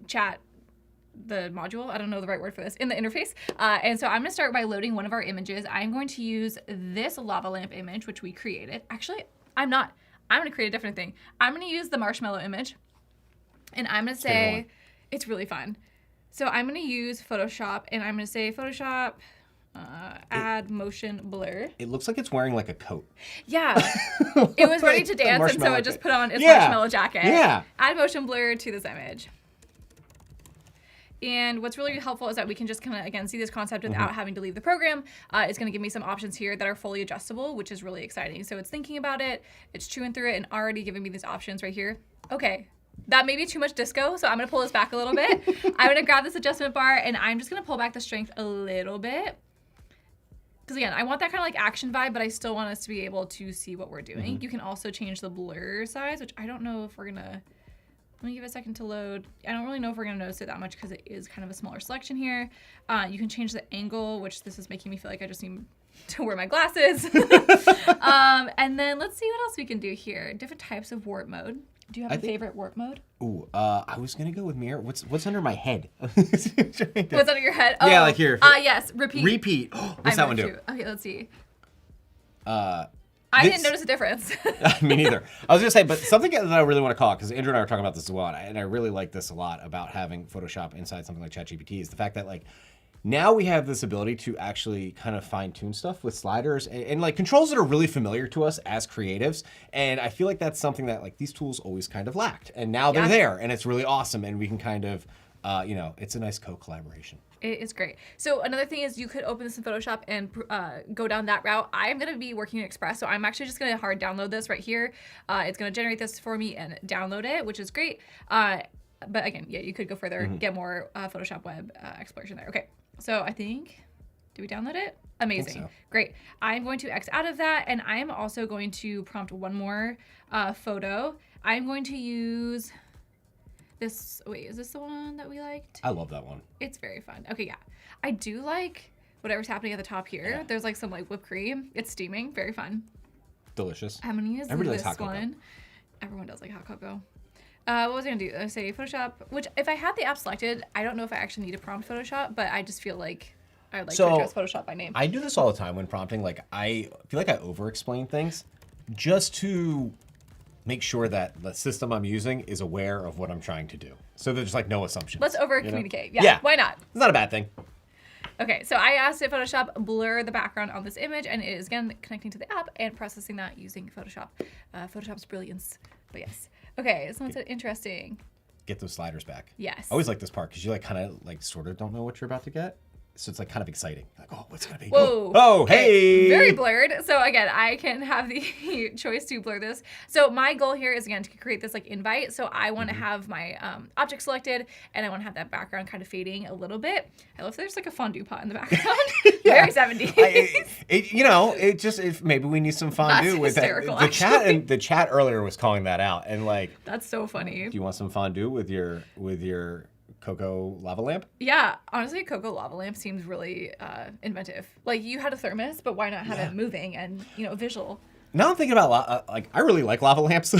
Chat, the module, I don't know the right word for this, in the interface. And so I'm going to start by loading one of our images. I'm going to use this lava lamp image, which we created. Actually, I'm not. I'm going to create a different thing. I'm going to use the marshmallow image. And I'm going to say, it's really fun. So I'm going to use Photoshop, and I'm going to say Photoshop, add motion blur. It looks like it's wearing like a coat. Yeah. It was ready to The dance, and so marshmallow it just jacket. put on its Yeah. marshmallow jacket. Yeah. Add motion blur to this image. And what's really helpful is that we can just kind of, again, see this concept without having to leave the program. It's going to give me some options here that are fully adjustable, which is really exciting. So it's thinking about it, it's chewing through it, and already giving me these options right here. Okay. That may be too much disco, so I'm going to pull this back a little bit. I'm going to grab this adjustment bar, and I'm just going to pull back the strength a little bit. Because again, I want that kind of like action vibe, but I still want us to be able to see what we're doing. You can also change the blur size, which I don't know if we're going to... Let me give it a second to load. I don't really know if we're going to notice it that much because it is kind of a smaller selection here. You can change the angle, which this is making me feel like I just need to wear my glasses. And then let's see what else we can do here. Different types of warp mode. Do you have a favorite warp mode? Ooh, I was gonna go with mirror. What's under my head? What's under your head? Oh, Yeah, like here. Yes, repeat. Repeat. What's that one do? Okay, let's see. Uh, I this- didn't notice a difference. Me neither. I was gonna say, but something that I really want to call, because Andrew and I were talking about this as well, and I really like this a lot about having Photoshop inside something like ChatGPT, is the fact that like now we have this ability to actually kind of fine tune stuff with sliders and like controls that are really familiar to us as creatives. And I feel like that's something that like these tools always kind of lacked, and now they're there, and it's really awesome, and we can kind of, it's a nice co-collaboration. It is great. So another thing is you could open this in Photoshop and go down that route. I'm going to be working in Express, so I'm actually just going to hard download this right here. It's going to generate this for me and download it, which is great. But again, yeah, you could go further, get more Photoshop web exploration there. Okay, so I think Did we download it? Amazing. so. Great. I'm going to X out of that, and I am also going to prompt one more photo. I'm going to use this. Wait, is this the one that we liked? I love that one. It's very fun. Okay, yeah. I do like whatever's happening at the top here. Yeah. There's like some like whipped cream. It's steaming. Very fun. Delicious. I'm going to use Everybody likes this hot cocoa. one. Everyone does like hot cocoa. What was I going to do? I say Photoshop, which if I had the app selected, I don't know if I actually need to prompt Photoshop, but I just feel like I would like So, to address Photoshop by name. I do this all the time when prompting. Like, I feel like I over-explain things just to make sure that the system I'm using is aware of what I'm trying to do. So there's like no assumptions. Let's over you know? communicate. Yeah, Yeah. why not? It's not a bad thing. Okay, so I asked it Photoshop blur the background on this image, and it is again connecting to the app and processing that using Photoshop. Photoshop's brilliance, but yes. Okay, someone said interesting. Get those sliders back. Yes. I always like this part because you like kind of like sort of don't know what you're about to get. So it's like kind of exciting. Like, oh, what's gonna be? Whoa. Oh, Okay, hey. Very blurred. So again, I can have the choice to blur this. So my goal here is again to create this like invite. So I want to have my object selected, and I want to have that background kind of fading a little bit. I love there's like a fondue pot in the background. Very 70s. Maybe we need some fondue That's with hysterical, that. The chat actually. and the chat earlier was calling that out, and like, That's so funny. do you want some fondue with your cocoa lava lamp? Yeah, honestly, a cocoa lava lamp seems really inventive. Like you had a thermos, but why not have it moving and visual? Now I'm thinking about like I really like lava lamps. I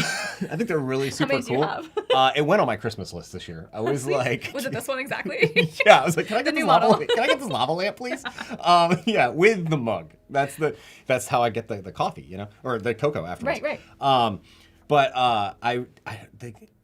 think they're really super many do you cool. have? It went on my Christmas list this year. I was like, Was it this one exactly? yeah, I was like, can I get The this new lava? model. Can I get this lava lamp, please? Yeah, with the mug. That's how I get the coffee, or the cocoa afterwards. Right. But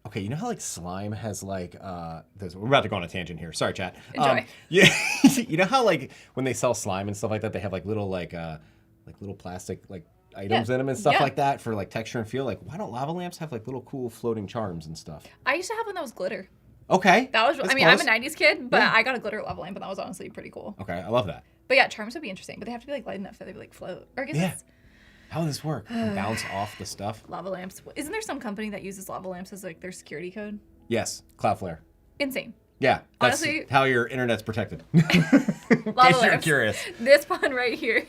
okay, you know how like slime has like we're about to go on a tangent here. Sorry, chat. Enjoy. Yeah, you know how like when they sell slime and stuff like that, they have like little little plastic like items in them and stuff Yeah. like that for like texture and feel. Like, why don't lava lamps have like little cool floating charms and stuff? I used to have one that was glitter. Okay. That was. that's I'm a close. '90s kid, but Yeah. I got a glitter lava lamp, and that was honestly pretty cool. Okay, I love that. But yeah, charms would be interesting, but they have to be like light enough that they would like float. Or I guess Yeah. it's How does this work? Bounce off the stuff? lava lamps. Isn't there some company that uses lava lamps as like their security code? Yes, Cloudflare. Insane. Yeah, that's Honestly- how your internet's protected. Lava In case you're lamps. curious. This one right here.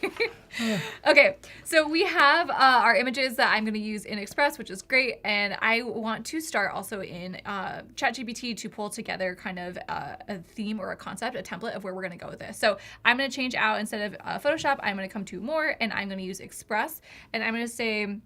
Okay, so we have our images that I'm going to use in Express, which is great, and I want to start also in ChatGPT to pull together kind of a theme or a concept, a template of where we're going to go with this. So I'm going to change out, instead of Photoshop, I'm going to come to More, and I'm going to use Express, and I'm going to say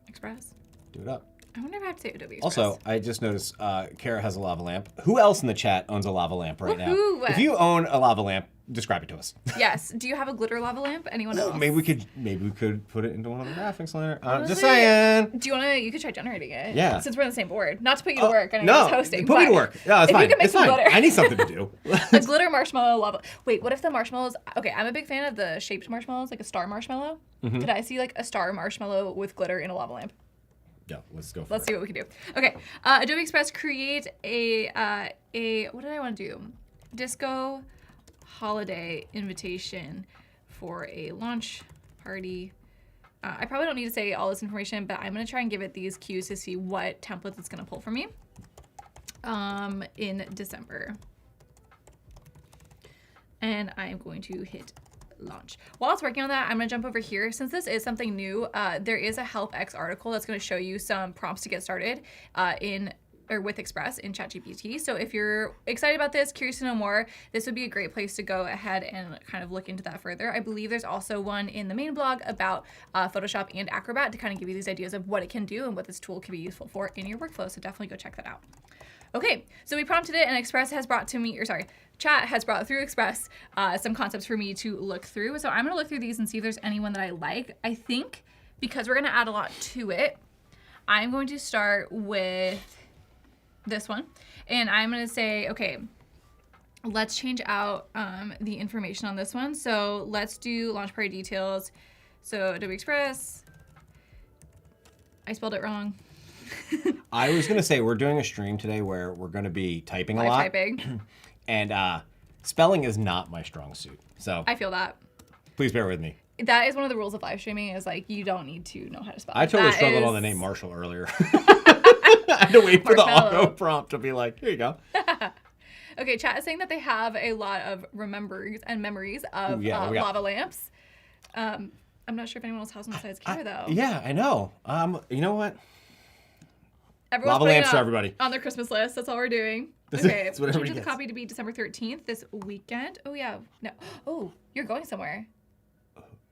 Express. Do it up. I wonder if I have to say Adobe Express. Also, I just noticed Kara has a lava lamp. Who else in the chat owns a lava lamp right now? Woohoo! If you own a lava lamp, describe it to us. Yes. Do you have a glitter lava lamp? Anyone else? Maybe we could put it into one of the graphics later. I'm just Honestly, saying. Do you want to? You could try generating it. Yeah. Since we're on the same board. Not to put you to work. I know No, you're just hosting. put me but to work. No, it's if fine. you can make It's some fine. glitter. I need something to do. A glitter marshmallow lava. Wait, what if the marshmallows? Okay, I'm a big fan of the shaped marshmallows, like a star marshmallow. Mm-hmm. Could I see like a star marshmallow with glitter in a lava lamp? Yeah, let's go for Let's it. see what we can do. Okay, Adobe Express, create a what did I want to do? Disco holiday invitation for a launch party. I probably don't need to say all this information, but I'm gonna try and give it these cues to see what templates it's gonna pull for me. In December. And I'm going to hit launch. While it's working on that, I'm gonna jump over here. Since this is something new, there is a Help X article that's gonna show you some prompts to get started with Express in ChatGPT. So if you're excited about this, curious to know more, this would be a great place to go ahead and kind of look into that further. I believe there's also one in the main blog about Photoshop and Acrobat to kind of give you these ideas of what it can do and what this tool can be useful for in your workflow. So definitely go check that out. Okay, so we prompted it, and Chat has brought through Express some concepts for me to look through. So I'm gonna look through these and see if there's anyone that I like. I think because we're gonna add a lot to it, I'm going to start with this one, and I'm gonna say, okay, let's change out the information on this one. So let's do launch party details. So Adobe Express, I spelled it wrong. I was gonna say we're doing a stream today where we're gonna be typing a Live lot, typing. and spelling is not my strong suit. So I feel that. please bear with me. That is one of the rules of live streaming, is like you don't need to know how to spell. I totally That struggled is- on the name Marshall earlier. I had to wait for the Marshmallow. auto prompt to be like, here you go. Okay, chat is saying that they have a lot of memories of Ooh, yeah, lava lamps. I'm not sure if anyone else has one besides Kira, though. Yeah, I know. You know what? Everyone's Lava putting lamps it for on- everybody. on their Christmas list. That's all we're doing. That's Okay, what everybody change the gets. copy to be December 13th this weekend. Oh yeah, no. Oh, you're going somewhere.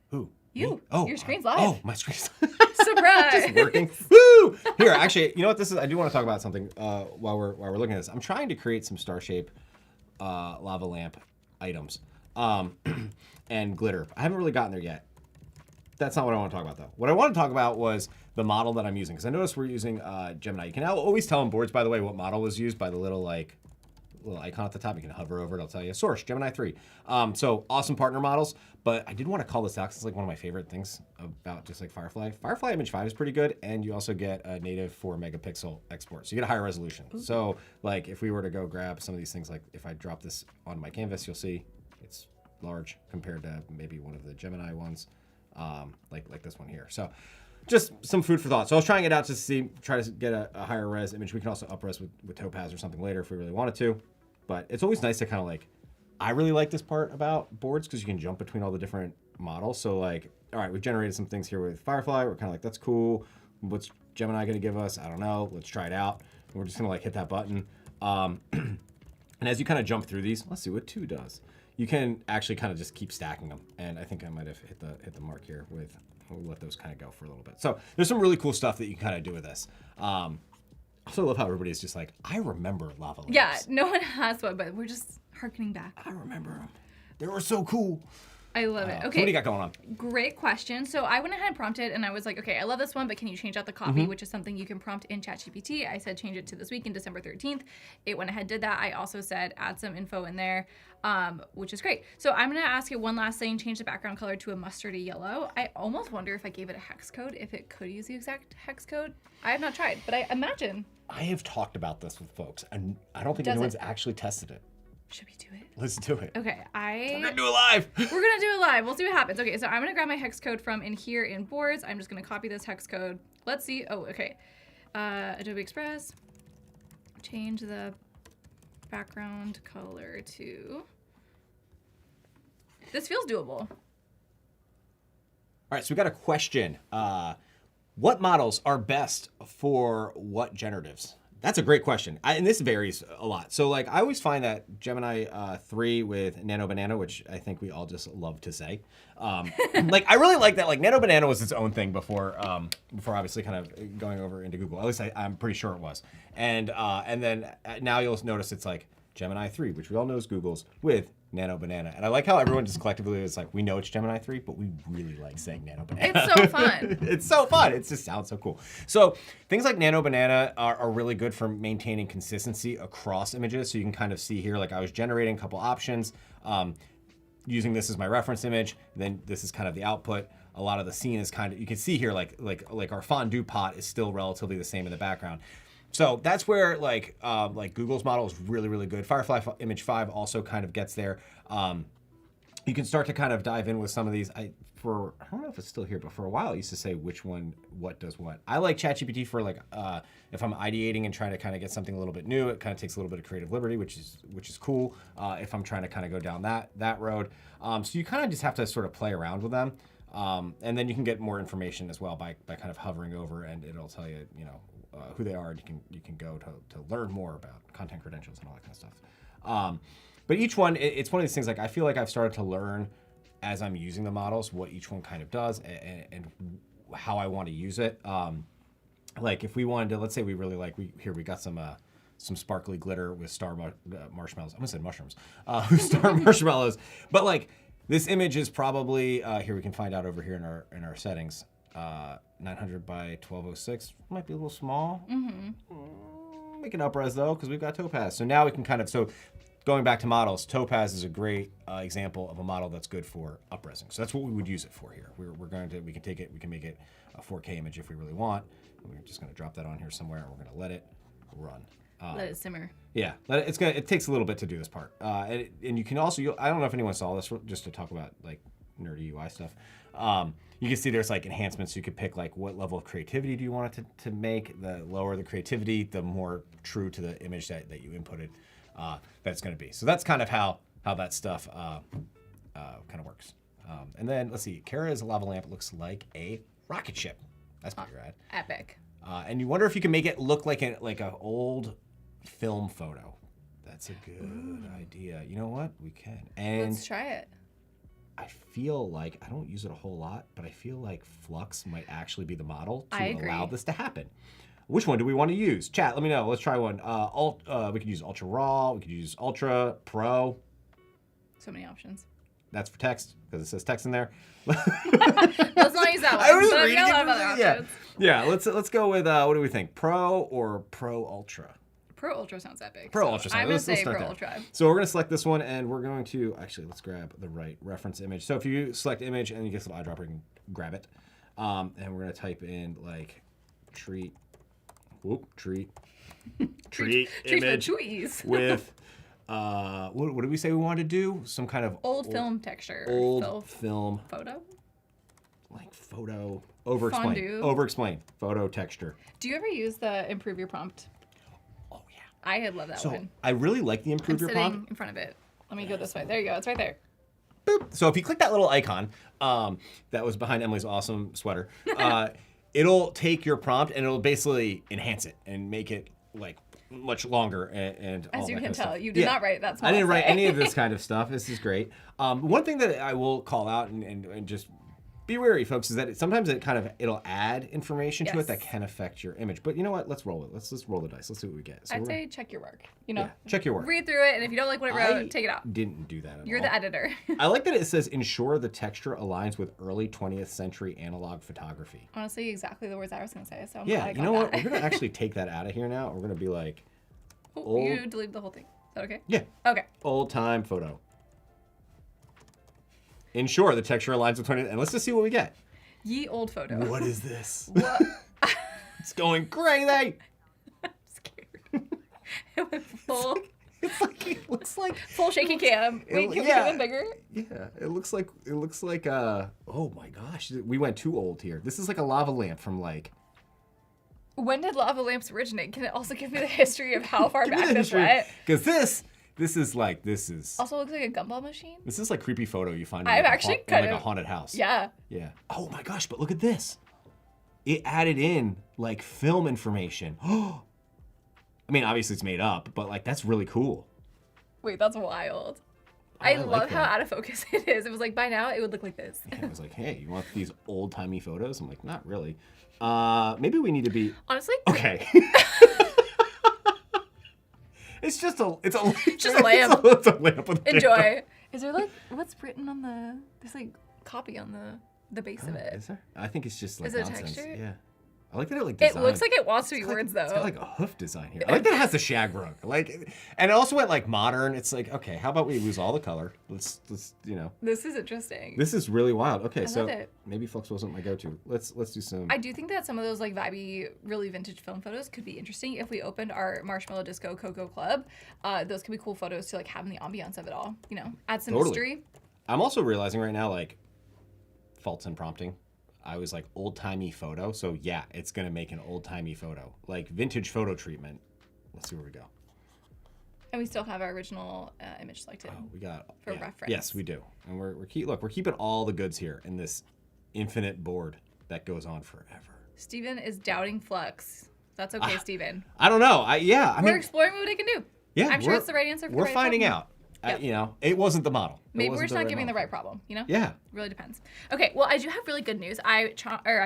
Who? You. Me? Oh, Your screen's live. Oh, my screen's Surprise. working. Woo! Here, actually, you know what this is? I do want to talk about something while we're looking at this. I'm trying to create some star shape lava lamp items and glitter. I haven't really gotten there yet. That's not what I want to talk about, though. What I want to talk about was the model that I'm using, because I noticed we're using Gemini. You can now always tell in boards, by the way, what model was used by the little icon at the top. You can hover over it. It'll tell you. Source, Gemini 3. So awesome partner models. But I did want to call this out because it's like one of my favorite things about just like Firefly. Firefly Image 5 is pretty good, and you also get a native 4 megapixel export. So you get a higher resolution. Ooh. So like if we were to go grab some of these things, like if I drop this on my canvas, you'll see it's large compared to maybe one of the Gemini ones, like this one here. So just some food for thought. So I was trying it out to try to get a higher res image. We can also up res with Topaz or something later if we really wanted to. But it's always nice to kind of like, I really like this part about boards because you can jump between all the different models. So like, all right, we've generated some things here with Firefly. We're kind of like, that's cool. What's Gemini going to give us? I don't know. Let's try it out. And we're just going to like hit that button. And as you kind of jump through these, let's see what 2 does. You can actually kind of just keep stacking them. And I think I might have hit the mark here with, we'll let those kind of go for a little bit. So there's some really cool stuff that you can kind of do with this. I also love how everybody's just like, I remember lava lamps. Yeah, no one has one, but we're just harkening back. I remember them. They were so cool. I love it. So Okay. what do you got going on? Great question. So I went ahead and prompted, and I was like, okay, I love this one, but can you change out the copy, which is something you can prompt in ChatGPT. I said change it to this weekend, December 13th. It went ahead and did that. I also said add some info in there, which is great. So I'm going to ask you one last thing, change the background color to a mustardy yellow. I almost wonder if I gave it a hex code, if it could use the exact hex code. I have not tried, but I imagine. I have talked about this with folks, and I don't think Does anyone's it? actually tested it. Should we do it? Let's do it. Okay, We're gonna do it live. We're gonna do it live. We'll see what happens. Okay, so I'm gonna grab my hex code from in here in boards. I'm just gonna copy this hex code. Let's see. Oh, okay. Adobe Express. Change the background color to. This feels doable. All right, so we got a question. What models are best for what generatives? That's a great question. And this varies a lot. So like I always find that Gemini 3 with Nano Banana, which I think we all just love to say. Like I really like that. Like Nano Banana was its own thing before obviously kind of going over into Google. At least I'm pretty sure it was. And then now you'll notice it's like Gemini 3, which we all know is Google's, with Nano Banana. And I like how everyone just collectively is like, we know it's Gemini 3, but we really like saying Nano Banana. It's so fun. It's so fun. It just sounds so cool. So things like Nano Banana are really good for maintaining consistency across images. So you can kind of see here, like I was generating a couple options, using this as my reference image. Then this is kind of the output. A lot of the scene is kind of, you can see here, like our fondue pot is still relatively the same in the background. So that's where like Google's model is really, really good. Firefly Image 5 also kind of gets there. You can start to kind of dive in with some of these. I don't know if it's still here, but for a while I used to say which one, what does what. I like ChatGPT for like, if I'm ideating and trying to kind of get something a little bit new, it kind of takes a little bit of creative liberty, which is cool. If I'm trying to kind of go down that road. So you kind of just have to sort of play around with them. And then you can get more information as well by kind of hovering over, and it'll tell you, who they are, and you can go to learn more about content credentials and all that kind of stuff. But each one, it's one of these things, like I feel like I've started to learn as I'm using the models what each one kind of does and how I want to use it. Like if we wanted to, let's say we really like, we got some sparkly glitter with star marshmallows. I'm gonna say mushrooms. Star marshmallows. But like this image is probably here, we can find out over here in our settings. 900 by 1206 might be a little small. We can up-res though, because we've got Topaz. So now we can kind of, so going back to models, Topaz is a great example of a model that's good for up-resing. So that's what we would use it for here. We can take it, we can make it a 4K image if we really want. We're just gonna drop that on here somewhere, and we're gonna let it run. Let it simmer. Yeah, it takes a little bit to do this part. And you can also, I don't know if anyone saw this, just to talk about like nerdy UI stuff. You can see there's like enhancements. You could pick like what level of creativity do you want it to make. The lower the creativity, the more true to the image that you inputted. that it's going to be. So that's kind of how that stuff kind of works. And then let's see, Kara's lava lamp looks like a rocket ship. That's pretty rad. Epic. And you wonder if you can make it look like an old film photo. That's a good idea. You know what? We can. And Let's try it. I feel like, I don't use it a whole lot, but I feel like Flux might actually be the model I to agree. allow this to happen. Which one do we want to use? Chat, let me know. Let's try one. We could use Ultra Raw. We could use Ultra Pro. So many options. That's for text, because it says text in there. Let's not use that one. I was but I've reading got a lot it. of other Yeah, options. yeah. Let's go with what do we think? Pro or Pro Ultra? Pro Ultra sounds epic. Pro so Ultra. I'm gonna Let's say start Pro there. Ultra. So we're gonna select this one, and we're going to actually let's grab the right reference image. So if you select image and you get some eyedropper, you can grab it, and we're gonna type in like treat Treat image for chewies. with what did we say we wanted to do? Some kind of Old film texture. old film Photo. like photo over-explain Fondue. over-explain photo texture. Do you ever use the improve your prompt? Oh yeah. I had loved that So one. I really like the I'm improve your sitting prompt. in front of it. Let me go this way. There you go. It's right there. Boop. So if you click that little icon that was behind Emily's awesome sweater, it'll take your prompt and it'll basically enhance it and make it like much longer and all As you that can kind of tell, stuff. you did not write that small I didn't write essay. any of this kind of stuff. This is great. One thing that I will call out and just be wary, folks, is that sometimes it'll add information to it Yes. that can affect your image. But you know what? Let's roll it. Let's just roll the dice. Let's see what we get. So I'd we're- say check your work. You know, yeah, check your work. read through it, and if you don't like what it wrote, I take it out. Didn't do that at You're all. the editor. I like that it says ensure the texture aligns with early 20th century analog photography. Honestly, exactly the words I was going to say. So I'm Yeah, glad I you got know what? that. We're going to actually take that out of here now. We're going to be like, Oh, old- you deleted the whole thing. Is that okay? yeah, Okay. old time photo. Ensure the texture aligns with 20th, and let's just see what we get. Ye old photo. What is this? What? It's going crazy. I'm scared. It went full, It looks like full shaky cam. Wait, can we yeah. get them bigger? yeah, it looks like oh my gosh, we went too old here. This is like a lava lamp from like When did lava lamps originate? Can it also give me the history of how far back this went? because this is Also looks like a gumball machine. this is like creepy photo you find in I've like, actually in like kind a of- haunted house. Yeah. Yeah. Oh my gosh, but look at this. It added in like film information. I mean, obviously it's made up, but like that's really cool. Wait, that's wild. I I like love how that. out of focus it is. It was like by now it would look like this. And I was like, hey, you want these old timey photos? I'm like, not really. Maybe we need to be Honestly, okay. It's just a just a lamp. It's a lamp with a Enjoy. Is there like what's written on the? There's like copy on the base of it. Is there? I think it's just like Is it nonsense. textured? Yeah. I like that it like It designed. looks like it wants to be words It's got though. like a hoof design here. I like that it has the shag rug. Like, and it also went like modern. It's like, okay, how about we lose all the color? Let's This is interesting. This is really wild. Okay, I so love it. maybe Flux wasn't my go-to. Let's do some. I do think that some of those like vibey, really vintage film photos could be interesting if we opened our Marshmallow Disco Cocoa Club. Those could be cool photos to like have in the ambiance of it all. You know, add some Totally. mystery. I'm also realizing right now, like, faults in prompting. I was like old-timey photo, so yeah, it's gonna make an old-timey photo, like vintage photo treatment. Let's see where we go. And we still have our original image selected. Oh, we got For yeah. reference. Yes, we do, and we're keeping all the goods here in this infinite board that goes on forever. Steven is doubting Flux. That's okay, Steven. I don't know. I We're mean, exploring what it can do. yeah, I'm sure we're- it's the right answer for the We're right finding problem. out. Yep. You know, it wasn't the model. It Maybe we're wasn't just the not giving the model. right problem, you know? Yeah. Really depends. Okay, well, I do have really good news. I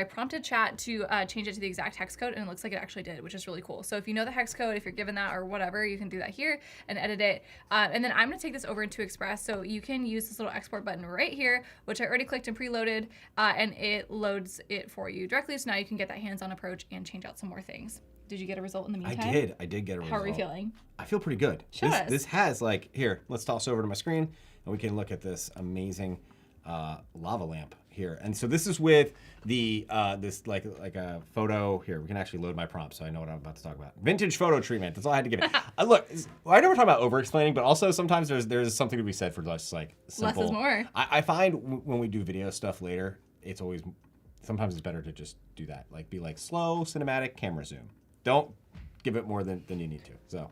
prompted chat to change it to the exact hex code, and it looks like it actually did, which is really cool. So if you know the hex code, if you're given that or whatever, you can do that here and edit it. And then I'm going to take this over into Express, so you can use this little export button right here, which I already clicked and preloaded, and it loads it for you directly. So now you can get that hands-on approach and change out some more things. Did you get a result in the meantime? I did get a result. How are we feeling? I feel pretty good. Show us. This has like, here, let's toss over to my screen and we can look at this amazing lava lamp here. And so this is with the, this like a photo here. We can actually load my prompt so I know what I'm about to talk about. Vintage photo treatment. That's all I had to give it. Look, I know we're talking about over explaining, but also sometimes there's something to be said for just like simple. Less is more. I find when we do video stuff later, it's always, sometimes it's better to just do that. Like be like slow, cinematic, camera zoom. Don't give it more than you need to. So,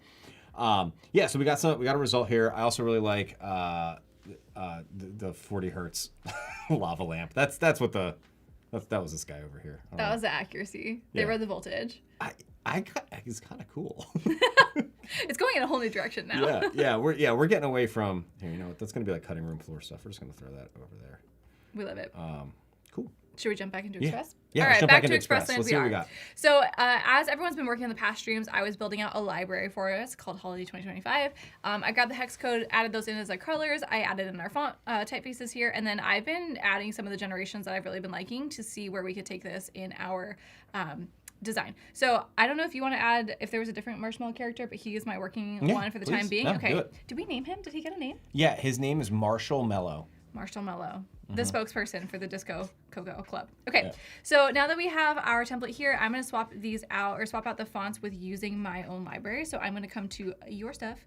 Yeah, so we got a result here. I also really like the 40 hertz lava lamp. That was this guy over here. That was the accuracy. They Yeah. read the voltage. It's kind of cool. It's going in a whole new direction now. We're getting away from here. You know what? That's gonna be like cutting room floor stuff. We're just gonna throw that over there. We love it. Cool. Should we jump back into Express? Yeah, All let's right, jump back back to into Express Express. land Let's we see what are. we got. So as everyone's been working on the past streams, I was building out a library for us called Holiday 2025. I grabbed the hex code, added those in as like colors. I added in our font typefaces here, and then I've been adding some of the generations that I've really been liking to see where we could take this in our design. So I don't know if you want to add if there was a different Marshmallow character, but he is my working one for the time please. being. No, Okay. do it. Did we name him? Did he get a name? Yeah, his name is Marshall Mello. Marshall Mello, the spokesperson for the Disco Coco Club. Okay, Yeah. so now that we have our template here, I'm going to swap these out or swap out the fonts with using my own library. So I'm going to come to your stuff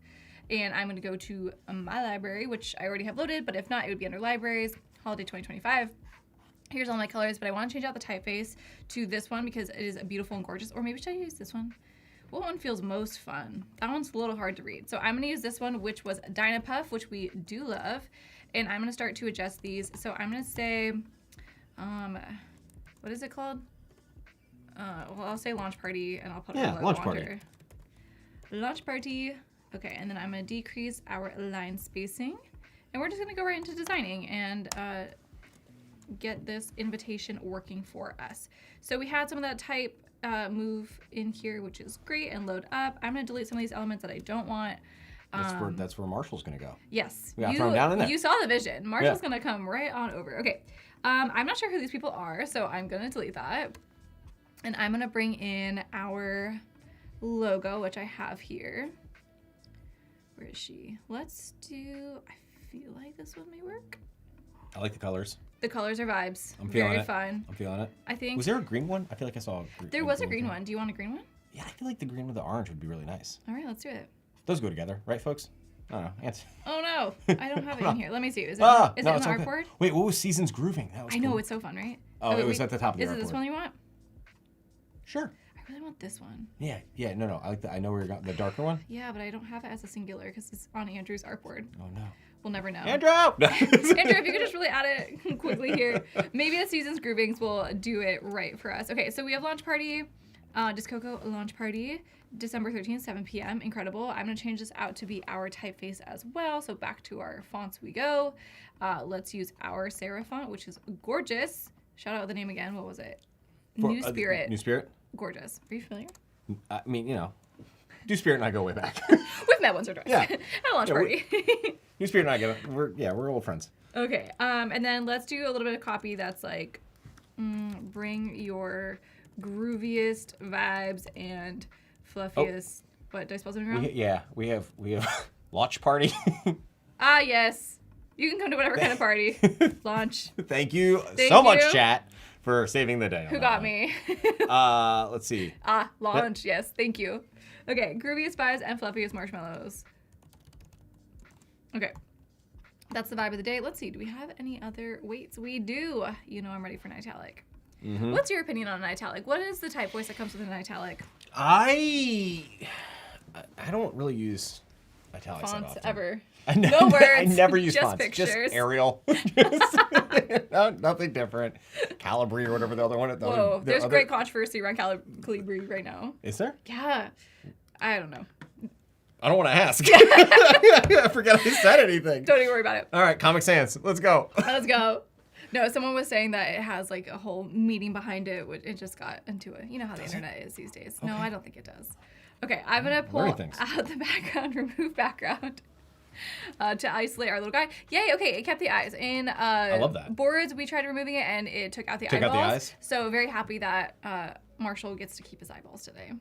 and I'm going to go to my library, which I already have loaded, but if not, it would be under libraries, Holiday 2025. Here's all my colors, but I want to change out the typeface to this one because it is beautiful and gorgeous. Or maybe should I use this one? What one feels most fun? That one's a little hard to read. So I'm going to use this one, which was Dynapuff, which we do love. And I'm going to start to adjust these. So I'm going to say, what is it called? Well, I'll say launch party and I'll put Yeah, a launch logo party. under. Launch party. Okay, and then I'm going to decrease our line spacing. And we're just going to go right into designing and get this invitation working for us. So we had some of that type move in here, which is great, and load up. I'm going to delete some of these elements that I don't want. That's where Marshall's gonna go. Yes. We gotta throw 'em down in there. You saw the vision. Marshall's Yeah. gonna come right on over. Okay. I'm not sure who these people are, so I'm gonna delete that. And I'm gonna bring in our logo, which I have here. Where is she? Let's do, I feel like this one may work. I like the colors. The colors are vibes. I'm feeling Very it. fun. I'm feeling it. I think Was there a green one? I feel like I saw a green. there was a green one. Do you want a green one? Yeah, I feel like the green with the orange would be really nice. All right, let's do it. Those go together, right, folks? I don't know. Oh no, I don't have it in here. Let me see. Is it, No, in the it's okay. artboard? Wait, what was Seasons Grooving? That was I know, cool. it's so fun, right? Oh, wait, it was wait. at the top of the Is it this artboard. one you want? Sure. I really want this one. Yeah, no. I like the. I know where you're going. The darker one. Yeah, but I don't have it as a singular because it's on Andrew's artboard. Oh no. We'll never know. Andrew. Andrew, if you could just really add it quickly here. Maybe the Seasons Groovings will do it right for us. Okay, so we have launch party, Discoco launch party, December 13th, 7 p.m. Incredible. I'm going to change this out to be our typeface as well. So back to our fonts we go. Let's use our serif font, which is gorgeous. Shout out the name again. What was it? New Spirit. New Spirit. Gorgeous. Are you familiar? I mean, New Spirit and I go way back. We've met once or twice. Yeah. At a launch party. New Spirit and I go. We're old friends. Okay, and then let's do a little bit of copy that's like, bring your grooviest vibes and fluffiest. What, did I spell something wrong? We have launch party. Ah, yes. You can come to whatever kind of party. Launch. Thank you Thank so much, you. chat, for saving the day. on Who that got one. me? Let's see. Launch. Yes, thank you. Okay, grooviest vibes and fluffiest marshmallows. Okay. That's the vibe of the day. Let's see. Do we have any other weights? We do. I'm ready for an italic. Mm-hmm. What's your opinion on an italic? What is the type voice that comes with an italic? I don't really use italics that Fonts often. ever. No words, I never use just fonts. pictures. Just Arial. Nothing different. Calibri or whatever the other one. Whoa, there's great controversy around Calibri right now. Is there? Yeah. I don't know. I don't want to ask. I forgot I said anything. Don't even worry about it. All right, Comic Sans. Let's go. Let's go. No, someone was saying that it has like a whole meaning behind it. It just got into it. You know how the internet is these days. No, I don't think it does. Okay, I'm going to pull Learning things. out the background, remove background. To isolate our little guy. Yay, okay, it kept the eyes. In I love that. Boards, we tried removing it and it took out the Took out eyeballs. the eyes? So very happy that Marshall gets to keep his eyeballs today.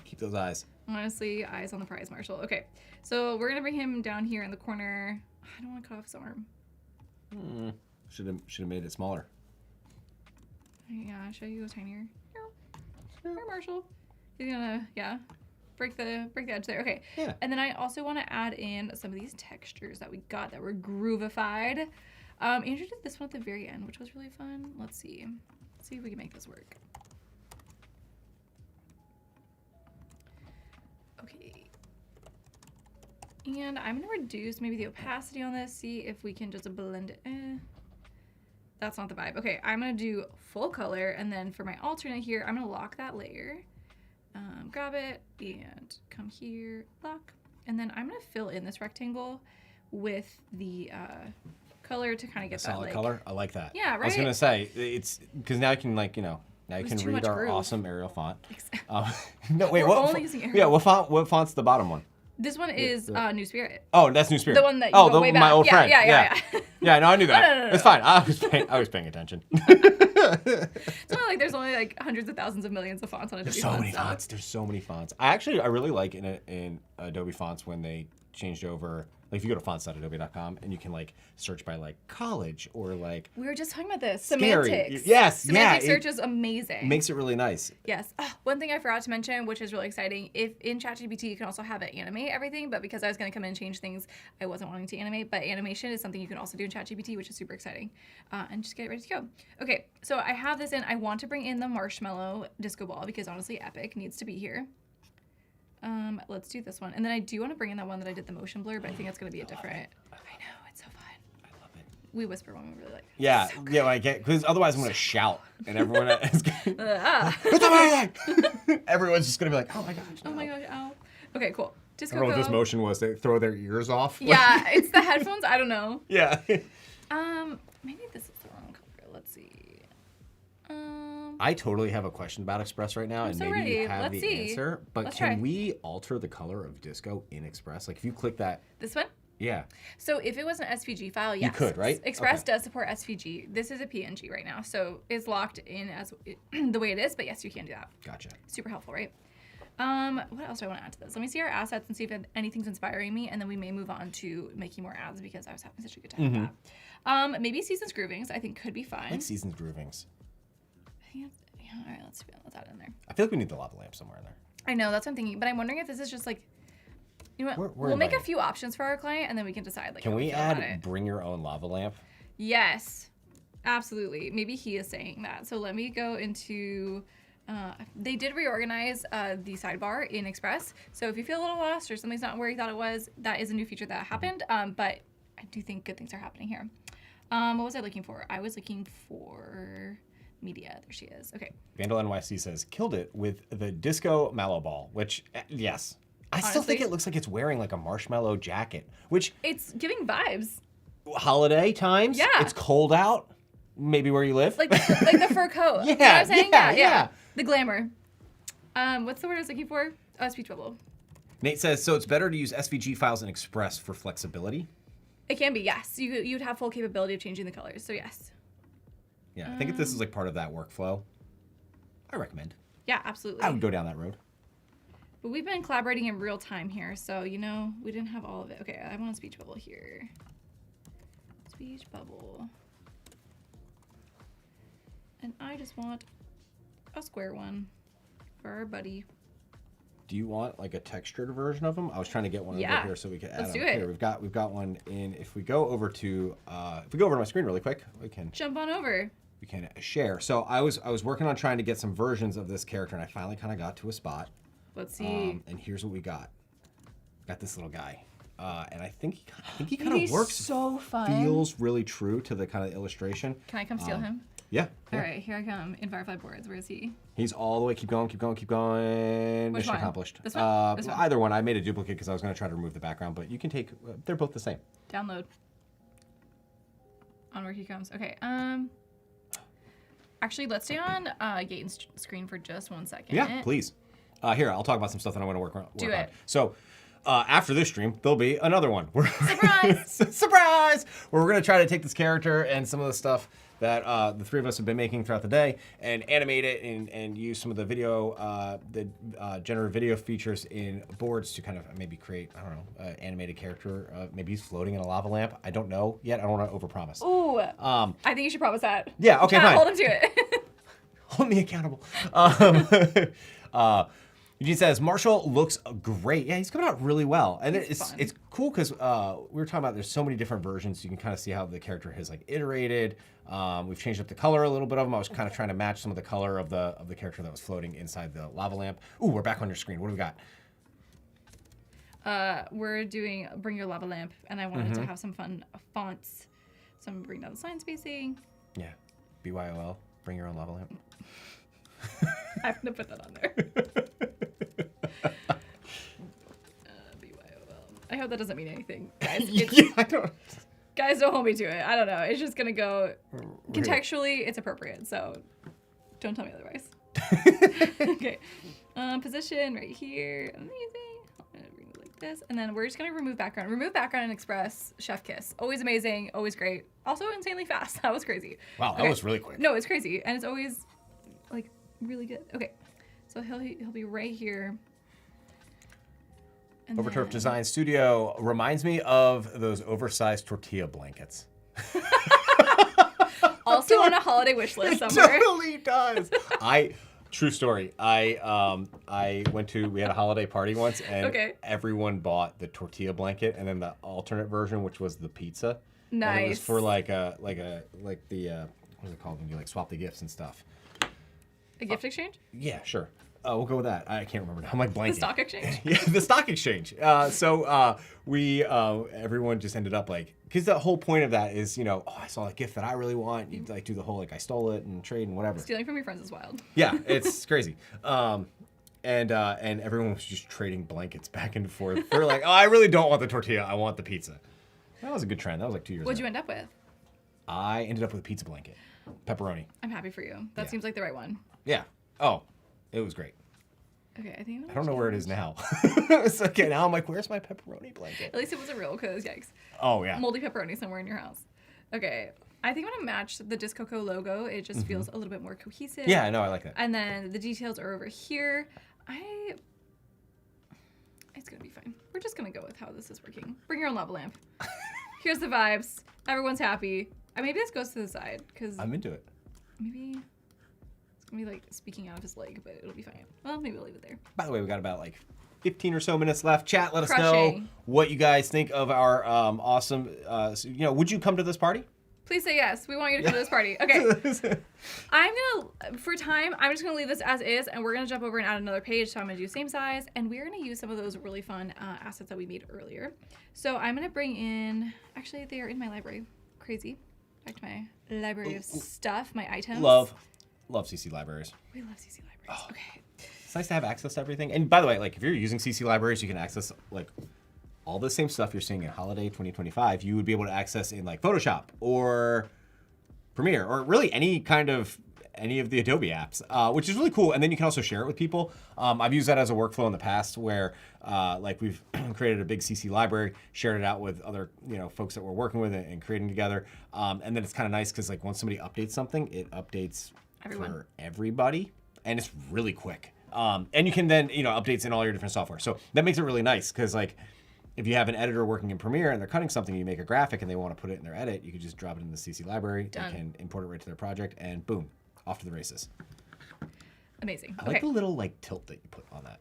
Keep those eyes. Honestly, eyes on the prize, Marshall. Okay, so we're gonna bring him down here in the corner. I don't want to cut off his arm. Should have made it smaller. Yeah, should I go tinier? Here, Marshall. He's gonna, break the edge there. Okay. Yeah. And then I also want to add in some of these textures that we got that were groovified. Andrew did this one at the very end, which was really fun. Let's see. Let's see if we can make this work. Okay. And I'm gonna reduce maybe the opacity on this, see if we can just blend it. That's not the vibe. Okay, I'm gonna do full color, and then for my alternate here, I'm gonna lock that layer. Grab it and come here, lock. And then I'm gonna fill in this rectangle with the color to kind of get that Solid like, color. I like that. Yeah, I was right? gonna say it's because now you can like now you was can too read much our groove. awesome Arial font. No, wait, We're what? only using Arial. Yeah, what font's the bottom one? This one is New Spirit. Oh, that's New Spirit. The one that you oh, go way my back. old Yeah, friend. yeah. Yeah, no, I knew that. no. It's fine. I was paying attention. It's not like there's only like hundreds of thousands of millions of fonts on Adobe There's so many so- fonts. There's so many fonts. I really like in Adobe fonts when they changed over. Like if you go to fonts.adobe.com and you can like search by like college or like We were just talking about this. Scary. Semantics. Yes, Semantic yeah, search is amazing. makes it really nice. Yes. One thing I forgot to mention, which is really exciting, if in ChatGPT you can also have it animate everything, but because I was going to come in and change things, I wasn't wanting to animate. But animation is something you can also do in ChatGPT, which is super exciting. And just get it ready to go. Okay, so I have this in. I want to bring in the marshmallow disco ball because honestly, Epic needs to be here. Let's do this one. And then I do want to bring in that one that I did the motion blur, but I think it's going to be a different. I know, it's so fun. I love it. We whisper when we really like it. Yeah, So yeah, I get because otherwise I'm gonna shout and everyone is Ah. What's amazing? Everyone's just gonna be like, oh my gosh. Oh my gosh, ow. Okay, cool. Disco I don't know what this Go. motion was. They throw their ears off. Yeah, it's the headphones. I don't know. Yeah. Maybe this is the wrong color. Let's see. I totally have a question about Express right now, and so maybe ready. you have Let's the see. answer. But Let's can try. we alter the color of Disco in Express? Like if you click that, This one? yeah. So if it was an SVG file, yes. could, right? Express Okay. does support SVG. This is a PNG right now, so it's locked in as the way it is. But yes, you can do that. Gotcha. Super helpful, right? What else do I want to add to this? Let me see our assets and see if anything's inspiring me, and then we may move on to making more ads because I was having such a good time with that. Maybe Seasons Groovings, I think could be fun. Like Seasons Groovings. I think yeah, all right, let's add it in there. I feel like we need the lava lamp somewhere in there. I know, that's what I'm thinking, but I'm wondering if this is just like, you know what? We're We'll make a inviting. few options for our client, and then we can decide like. Can how we feel about add it. bring your own lava lamp? Yes, absolutely. Maybe he is saying that. So let me go into. They did reorganize the sidebar in Express. So if you feel a little lost or something's not where you thought it was, that is a new feature that happened. But I do think good things are happening here. What was I looking for? I was looking for media. There she is. Okay. Vandal NYC says killed it with the Disco Mallow Ball, which yes. I still think Honestly- it looks like it's wearing like a marshmallow jacket, which It's giving vibes. holiday times. Yeah. It's cold out. Maybe where you live. Like the fur coat. You know what Yeah, I'm saying? yeah. The glamour. What's the word I was looking for? Oh, speech bubble. Nate says so. It's better to use SVG files in Express for flexibility. It can be, yes. You'd have full capability of changing the colors, so yes. Yeah, I think if this is like part of that workflow, I recommend. Yeah, absolutely. I would go down that road. But we've been collaborating in real time here, so we didn't have all of it. Okay, I want a speech bubble here. Speech bubble. And I just want a square one for our buddy. Do you want like a textured version of them? I was trying to get one Yeah. over here so we could add Let's them. do it. Here we've got one in. If we go over to my screen really quick, we can Jump on over. share. So I was working on trying to get some versions of this character, and I finally kind of got to a spot. Let's see. And here's what we got. Got this little guy, and I think he kind of He's works. so fun. Feels really true to the kind of illustration. Can I come steal him? Yeah. All right, here I come in Firefly Boards. Where is he? He's all the way. Keep going. Keep going. Keep going. Which Mission one? accomplished. This one? This one? Either one. I made a duplicate because I was going to try to remove the background, but you can take. They're both the same. Download. Onward he comes. Okay. Actually, let's stay on Gaetan's screen for just 1 second. Yeah, please. Here, I'll talk about some stuff that I want to work on. Do it. So, after this stream, there'll be another one. Surprise! Surprise! Where we're going to try to take this character and some of the stuff that the three of us have been making throughout the day and animate it and use some of the video, generative video features in boards to kind of maybe create, I don't know, animated character. Maybe he's floating in a lava lamp. I don't know yet. I don't want to overpromise. Ooh. I think you should promise that. Yeah, okay, fine. Hold him to it. Hold me accountable. Eugene says Marshall looks great. Yeah, he's coming out really well, and He's fun. it's cool because we were talking about there's so many different versions. You can kind of see how the character has like iterated. We've changed up the color a little bit of them. I was kind of trying to match some of the color of the character that was floating inside the lava lamp. Ooh, we're back on your screen. What do we got? we're doing Bring Your Lava Lamp, and I wanted to have some fun fonts. So I'm gonna bring down the sign spacing. Yeah. BYOL. Bring your own lava lamp. I'm gonna put that on there. BYOL. I hope that doesn't mean anything, guys. I don't. Guys, don't hold me to it. I don't know. It's just gonna go contextually. It's appropriate, so don't tell me otherwise. Okay. Position right here. Amazing. I'm gonna bring it like this, and then we're just gonna remove background. Remove background in Express. Chef kiss. Always amazing. Always great. Also insanely fast. That was crazy. Wow, that was really quick. No, it's crazy, and it's always like really good. Okay, so he'll be right here. And Overturf then- Design Studio reminds me of those oversized tortilla blankets. Also on a holiday wish list somewhere. Totally does. True story. We had a holiday party once, and everyone bought the tortilla blanket, and then the alternate version, which was the pizza. Nice. And it was for like the what is it called when you like swap the gifts and stuff? A gift exchange? Yeah, sure. We'll go with that. I can't remember now. I'm like blanking. The stock exchange? Yeah, the stock exchange. We everyone just ended up like, because the whole point of that is, I saw a gift that I really want. You like do the whole like I stole it and trade and whatever. Stealing from your friends is wild. Yeah, it's crazy. And everyone was just trading blankets back and forth. They're like, oh, I really don't want the tortilla. I want the pizza. That was a good trend. That was like 2 years What'd ago. you end up with? I ended up with a pizza blanket. Pepperoni. I'm happy for you. That seems like the right one. Yeah. Oh, it was great. Okay, I think I don't know where it is now. It's okay, now I'm like, where's my pepperoni blanket? At least it wasn't real, because yikes. Oh, yeah. Moldy pepperoni somewhere in your house. Okay, I think I'm gonna match the Disc Coco logo. It just feels a little bit more cohesive. Yeah, I know, I like that. And then the details are over here. It's gonna be fine. We're just gonna go with how this is working. Bring your own lava lamp. Here's the vibes. Everyone's happy. Maybe this goes to the side, because I'm into it. maybe it's gonna be like speaking out of his leg, but it'll be fine. Well, maybe we'll leave it there. By the way, we got about like 15 or so minutes left. Chat, let us know Crushing. what you guys think of our awesome, would you come to this party? Please say yes. We want you to come to this party. Okay. For time, I'm just gonna leave this as is, and we're gonna jump over and add another page. So I'm gonna do same size, and we're gonna use some of those really fun assets that we made earlier. So I'm gonna bring in, actually they are in my library. Crazy. Back to my library of stuff, my items. Love CC libraries. We love CC libraries. Okay. It's nice to have access to everything. And by the way, like if you're using CC libraries, you can access like all the same stuff you're seeing in Holiday 2025. You would be able to access in like Photoshop or Premiere or really any of the Adobe apps, which is really cool. And then you can also share it with people. I've used that as a workflow in the past where like we've created a big CC library, shared it out with other folks that we're working with and creating together. And then it's kind of nice because like once somebody updates something, it updates for everybody, and it's really quick. And you can then updates in all your different software. So that makes it really nice because like if you have an editor working in Premiere and they're cutting something, you make a graphic and they want to put it in their edit, you can just drop it in the CC library. Done. They can import it right to their project, and boom, off to the races. Amazing. I like the little like tilt that you put on that.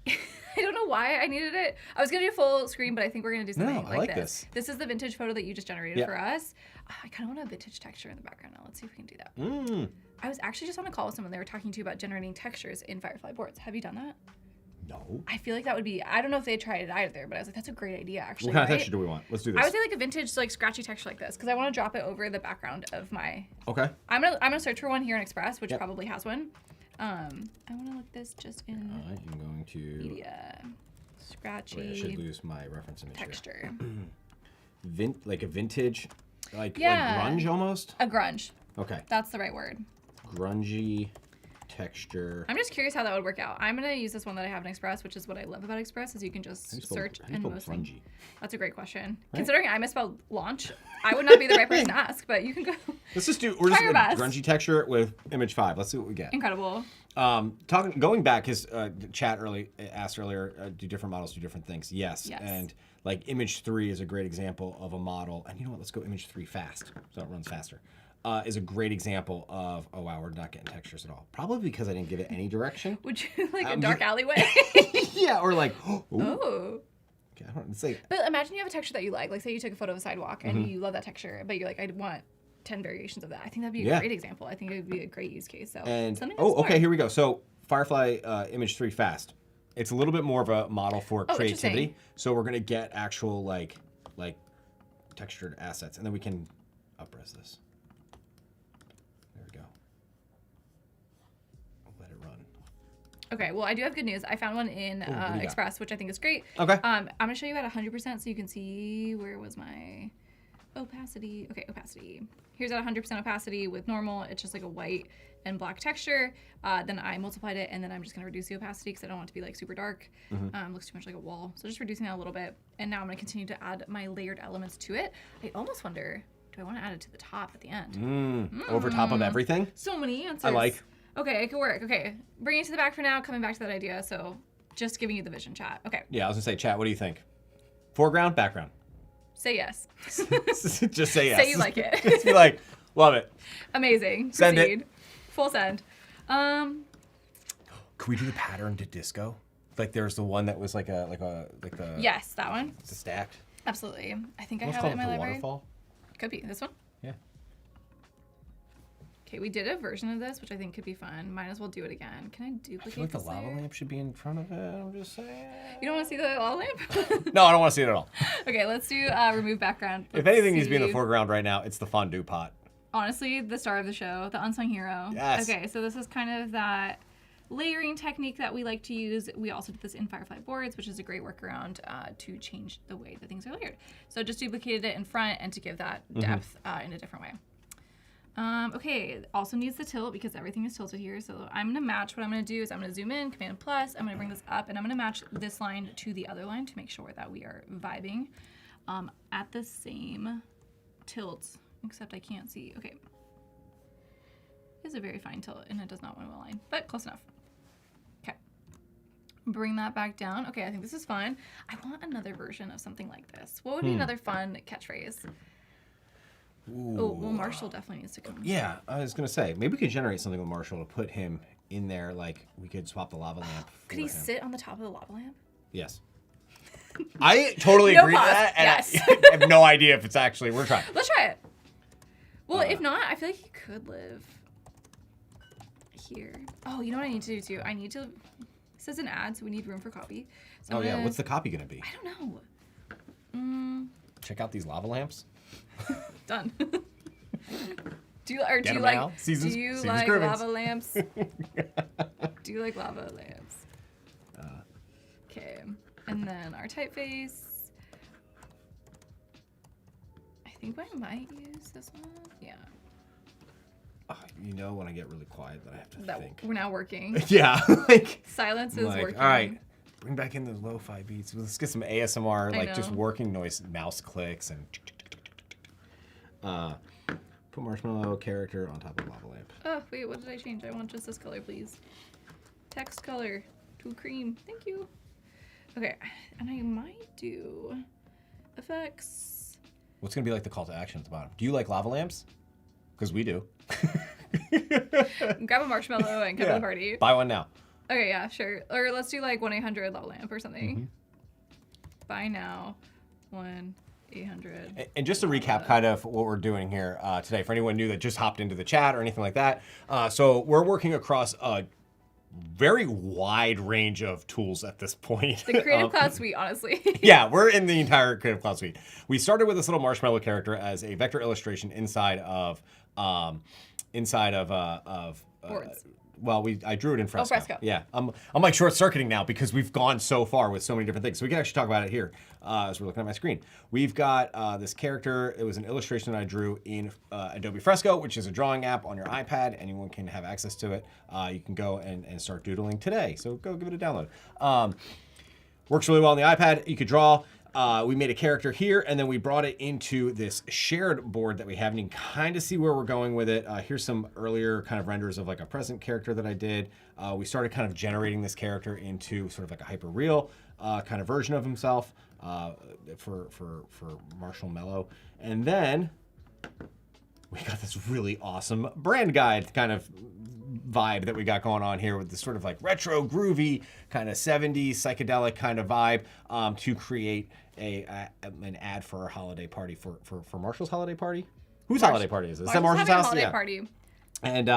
I don't know why I needed it. I was gonna do full screen, but I think we're gonna do something I like this. This is the vintage photo that you just generated for us. I kind of want a vintage texture in the background now. Let's see if we can do that. I was actually just on a call with someone. They were talking to you about generating textures in Firefly Boards. Have you done that? No. I feel like that would be, I don't know if they tried it either, but I was like, that's a great idea, actually. What kind of texture do we want? Let's do this. I would say like a vintage, like scratchy texture like this, because I want to drop it over the background of my. Okay. I'm gonna search for one here in Express, which probably has one. I want to look this just in I'm going to media, scratchy. Wait, I should lose my reference image texture. Like a vintage, like grunge almost. A grunge. Okay. That's the right word. Grungy texture. I'm just curious how that would work out. I'm gonna use this one that I have in Express, which is what I love about Express, is you can just search and mostly. Grungy? That's a great question. Right? Considering I misspelled launch, I would not be the right person to ask, but you can go. Let's just do. We're just gonna grungy texture with image 5. Let's see what we get. Incredible. Going back, his chat asked earlier, do different models do different things? Yes. And like image 3 is a great example of a model. And you know what? Let's go image 3 fast, so it runs faster. Is a great example of, oh wow, we're not getting textures at all. Probably because I didn't give it any direction. Would you like a dark alleyway? Yeah, or like, oh. Okay, I don't know, say. But imagine you have a texture that you like. Like say you took a photo of a sidewalk and you love that texture, but you're like, I want 10 variations of that. I think that'd be a great example. I think it would be a great use case. So and something okay, here we go. So Firefly image 3 fast. It's a little bit more of a model for Oh, creativity. interesting. So we're gonna get actual like textured assets, and then we can up-res this. There we go. Let it run. Okay, well, I do have good news. I found one in what do you got? Express, which I think is great. Okay. I'm gonna show you at 100% so you can see where was my opacity. Okay, opacity. Here's at 100% opacity with normal. It's just like a white and black texture. Then I multiplied it, and then I'm just gonna reduce the opacity because I don't want it to be like super dark. Looks too much like a wall. So just reducing that a little bit. And now I'm gonna continue to add my layered elements to it. I almost wonder, do I want to add it to the top at the end? Over top of everything. So many answers. I like. Okay, it could work. Okay, bringing it to the back for now. Coming back to that idea. So just giving you the vision, chat. Okay, Yeah, I was gonna say, chat. What do you think? Foreground, background. say yes. Just say yes. Say you like it. Just be like, love it. Amazing. Send it. Proceed. Full send. Could we do the pattern to disco? Like there's the one that was like the Yes, that one. It's stacked. Absolutely. I think I What's have it called in my the library. waterfall? Could be this one. Yeah. Okay, we did a version of this, which I think could be fun. Might as well do it again. Can I duplicate I feel like the this lava layer? lamp should be in front of it. I'm just saying. You don't want to see the lava lamp? No, I don't want to see it at all. Okay, let's do remove background. If Let's anything needs to be in the see. foreground right now, it's the fondue pot. Honestly, the star of the show, the unsung hero. Yes. Okay, so this is kind of that layering technique that we like to use. We also did this in Firefly Boards, which is a great workaround to change the way that things are layered. So just duplicated it in front and to give that depth in a different way. Okay, also needs the tilt because everything is tilted here. So I'm gonna match, what I'm gonna do is I'm gonna zoom in, Command plus, I'm gonna bring this up, and I'm gonna match this line to the other line to make sure that we are vibing at the same tilt. Except I can't see. Okay. It's a very fine tilt, and it does not want to align, but close enough. Okay. Bring that back down. Okay, I think this is fun. I want another version of something like this. What would be another fun catchphrase? Oh, well, Marshall definitely needs to come. Yeah, I was gonna say maybe we could generate something with Marshall to put him in there. Like we could swap the lava lamp. Could he for him. sit on the top of the lava lamp? Yes. I totally No agree with pause. that, and Yes. I have no idea if it's actually. We're trying. Let's try it. Well, if not, I feel like he could live here. Oh, you know what I need to do too? I need to. It says an ad, so we need room for copy. So I'm Oh yeah, gonna- what's the copy gonna be? I don't know. Check out these lava lamps. Done. Do you Get 'em like now. Season's- do you season's like groovings. lava lamps? Do you like lava lamps? Okay, and then our typeface. I think I might use this one. Yeah, You know when I get really quiet that I have to that think. we're now working. Yeah, like. Silence is Like, working. all right, bring back in those lo-fi beats. Let's get some ASMR, I like just know. working noise, mouse clicks, and put marshmallow character on top of lava lamp. Oh wait, what did I change? I want just this color, please. Text color to cream. Thank you. Okay, and I might do effects. What's gonna be like the call to action at the bottom? Do you like lava lamps? Because we do. Grab a marshmallow and come to the party. Buy one now. Okay, yeah, sure. Or let's do like 1-800 lava lamp or something. Buy now. 1-800. And just to recap kind of what we're doing here today, for anyone new that just hopped into the chat or anything like that. So we're working across a very wide range of tools at this point. The Creative Cloud Suite, honestly. Yeah, we're in the entire Creative Cloud Suite. We started with this little marshmallow character as a vector illustration inside of Boards. Well, I drew it in Fresco. Fresco. Yeah, I'm like short circuiting now because we've gone so far with so many different things. So we can actually talk about it here as we're looking at my screen. We've got this character. It was an illustration that I drew in Adobe Fresco, which is a drawing app on your iPad. Anyone can have access to it. You can go and start doodling today. So go give it a download. Works really well on the iPad. You could draw. We made a character here, and then we brought it into this shared board that we have, and you can kind of see where we're going with it. Here's some earlier kind of renders of like a present character that I did. We started kind of generating this character into sort of like a hyper-real kind of version of himself for Marshall Mello. And then we got this really awesome brand guide kind of vibe that we got going on here with this sort of like retro groovy kind of 70s psychedelic kind of vibe to create an ad for our holiday party for Marshall's holiday party. Whose holiday party is it? Is that Marshall's having house? a holiday Yeah. party. And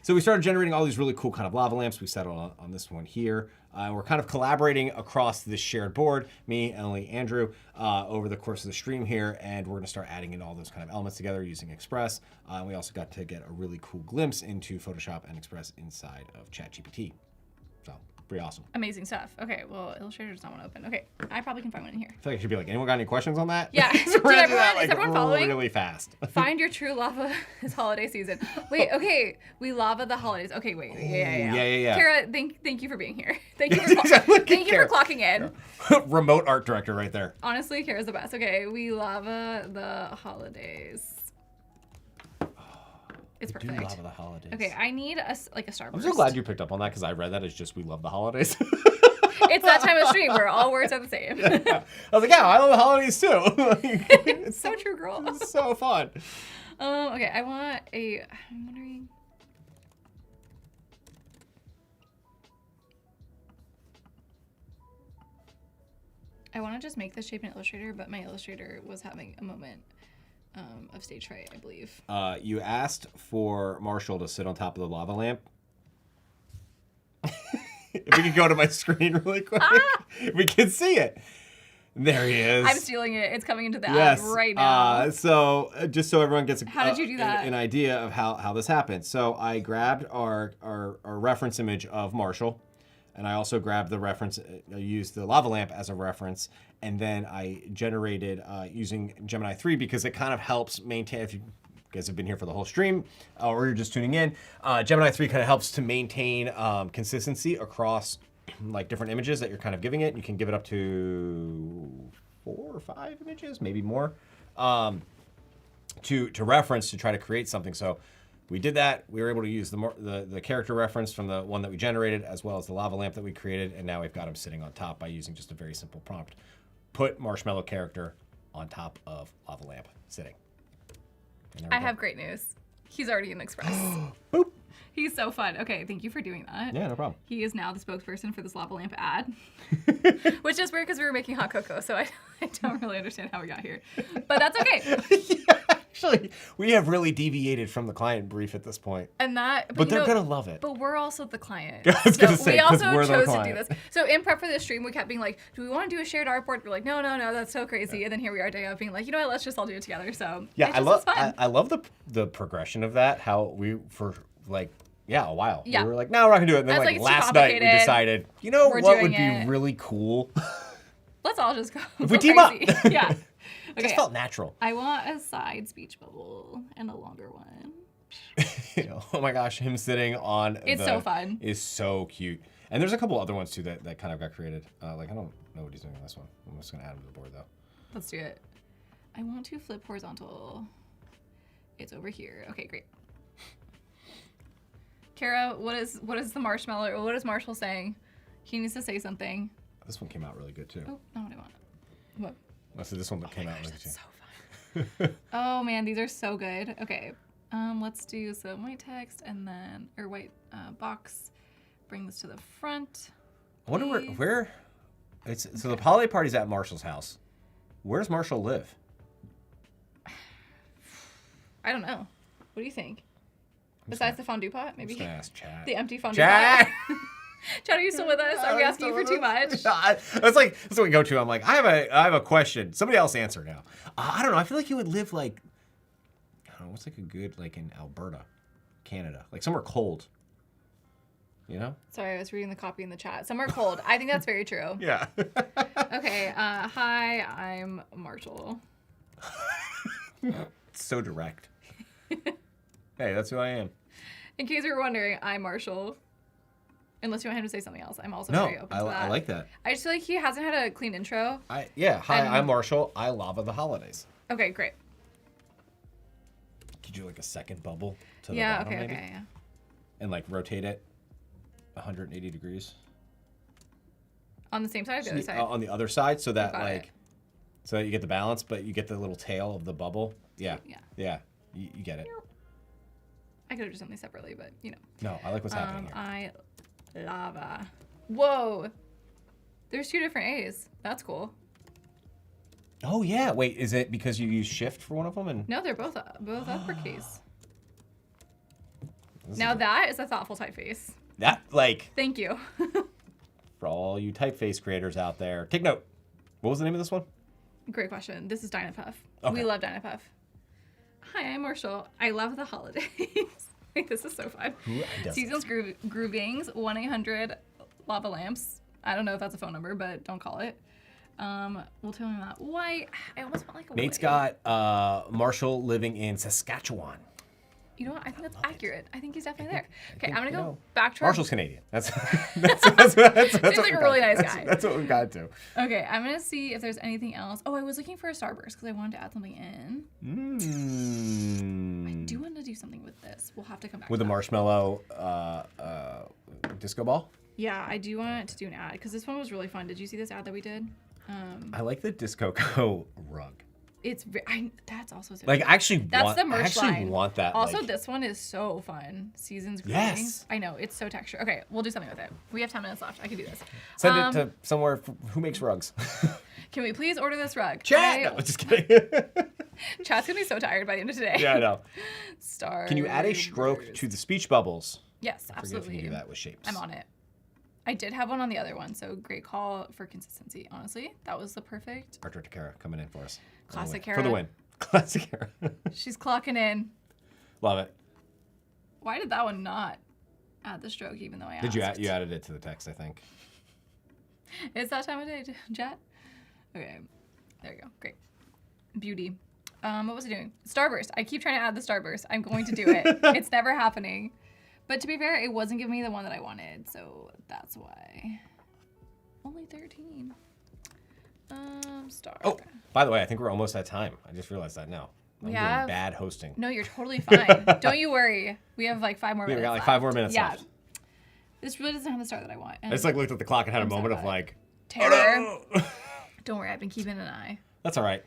so we started generating all these really cool kind of lava lamps. We settled on this one here. We're kind of collaborating across this shared board, me, Emily, Andrew, over the course of the stream here. And we're going to start adding in all those kind of elements together using Express. We also got to get a really cool glimpse into Photoshop and Express inside of ChatGPT. So pretty awesome. Amazing stuff. Okay, well, Illustrator does not want to open. Okay, I probably can find one in here. I feel like I should be like, anyone got any questions on that? Yeah. So we're gonna do that, Is everyone following? really fast. Find your true lava this holiday season. Wait, okay. We lava the holidays. Okay, wait. Yeah. Kara, thank you for being here. Thank you for, thank you for clocking in. Remote art director right there. Honestly, Kara's the best. Okay, we lava the holidays. It's perfect. Do lava the holidays. Okay, I need a starburst. I'm so glad you picked up on that because I read that as just we love the holidays. It's that time of stream where all words are the same. Yeah. I was like, yeah, I love the holidays too. It's so true, girl. It's so fun. Okay, I'm wondering. I want to just make this shape in Illustrator, but my Illustrator was having a moment of stage fright, I believe. You asked for Marshall to sit on top of the lava lamp. If we could go to my screen really quick, we can see it. There he is. I'm stealing it. It's coming into the ad right now. So just so everyone gets how did you do that? An idea of how this happened. So I grabbed our reference image of Marshall, and I also grabbed the reference, I used the lava lamp as a reference, and then I generated using Gemini 3 because it kind of helps maintain, if you guys have been here for the whole stream, or you're just tuning in, Gemini 3 kind of helps to maintain consistency across like different images that you're kind of giving it. You can give it up to 4 or 5 images, maybe more, to reference to try to create something. So we did that. We were able to use the character reference from the one that we generated, as well as the lava lamp that we created, and now we've got him sitting on top by using just a very simple prompt. Put marshmallow character on top of lava lamp sitting. I have great news. He's already in Express. Boop. He's so fun. Okay, thank you for doing that. Yeah, no problem. He is now the spokesperson for this lava lamp ad, which is weird because we were making hot cocoa, so I don't really understand how we got here. But that's okay. Yeah, actually, we have really deviated from the client brief at this point. And that, but they're gonna love it. But we're also the client. I was gonna say, we also we're the chose to client. do this. So in prep for this stream, we kept being like, "Do we want to do a shared artboard?" We're like, "No, that's so crazy." Yeah. And then here we are, day of being like, "You know what? Let's just all do it together." So yeah, I love the progression of that. How we for like. Yeah, a while. Yeah. We were like, no, we're not gonna do it. And then like last night we decided, you know what would be really cool? Let's all just go. If we team up. Yeah. Okay. It just felt natural. I want a side speech bubble and a longer one. Oh my gosh, him sitting on it's so fun. Is so cute. And there's a couple other ones too that kind of got created. Like I don't know what he's doing on this one. I'm just gonna add him to the board though. Let's do it. I want to flip horizontal. It's over here. Okay, great. Kara, what is the marshmallow, or what is Marshall saying? He needs to say something. This one came out really good too. Oh, not what I want. What? I said this one came out really good too. So fun. Oh man, these are so good. Okay, let's do some white text and then, or white box. Bring this to the front. I wonder where it's. So the holiday party's at Marshall's house. Where does Marshall live? I don't know. What do you think? Besides the fondue pot, maybe? I'm just gonna ask Chat. The empty fondue pot. Chat, are you still with us? Are we asking you for too much? It's like that's what we go to. I'm like, I have a question. Somebody else answer now. I don't know. I feel like you would live like, I don't know, what's like a good, like in Alberta, Canada, like somewhere cold. You know? Sorry, I was reading the copy in the chat. Somewhere cold. I think that's very true. Yeah. Okay. Hi, I'm Marshall. It's so direct. Hey, that's who I am. In case you were wondering, I'm Marshall. Unless you want him to say something else. I'm also no, very open to that. I like that. I just feel like he hasn't had a clean intro. Hi, I'm Marshall. I lava the holidays. Okay, great. Could you do like a second bubble to the bottom, maybe? Okay, yeah. And like rotate it 180 degrees. On the same side or the other side? On the other side, so that so that you get the balance, but you get the little tail of the bubble. Yeah. Yeah. You get it. I could have just done these separately, but you know. No, I like what's happening here. I lava. Whoa. There's 2 different A's. That's cool. Oh yeah. Wait, is it because you use shift for one of them? And no, they're both uppercase. Now that is a thoughtful typeface. That, like, Thank you. for all you typeface creators out there, take note. What was the name of this one? Great question. This is Dynapuff. Okay. We love Dynapuff. Hi, I'm Marshall. I love the holidays. Wait, this is so fun. Who doesn't? Season's Groovings, 1-800-Lava Lamps. I don't know if that's a phone number, but don't call it. We'll tell him that. Why? I almost felt like a Nate's way. got Marshall living in Saskatchewan. You know what? I think that's accurate. I think he's definitely there. Okay, think, I'm gonna you go know, back to our... Marshall's Canadian. That's Seems like a really nice guy. That's what we've got to. Okay, I'm gonna see if there's anything else. Oh, I was looking for a starburst because I wanted to add something in. I do want to do something with this. We'll have to come back With to the that. marshmallow disco ball. Yeah, I do want to do an ad because this one was really fun. Did you see this ad that we did? I like the Disco Co rug. It's that's also so Like, I actually that's want. the merch I actually line. want that. Also, like, this one is so fun. Seasons Yes. Greetings. I know it's so texture. Okay, we'll do something with it. We have 10 minutes left. I can do this. send it to somewhere. Who makes rugs? Can we please order this rug? Chat. No, just kidding. Chat's gonna be so tired by the end of today. Yeah, I know. Star. Can you add a stroke to the speech bubbles? Yes, I forget if absolutely. you can do that with shapes. I'm on it. I did have one on the other one, so great call for consistency. Honestly, that was the perfect. Art Director Kara coming in for us. Classic For the Kara. win. Classic Kara. She's clocking in. Love it. Why did that one not add the stroke even though I asked? Did you add? You added it to the text, I think. It's that time of day, chat. Okay, there you go. Great. Beauty. What was I doing? Starburst. I keep trying to add the Starburst. I'm going to do it. It's never happening. But to be fair, it wasn't giving me the one that I wanted, so that's why. Only 13. Star. Oh, by the way, I think we're almost at time. I just realized that now. I'm doing have- bad hosting. No, you're totally fine. Don't you worry. We have like 5 more We minutes. got like left. 5 more minutes Yeah. left. This really doesn't have the star that I want. I just like looked at the clock and had a I'm sad moment of about it. like, terror. Don't worry, I've been keeping an eye. that's all right.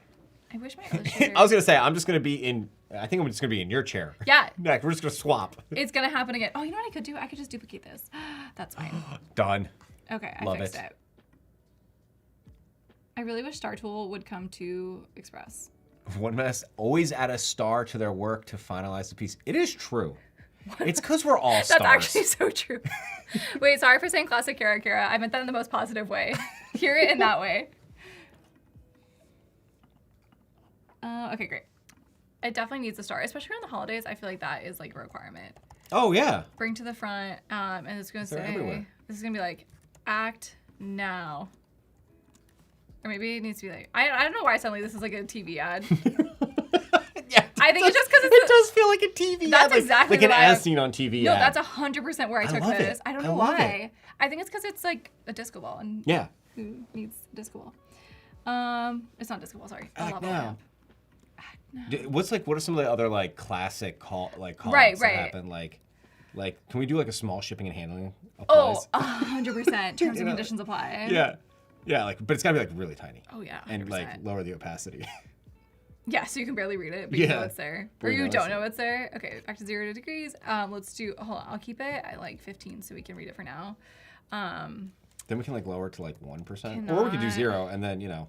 I wish my illustrator. I was gonna say I'm just gonna be in. I think I'm just gonna be in your chair. Yeah, Like, we're just gonna swap. it's gonna happen again. Oh, you know what I could do? I could just duplicate this. That's fine. Done. Okay, I Love fixed it. it. I really wish Star Tool would come to Express. One mess. Always add a star to their work to finalize the piece. It is true. It's because we're all stars. That's actually so true. Wait, sorry for saying classic Kara. I meant that in the most positive way. Hear it in that way. Okay, great. It definitely needs a star, especially around the holidays. I feel like that is like a requirement. Oh yeah. Bring to the front, and it's gonna They're say, everywhere. this is gonna be like, act now. Or maybe it needs to be like, I don't know why suddenly this is like a TV ad. Yeah. I think it's just because It does feel like a TV That's ad. Like, exactly like an what I- as seen on TV No, ad. that's 100% where I took love this. it. I don't I know love why. I think it's because it's like a disco ball, and Yeah. who needs a disco ball? It's not disco ball. Sorry, a Act lava now. lamp. What are some of the other like classic call Right, that right. happen? Like, can we do like a small shipping and handling Oh, applies? 100%. Terms and know, conditions apply. Yeah. Yeah, like, but it's gotta be like really tiny. Oh yeah. 100%. And like lower the opacity. Yeah, so you can barely read it, but you know Yeah. it's there. But Or you you know don't it's know it's there. Okay, back to 0 degrees. Let's do, hold on, I'll keep it at like 15 so we can read it for now. Then we can like lower it to like 1%. Or we could do Cannot- 0 and then, you know.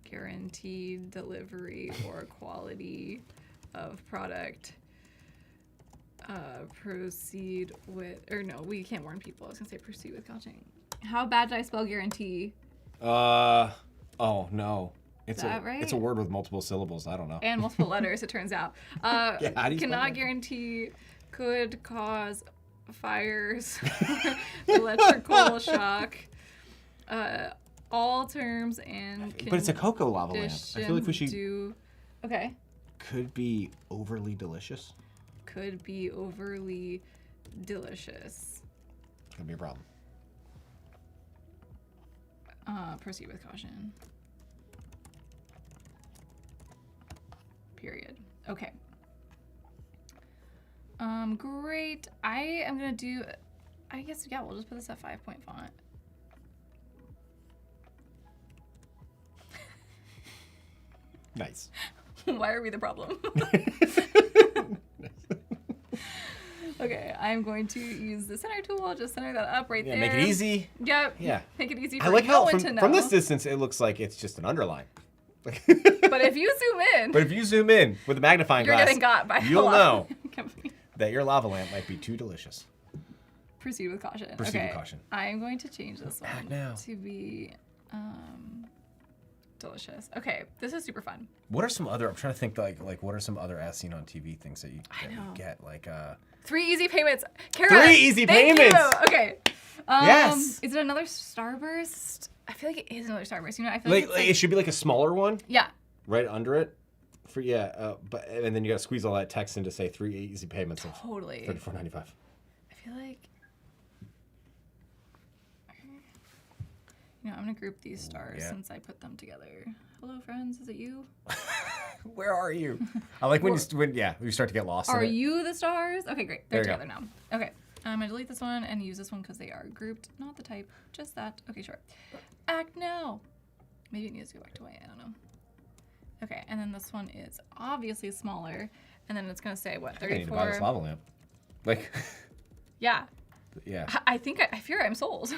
Guaranteed delivery or quality of product. Proceed with, or no, we can't warn people. I was gonna say proceed with caution. How bad did I spell guarantee? Oh no. It's that a right? it's a word with multiple syllables. I don't know. And multiple letters, it turns out. how do you spell Cannot that? guarantee, could cause fires, electrical shock, all terms and But it's a cocoa lava lamp. I feel like we should do. Okay. could be overly delicious. Could be overly delicious. Could be a problem. Proceed with caution. Period. Okay. Great. I am gonna do, I guess, yeah, we'll just put this at 5-point font. Nice. Why are we the problem? Okay, I'm going to use the center tool. I'll just center that up right Yeah, there. make it easy. Yep. Yeah. Make it easy for I like no how one to know. from this distance it looks like it's just an underline. But if you zoom in, But if you zoom in with a magnifying you're glass, getting got by you'll a lot know of companies. that your lava lamp might be too delicious. Proceed with caution. Proceed okay. with caution. I'm going to change this one now. to be delicious. Okay, this is super fun. What are some other? I'm trying to think like what are some other as seen on TV things that you know. get like 3 easy payments. Kara, 3 easy thank payments. You. Okay. Yes. Is it another Starburst? I feel like it is another Starburst. You know, I feel like, it should be like a smaller one. Yeah. Right under it. But and then you got to squeeze all that text in to say 3 easy payments of Totally. $34.95. I feel like. You know, I'm gonna group these stars since I put them together. Hello, friends. Is it you? Where are you? I like when you start to get lost. Are in it. you the stars? Okay, great. They're There you together now. Okay. I'm gonna delete this one and use this one because they are grouped. Not the type, just that. Okay, sure. Act now. Maybe it needs to go back to white. I don't know. Okay, and then this one is obviously smaller, and then it's gonna say what? I need to buy this 34. lava lamp. Like, Yeah. yeah. I think I fear I'm sold.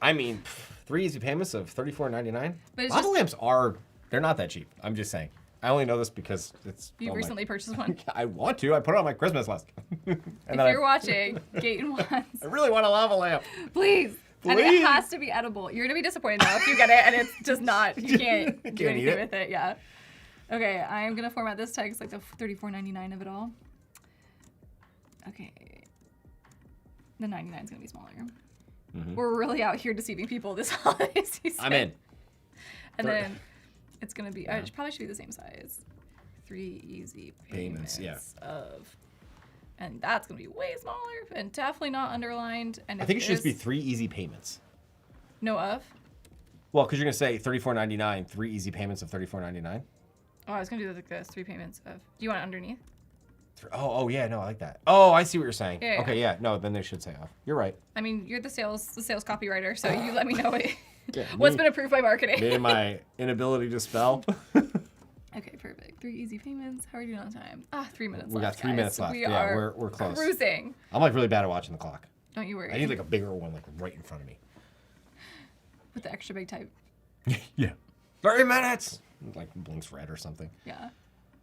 I mean, 3 easy payments of $34.99. But it's Lava just- lamps they're not that cheap. I'm just saying. I only know this because it's. You on my- recently purchased one. I want to. I put it on my Christmas list. If you're watching, Gaetan wants, I really want a lava lamp. please. And Please. it has to be edible. You're gonna be disappointed though if you get it and it's just not. You can't do Can't anything eat it? with it. Yeah. Okay, I'm gonna format this text like the $34.99 of it all. Okay. The 99 is gonna be smaller. We're really out here deceiving people this holiday season. I'm in. And then it's gonna be. It probably should be the same size. 3 easy payments of. And that's gonna be way smaller and definitely not underlined. And I think it should just be 3 easy payments. No of. Well, because you're gonna say $34.99, 3 easy payments of $34.99. Oh, I was gonna do like this 3 payments of. Do you want it underneath? Oh yeah, no, I like that. Oh, I see what you're saying. Yeah, okay, yeah, no, then they should say off. You're right. I mean, you're the sales copywriter, so you let me know Yeah, what's me- been approved by marketing. Me and my inability to spell. Okay, perfect. 3 easy payments. How are you doing on time? 3 minutes We left. got 3 guys. minutes left. We Yeah, are we're close. cruising. I'm like really bad at watching the clock. Don't you worry. I need like a bigger one, like right in front of me. With the extra big type. Yeah. 30 minutes. Like blinks red or something. Yeah.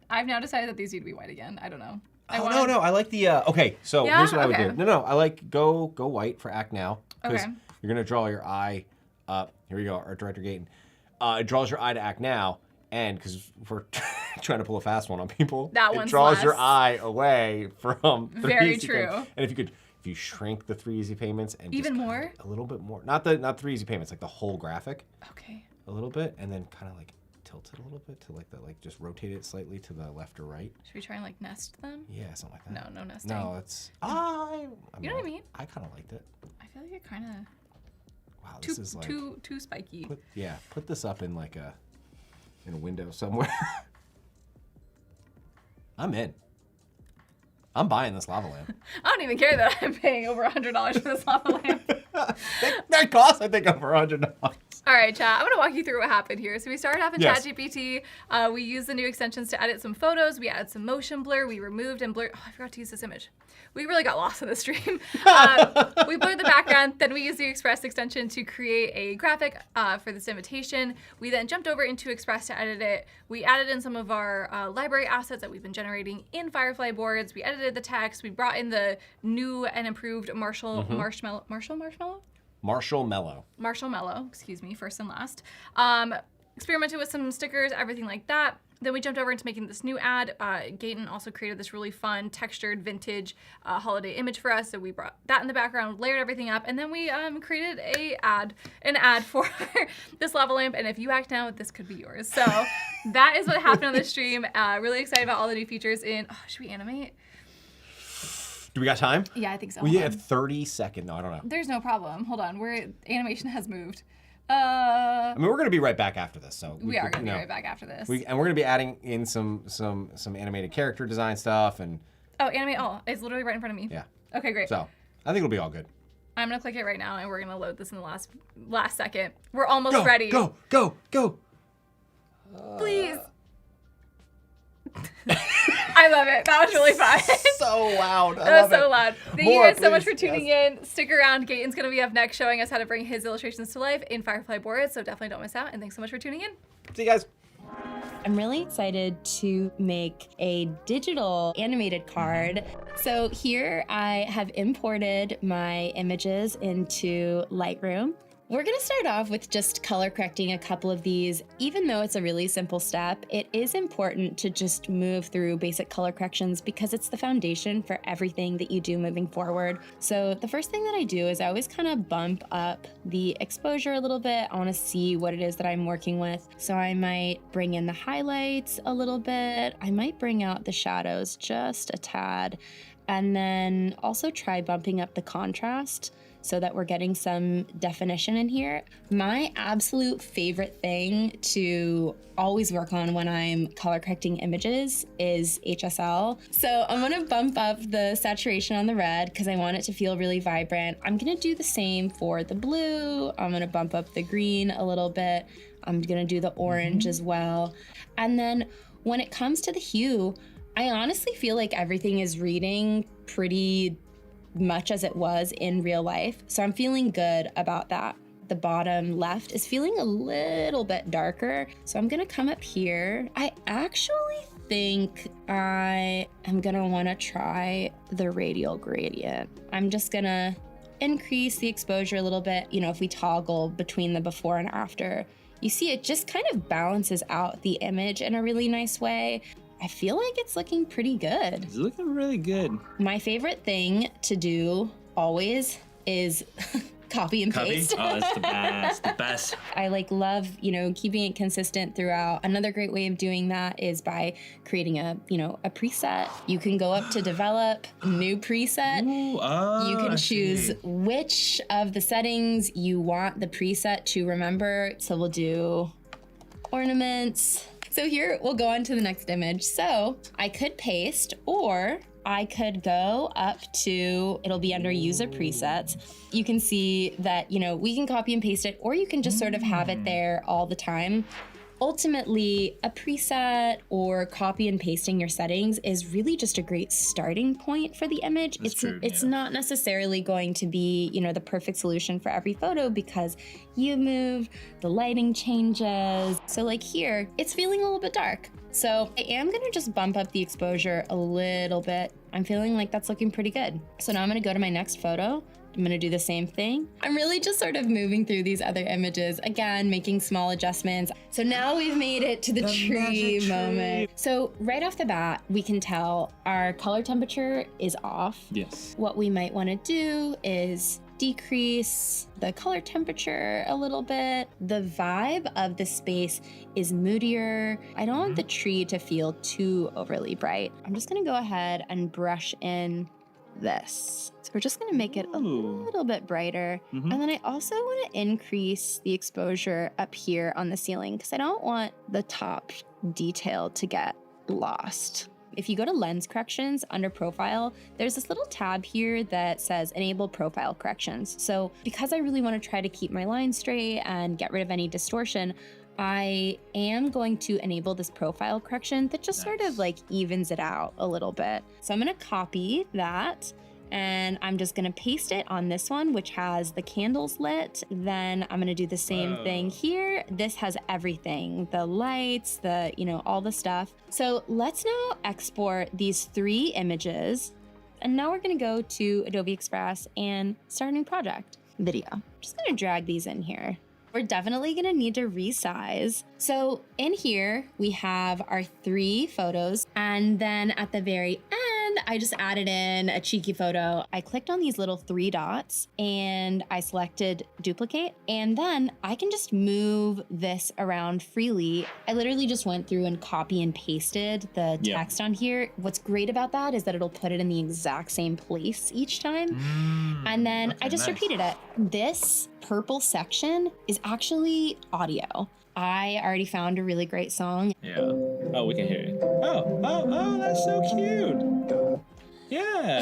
I've now decided that these need to be white again. I don't know. No. I like the. Okay, so Yeah? here's what I would Okay. do. No. I like go white for act now. Because Okay. you're gonna draw your eye up. Here we go. Art director Gaetan. It draws your eye to act now, and because we're trying to pull a fast one on people, That it one's draws your less. eye away from. Very easy true. payments. And if you shrink the 3 easy payments and Even just kinda more? a little bit more, not 3 easy payments, like the whole graphic, Okay. a little bit, and then kind of like tilt it a little bit to just rotate it slightly to the left or right. Should we try and like nest them? Yeah, something like that. No nesting. No, it's. You know what I mean? I kind of liked it. I feel like it kind of Wow, this is like. too spiky. Put this up in like in a window somewhere. I'm in. I'm buying this lava lamp. I don't even care that I'm paying over $100 for this lava lamp. that costs, I think, over $100. All right, chat. I'm gonna walk you through what happened here. So we started off in Yes. ChatGPT. We used the new extensions to edit some photos. We added some motion blur. We removed and blurred. Oh, I forgot to use this image. We really got lost in the stream. We blurred the background. Then we used the Express extension to create a graphic for this invitation. We then jumped over into Express to edit it. We added in some of our library assets that we've been generating in Firefly Boards. We edited the text. We brought in the new and improved Marshall Mellow, excuse me, first and last. Experimented with some stickers, everything like that. Then we jumped over into making this new ad. Gaetan also created this really fun textured vintage holiday image for us. So we brought that in the background, layered everything up, and then we created an ad for this lava lamp. And if you act now, this could be yours. So that is what happened on the stream. Really excited about all the new features in. Oh, should we animate? Do we got time? Yeah, I think so. We Hold have on. 30 seconds. No, I don't know. There's no problem. Hold on. Animation has moved. I mean, we're going to be right back after this. So We are going to be right back after this. And we're going to be adding in some animated character design stuff. And Oh, animate all. It's literally right in front of me. yeah. Okay, great. So I think it'll be all good. I'm going to click it right now, and we're going to load this in the last second. We're almost ready. Go. Please. I love it. That was really fun. So loud. That was so loud. Thank you More, guys so much for please. tuning in. Stick around. Gaetan's going to be up next showing us how to bring his illustrations to life in Firefly Boards, so definitely don't miss out. And thanks so much for tuning in. See you guys. I'm really excited to make a digital animated card. So here I have imported my images into Lightroom. We're gonna start off with just color correcting a couple of these. Even though it's a really simple step, it is important to just move through basic color corrections because it's the foundation for everything that you do moving forward. So the first thing that I do is I always kind of bump up the exposure a little bit. I wanna see what it is that I'm working with. So I might bring in the highlights a little bit. I might bring out the shadows just a tad. And then also try bumping up the contrast so that we're getting some definition in here. My absolute favorite thing to always work on when I'm color correcting images is HSL. So I'm gonna bump up the saturation on the red because I want it to feel really vibrant. I'm gonna do the same for the blue. I'm gonna bump up the green a little bit. I'm gonna do the orange as well. And then when it comes to the hue, I honestly feel like everything is reading pretty much as it was in real life. So I'm feeling good about that. The bottom left is feeling a little bit darker. So I'm gonna come up here. I actually think I am gonna wanna try the radial gradient. I'm just gonna increase the exposure a little bit. You know, if we toggle between the before and after, you see it just kind of balances out the image in a really nice way. I feel like it's looking pretty good. It's looking really good. My favorite thing to do always is copy and paste. Oh, that's the best. The best. I love, keeping it consistent throughout. Another great way of doing that is by creating a preset. You can go up to develop, new preset. Ooh, you can I choose see. which of the settings you want the preset to remember. So we'll do ornaments. So here we'll go on to the next image. So I could paste, or I could go up to, it'll be under user presets. You can see that, we can copy and paste it, or you can just sort of have it there all the time. Ultimately, a preset or copy and pasting your settings is really just a great starting point for the image. It's not necessarily going to be, the perfect solution for every photo because you move, the lighting changes. So here, it's feeling a little bit dark. So I am gonna just bump up the exposure a little bit. I'm feeling like that's looking pretty good. So now I'm gonna go to my next photo. I'm gonna do the same thing. I'm really just sort of moving through these other images, again, making small adjustments. So now we've made it to the tree moment. So right off the bat, we can tell our color temperature is off. Yes. What we might wanna do is decrease the color temperature a little bit. The vibe of the space is moodier. I don't want the tree to feel too overly bright. I'm just gonna go ahead and brush in this. So we're just gonna make it a little bit brighter. And then I also wanna increase the exposure up here on the ceiling because I don't want the top detail to get lost. If you go to lens corrections under profile, there's this little tab here that says enable profile corrections. So because I really wanna try to keep my lines straight and get rid of any distortion, I am going to enable this profile correction that just sort of evens it out a little bit. So I'm gonna copy that and I'm just gonna paste it on this one, which has the candles lit. Then I'm gonna do the same thing here. This has everything, the lights, all the stuff. So let's now export these 3 images. And now we're gonna go to Adobe Express and start a new project, video. I'm just gonna drag these in here. We're definitely gonna need to resize. So in here, we have our 3 photos. And then at the very end, I just added in a cheeky photo. I clicked on these little 3 dots and I selected duplicate. And then I can just move this around freely. I literally just went through and copy and pasted the text on here. What's great about that is that it'll put it in the exact same place each time. And then I just repeated it. This purple section is actually audio. I already found a really great song. Yeah. Oh, we can hear it. Oh, that's so cute. Yeah.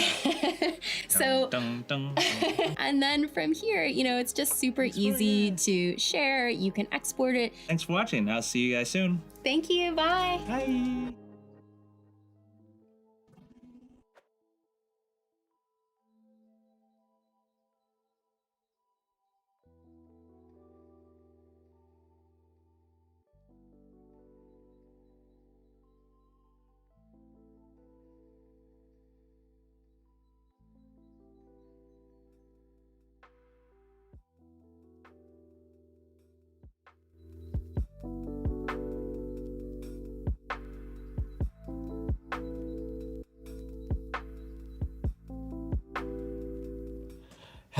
So, Dun, dun, dun. and then from here, it's just super easy to share. You can export it. Thanks for watching. I'll see you guys soon. Thank you. Bye. Bye.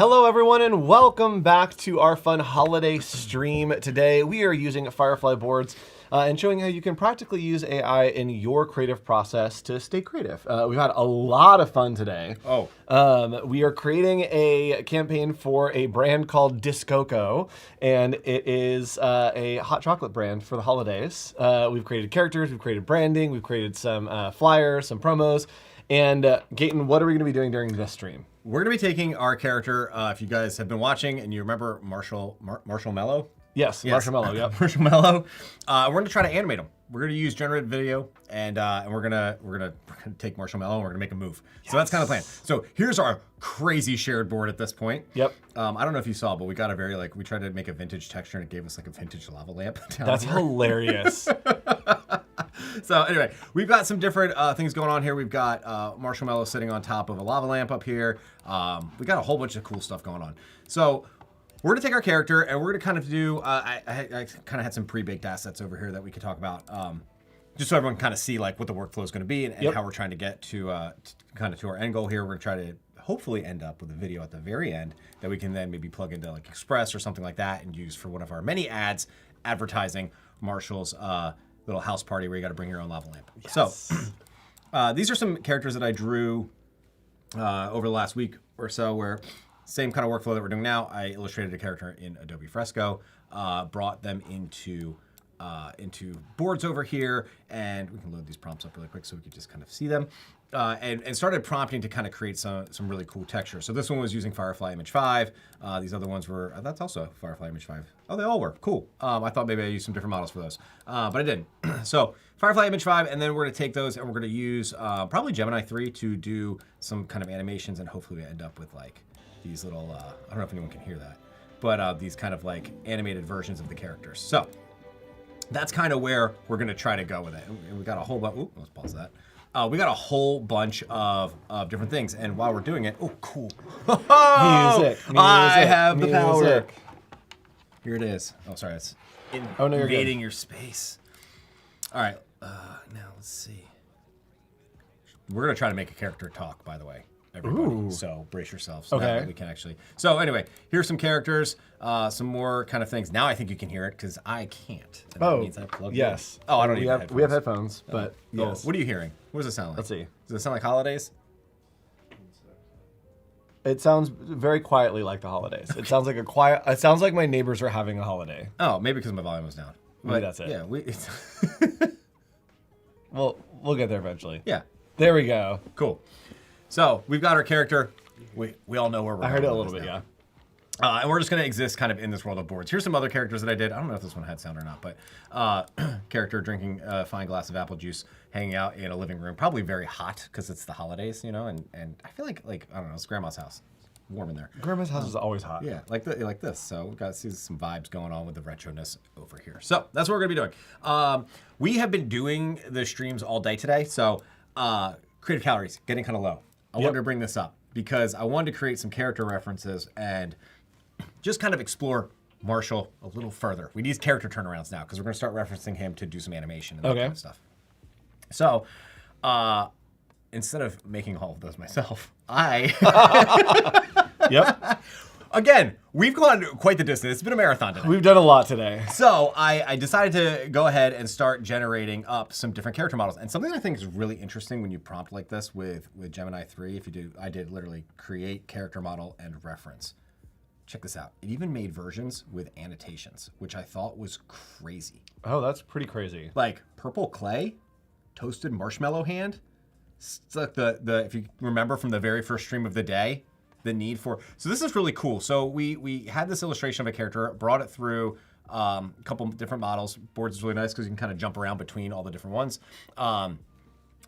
Hello everyone and welcome back to our fun holiday stream. Today we are using Firefly Boards and showing how you can practically use AI in your creative process to stay creative. We've had a lot of fun today. We are creating a campaign for a brand called Discoco, and it is a hot chocolate brand for the holidays. We've created characters, we've created branding, we've created some flyers, some promos. And Gaetan, what are we going to be doing during this stream? We're going to be taking our character, if you guys have been watching and you remember Marshall Mello? Yes, Marshmallow, yep. Marshmallow. We're going to try to animate him. We're going to use generated video, and we're gonna take Marshmallow and we're going to make him move. Yes. So that's kind of the plan. So here's our crazy shared board at this point. Yep. I don't know if you saw, but we got a very, we tried to make a vintage texture and it gave us like a vintage lava lamp. That's hilarious. So anyway, we've got some different things going on here. We've got Marshmallow sitting on top of a lava lamp up here. We got a whole bunch of cool stuff going on. So we're gonna take our character and we're gonna kind of do, I kind of had some pre-baked assets over here that we could talk about, just so everyone can kind of see like what the workflow is gonna be and how we're trying to get to kind of to our end goal here. We're gonna try to hopefully end up with a video at the very end that we can then maybe plug into like Express or something like that and use for one of our many ads advertising Marshall's little house party where you got to bring your own lava lamp. Yes. So these are some characters that I drew over the last week or so where same kind of workflow that we're doing now. I illustrated a character in Adobe Fresco, brought them into boards over here, and we can load these prompts up really quick so we can just kind of see them. And started prompting to kind of create some really cool texture. So this one was using Firefly Image 5. These other ones were, that's also Firefly Image 5. Oh, they all were, cool. I thought maybe I used some different models for those, but I didn't. So Firefly Image 5, and then we're gonna take those and we're gonna use probably Gemini 3 to do some kind of animations, and hopefully we end up with like these little, I don't know if anyone can hear that, but these kind of like animated versions of the characters. So that's kind of where we're gonna try to go with it. And we got a whole bunch, let's pause that. We got a whole bunch of different things, and while we're doing it, oh, cool. Music. I have the power. Here it is. Oh, sorry, it's invading your space. All right, now let's see. We're gonna try to make a character talk, by the way, everybody. Ooh. So brace yourselves. So that we can actually. So anyway, here's some characters, some more kind of things. Now I think you can hear it because I can't. And that means I plugged in. Oh, I don't need headphones. We have headphones, but yes. What are you hearing? What does it sound like? Let's see. Does it sound like holidays? It sounds very quietly like the holidays. It sounds like it sounds like my neighbors are having a holiday. Oh, maybe because my volume was down. Maybe that's it. Yeah, Well, we'll get there eventually. Yeah. There we go. Cool. So we've got our character. We all know where we're I heard it a little bit, yeah. And we're just going to exist kind of in this world of boards. Here's some other characters that I did. I don't know if this one had sound or not, but character drinking a fine glass of apple juice, hanging out in a living room, probably very hot because it's the holidays, you know, and I feel like I don't know, it's grandma's house. It's warm in there. Grandma's house is always hot. Yeah, like this. So we've got to see some vibes going on with the retroness over here. So that's what we're going to be doing. We have been doing the streams all day today, so creative calories getting kind of low. I wanted to bring this up because I wanted to create some character references and just kind of explore Marshall a little further. We need character turnarounds now because we're going to start referencing him to do some animation and that kind of stuff. So instead of making all of those myself, Again, we've gone quite the distance. It's been a marathon today. We've done a lot today. So I decided to go ahead and start generating up some different character models. And something I think is really interesting when you prompt like this with Gemini 3, if you do, I did literally create character model and reference. Check this out. It even made versions with annotations, which I thought was crazy. Oh, that's pretty crazy. Like purple clay, toasted marshmallow hand. It's like the if you remember from the very first stream of the day, the need for. So this is really cool. So we had this illustration of a character, brought it through a couple different models. Boards is really nice because you can kind of jump around between all the different ones.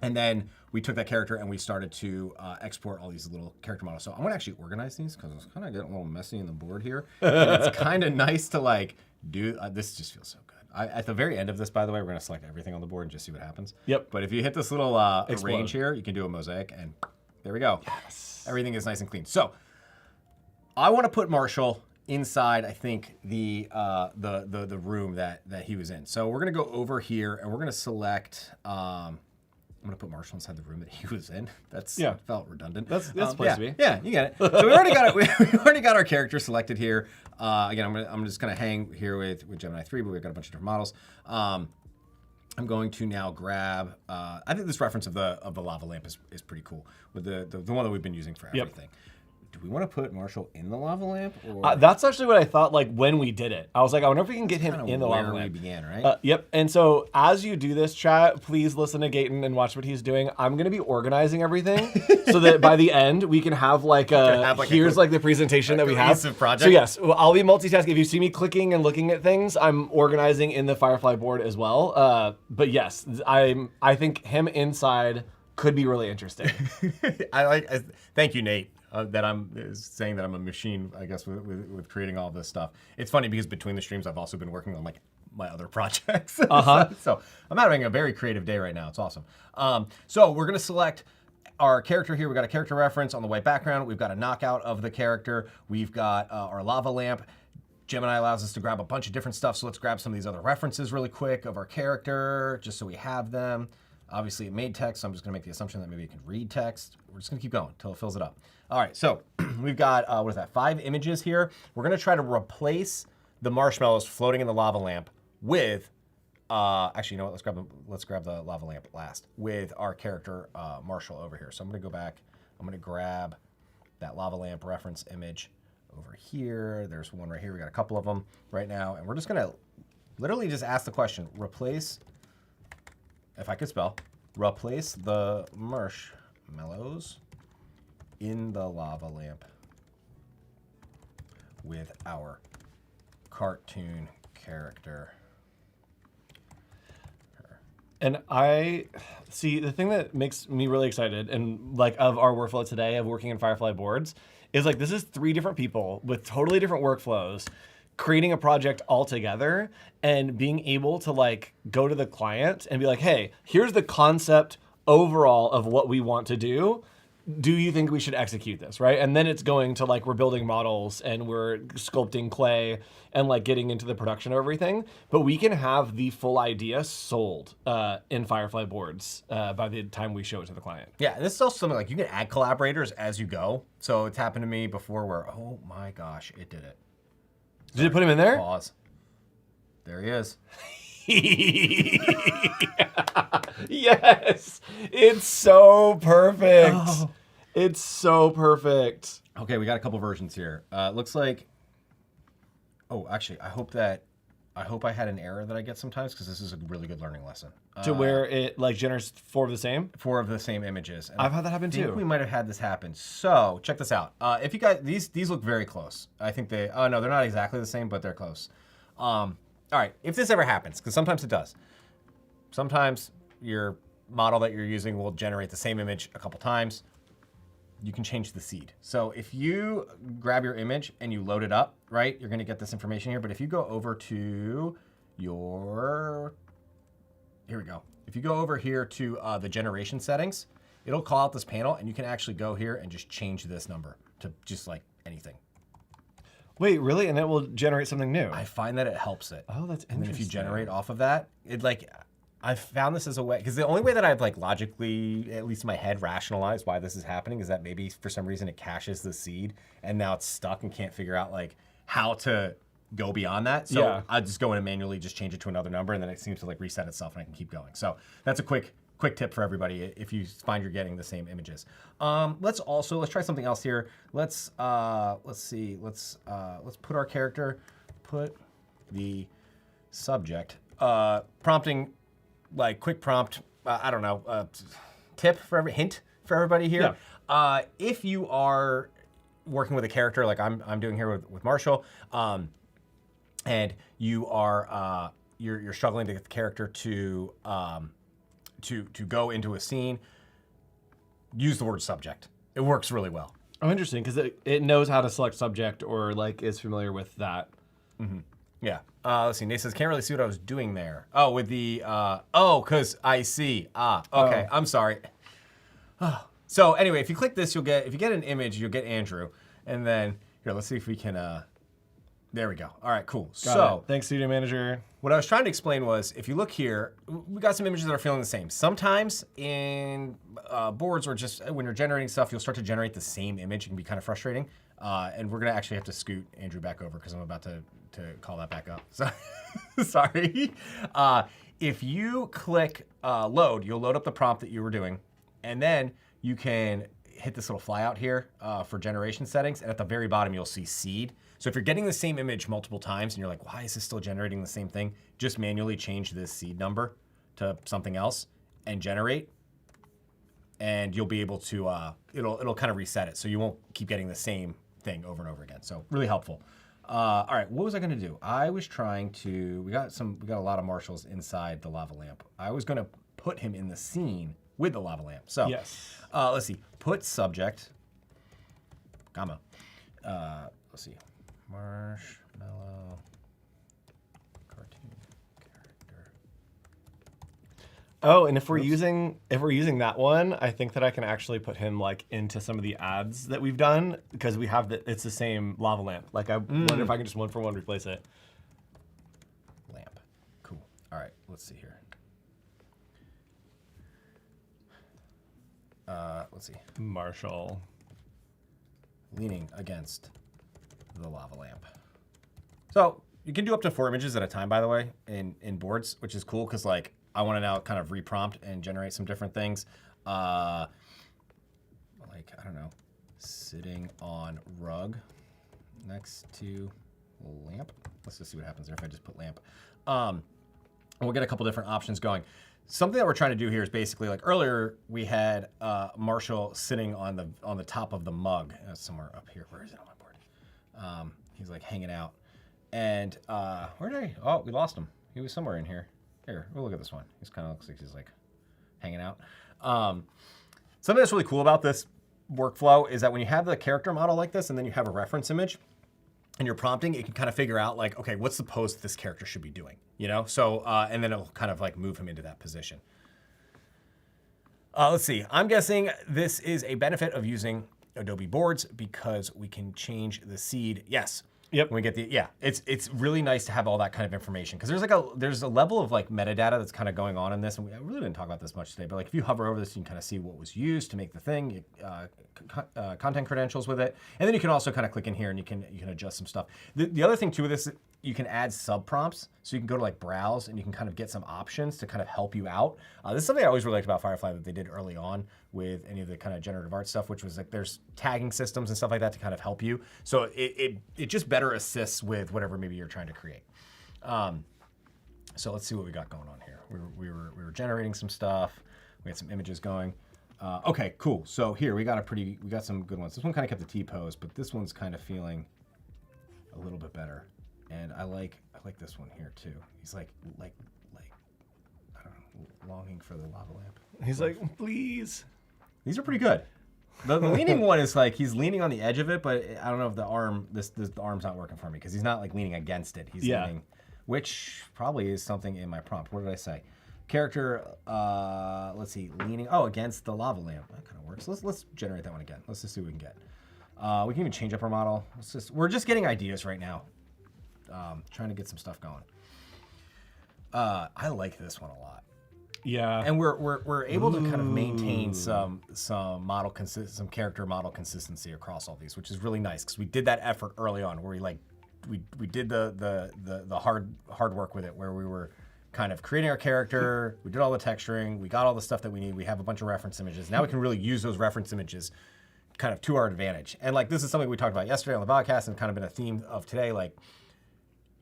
And then we took that character and we started to export all these little character models. So I'm gonna actually organize these because it's kind of getting a little messy in the board here. And it's kind of nice to like do, this just feels so good. At the very end of this, by the way, we're gonna select everything on the board and just see what happens. Yep. But if you hit this little arrange here, you can do a mosaic and there we go. Yes. Everything is nice and clean. So I wanna put Marshall inside, I think, the room that he was in. So we're gonna go over here and we're gonna select, I'm gonna put Marshall inside the room that he was in. That's Yeah. felt redundant. That's the place yeah, to be. Yeah, you get it. So we already got it. We already got our character selected here. Again, I'm just gonna hang here with Gemini 3, but we've got a bunch of different models. I'm going to now grab. I think this reference of the lava lamp is pretty cool with the one that we've been using for everything. Do we want to put Marshall in the lava lamp? Or That's actually what I thought, like, when we did it. I was like, I wonder if we can get him kinda in the lava where lamp. we began, right? Yep. And so as you do this, chat, please listen to Gaetan and watch what he's doing. I'm going to be organizing everything so that by the end, we can have like here's like the presentation that we have. cohesive project. So yes, I'll be multitasking. If you see me clicking and looking at things, I'm organizing in the Firefly board as well. But yes, I think him inside could be really interesting. Thank you, Nate. That I'm saying that I'm a machine, I guess, with creating all this stuff. It's funny because between the streams, I've also been working on like my other projects. So I'm having a very creative day right now. It's awesome. So we're gonna select our character here. We've got a character reference on the white background. We've got a knockout of the character. We've got our lava lamp. Gemini allows us to grab a bunch of different stuff. So let's grab some of these other references really quick of our character, just so we have them. Obviously, it made text, so I'm just gonna make the assumption that maybe it can read text. We're just gonna keep going until it fills it up. All right, so we've got, 5 images here. We're gonna try to replace the marshmallows floating in the lava lamp with, actually, you know what, let's grab the lava lamp last, with our character, Marshall over here. So I'm gonna go back, I'm gonna grab that lava lamp reference image over here. There's one right here, we got a couple of them right now, and we're just gonna literally just ask the question, replace, if I could spell, replace the marshmallows in the lava lamp with our cartoon character. And I see the thing that makes me really excited and like of our workflow today of working in Firefly Boards is like this is 3 different people with totally different workflows creating a project all together and being able to like go to the client and be like, hey, here's the concept overall of what we want to do. Do you think we should execute this, right? And then it's going to like, we're building models and we're sculpting clay and like getting into the production of everything. But we can have the full idea sold in Firefly Boards by the time we show it to the client. Yeah, this is also something like you can add collaborators as you go. So it's happened to me before where, oh my gosh, it did it. Did it put him in there? Pause. There he is. Yes, it's so perfect. Oh. It's so perfect. Okay, we got a couple versions here. Looks like, oh, actually, I hope I had an error that I get sometimes because this is a really good learning lesson. To where it like generates 4 of the same? 4 of the same images. And I've had that happen too. I think we might have had this happen. So check this out. If you guys, these look very close. I think they, oh no, they're not exactly the same, but they're close. All right, if this ever happens, because sometimes it does. Sometimes your model that you're using will generate the same image a couple times. You can change the seed. So if you grab your image and you load it up, right, you're gonna get this information here. But if you go over to your, here we go. If you go over here to the generation settings, it'll call out this panel and you can actually go here and just change this number to just like anything. Wait, really? And it will generate something new? I find that it helps it. Oh, that's interesting. And then if you generate off of that, it like, I've found this as a way, because the only way that I've like logically, at least in my head, rationalized why this is happening is that maybe for some reason it caches the seed and now it's stuck and can't figure out like how to go beyond that. So yeah. I just go in and manually just change it to another number and then it seems to like reset itself and I can keep going. So that's a quick tip for everybody if you find you're getting the same images. Let's try something else here. Let's see. Let's put our character, put the subject, prompting, like quick prompt, I don't know, tip for hint for everybody here. Yeah. If you are working with a character like I'm doing here with Marshall, and you are you're struggling to get the character to go into a scene, use the word subject. It works really well. Oh, interesting, because it knows how to select subject or like is familiar with that. Mm-hmm. Yeah. Let's see. Nate says, can't really see what I was doing there. Oh, with the, because I see. Okay. Oh. I'm sorry. So anyway, if you click this, if you get an image, you'll get Andrew. And then, here, let's see if we can, There we go. All right, cool. Got So it. Thanks, Studio Manager. what I was trying to explain was, if you look here, we got some images that are feeling the same. Sometimes in boards or just when you're generating stuff, you'll start to generate the same image. It can be kind of frustrating. And we're gonna actually have to scoot Andrew back over because I'm about to call that back up. So sorry. If you click load, you'll load up the prompt that you were doing, and then you can hit this little flyout here for generation settings, and at the very bottom you'll see seed. So if you're getting the same image multiple times and you're like, why is this still generating the same thing? Just manually change this seed number to something else and generate, and you'll be able to, it'll kind of reset it, so you won't keep getting the same thing over and over again. So really helpful. All right, what was I gonna do? I was trying to, we got a lot of marshals inside the lava lamp. I was gonna put him in the scene with the lava lamp. So Yes. let's see, put subject, comma, let's see, marshmallow cartoon character. Oh, and if we're using that one, I think that I can actually put him like into some of the ads that we've done because we have it's the same lava lamp. Like I wonder if I can just one for one replace it. Lamp, cool. All right, let's see here. Let's see. Marshall. Leaning against the lava lamp. So you can do up to 4 images at a time, by the way, in boards, which is cool because like I want to now kind of reprompt and generate some different things. Like, I don't know, sitting on rug next to lamp. Let's just see what happens there if I just put lamp. And we'll get a couple different options going. Something that we're trying to do here is basically like earlier we had Marshall sitting on the top of the mug somewhere up here. Where is it on my board? He's like hanging out, and where did he? Oh, we lost him. He was somewhere in here. Here, we'll look at this one. He's kind of looks like he's like hanging out. Something that's really cool about this workflow is that when you have the character model like this, and then you have a reference image, and you're prompting, it can kind of figure out like, okay, what's the pose that this character should be doing, you know? So, and then it'll kind of like move him into that position. Let's see, I'm guessing this is a benefit of using Adobe Boards because we can change the seed. Yes. Yep. When we get it's really nice to have all that kind of information because there's a level of like metadata that's kind of going on in this, and I really didn't talk about this much today, but like if you hover over this, you can kind of see what was used to make the thing, content credentials with it, and then you can also kind of click in here and you can adjust some stuff. The other thing too with this, you can add sub prompts, so you can go to like browse and you can kind of get some options to kind of help you out. This is something I always really liked about Firefly that they did early on with any of the kind of generative art stuff, which was like there's tagging systems and stuff like that to kind of help you. So it just better assists with whatever maybe you're trying to create. So let's see what we got going on here. We were generating some stuff. We had some images going. Okay, cool. So here we got some good ones. This one kind of kept the T pose, but this one's kind of feeling a little bit better. And I like this one here too. He's like I don't know, longing for the lava lamp. He's like, please. These are pretty good. The leaning one is like he's leaning on the edge of it, but I don't know if the arm's not working for me because he's not like leaning against it. He's leaning, which probably is something in my prompt. What did I say? Character, let's see, leaning. Oh, against the lava lamp. That kind of works. Let's generate that one again. Let's just see what we can get. We can even change up our model. We're just getting ideas right now. Trying to get some stuff going. I like this one a lot. Yeah. And we're able to kind of maintain some character model consistency across all these, which is really nice because we did that effort early on where we did the hard work with it, where we were kind of creating our character, we did all the texturing, we got all the stuff that we need, we have a bunch of reference images. Now we can really use those reference images kind of to our advantage. And like this is something we talked about yesterday on the podcast and kind of been a theme of today, like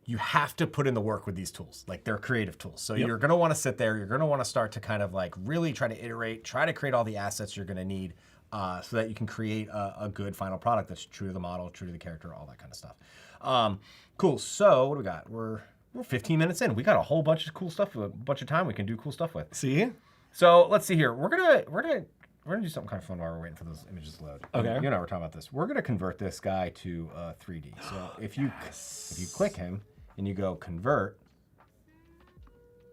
you have to put in the work with these tools. Like they're creative tools. So you're gonna wanna sit there, you're gonna wanna start to kind of like really try to iterate, try to create all the assets you're gonna need so that you can create a good final product that's true to the model, true to the character, all that kind of stuff. Cool, so what do we got? We're 15 minutes in. We got a whole bunch of cool stuff, a bunch of time we can do cool stuff with. See? So let's see here. We're gonna do something kind of fun while we're waiting for those images to load. Okay. You and I were talking about this. We're gonna convert this guy to 3D. So if you click him and you go convert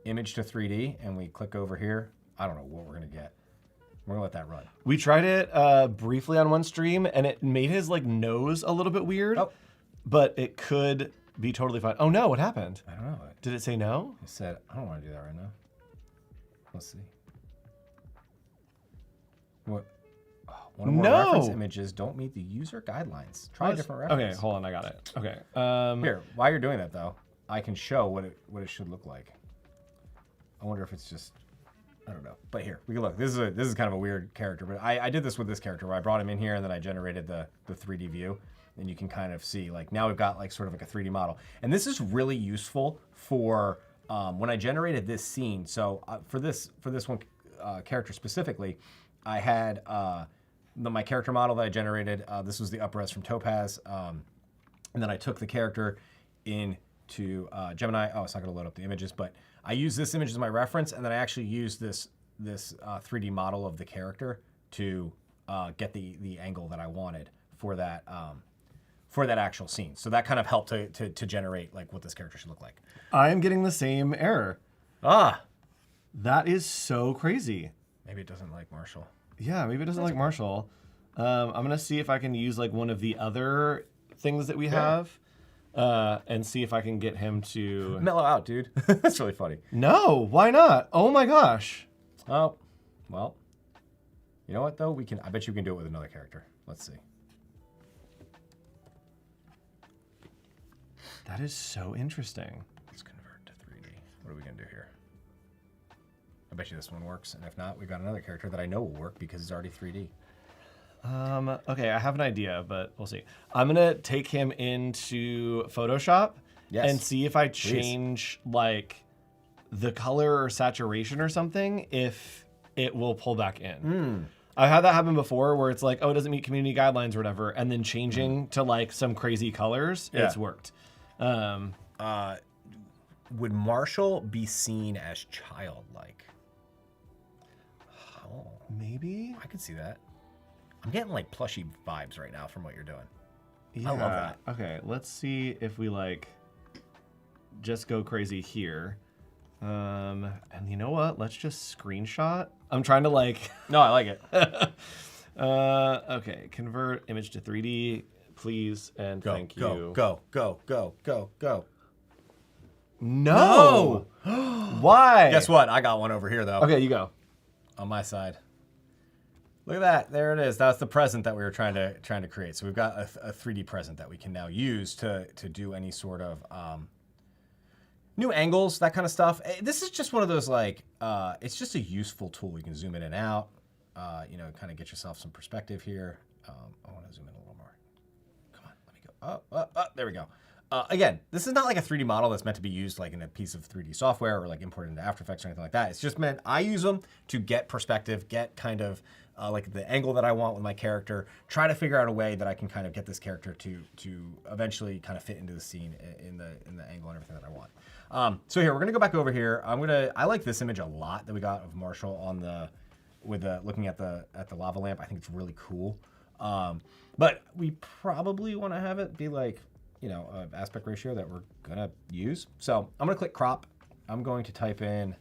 image to 3D and we click over here, I don't know what we're gonna get. We're gonna let that run. We tried it briefly on one stream and it made his like nose a little bit weird, but it could be totally fine. Oh no, what happened? I don't know. Did it say no? It said, I don't want to do that right now. Let's see. What? Oh, one or more No. reference images don't meet the user guidelines. Try a different reference. Okay, hold on, I got it. Okay. Here, while you're doing that though, I can show what it should look like. I wonder if it's just, I don't know. But here, we can look. This is kind of a weird character, but I did this with this character where I brought him in here and then I generated the 3D view. And you can kind of see, like, now we've got like sort of like a 3D model. And this is really useful for when I generated this scene. So for this one character specifically, I had my character model that I generated. This was the upres from Topaz. And then I took the character into Gemini. Oh, it's not going to load up the images, but I used this image as my reference. And then I actually used this 3D model of the character to get the angle that I wanted for that actual scene. So that kind of helped to generate like what this character should look like. I am getting the same error. That is so crazy. Maybe it doesn't like Marshall. Yeah, maybe it doesn't like Marshall. I'm going to see if I can use like one of the other things that we have and see if I can get him to... Mellow out, dude. That's really funny. No, why not? Oh my gosh. Oh, well, you know what though? I bet you can do it with another character. Let's see. That is so interesting. Let's convert to 3D. What are we going to do here? I bet you this one works. And if not, we've got another character that I know will work because it's already 3D. Okay, I have an idea, but we'll see. I'm going to take him into Photoshop and see if I change like the color or saturation or something, if it will pull back in. I've had that happen before where it's like, oh, it doesn't meet community guidelines or whatever, and then changing to like some crazy colors, it's worked. Would Marshall be seen as childlike? Oh, maybe. I could see that. I'm getting like plushy vibes right now from what you're doing. Yeah. I love that. Okay, let's see if we like just go crazy here. And you know what? Let's just screenshot. I'm trying to like... No, I like it. Okay, convert image to 3D, please, and thank you. Go. No! Why? Guess what? I got one over here, though. Okay, you go. On my side. Look at that. There it is. That's the present that we were trying to create. So we've got a 3D present that we can now use to do any sort of new angles, that kind of stuff. This is just one of those, like, it's just a useful tool. You can zoom in and out, kind of get yourself some perspective here. I want to zoom in a little more. Come on, let me go. Oh, there we go. Again, this is not like a 3D model that's meant to be used like in a piece of 3D software or like imported into After Effects or anything like that. It's just meant, I use them to get perspective, get kind of like the angle that I want with my character, try to figure out a way that I can kind of get this character to eventually kind of fit into the scene in the angle and everything that I want. So here, we're gonna go back over here. I like this image a lot that we got of Marshall on looking at the lava lamp. I think it's really cool. But we probably want to have it be like, an aspect ratio that we're gonna use. So I'm gonna click crop. I'm going to type in,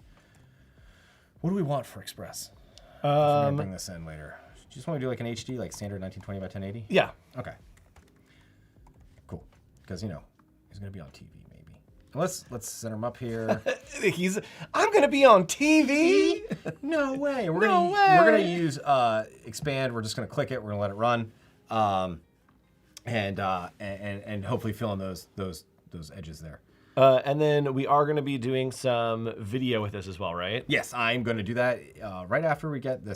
what do we want for Express? I'm gonna bring this in later. Do you just want to do like an HD, like standard 1920 by 1080? Yeah. Okay. Cool. Because he's gonna be on TV maybe. Let's center him up here. I'm gonna be on TV. No way. We're gonna use expand. We're just gonna click it. We're gonna let it run. And hopefully fill in those edges there. And then we are going to be doing some video with this as well, right? Yes, I'm going to do that right after we get the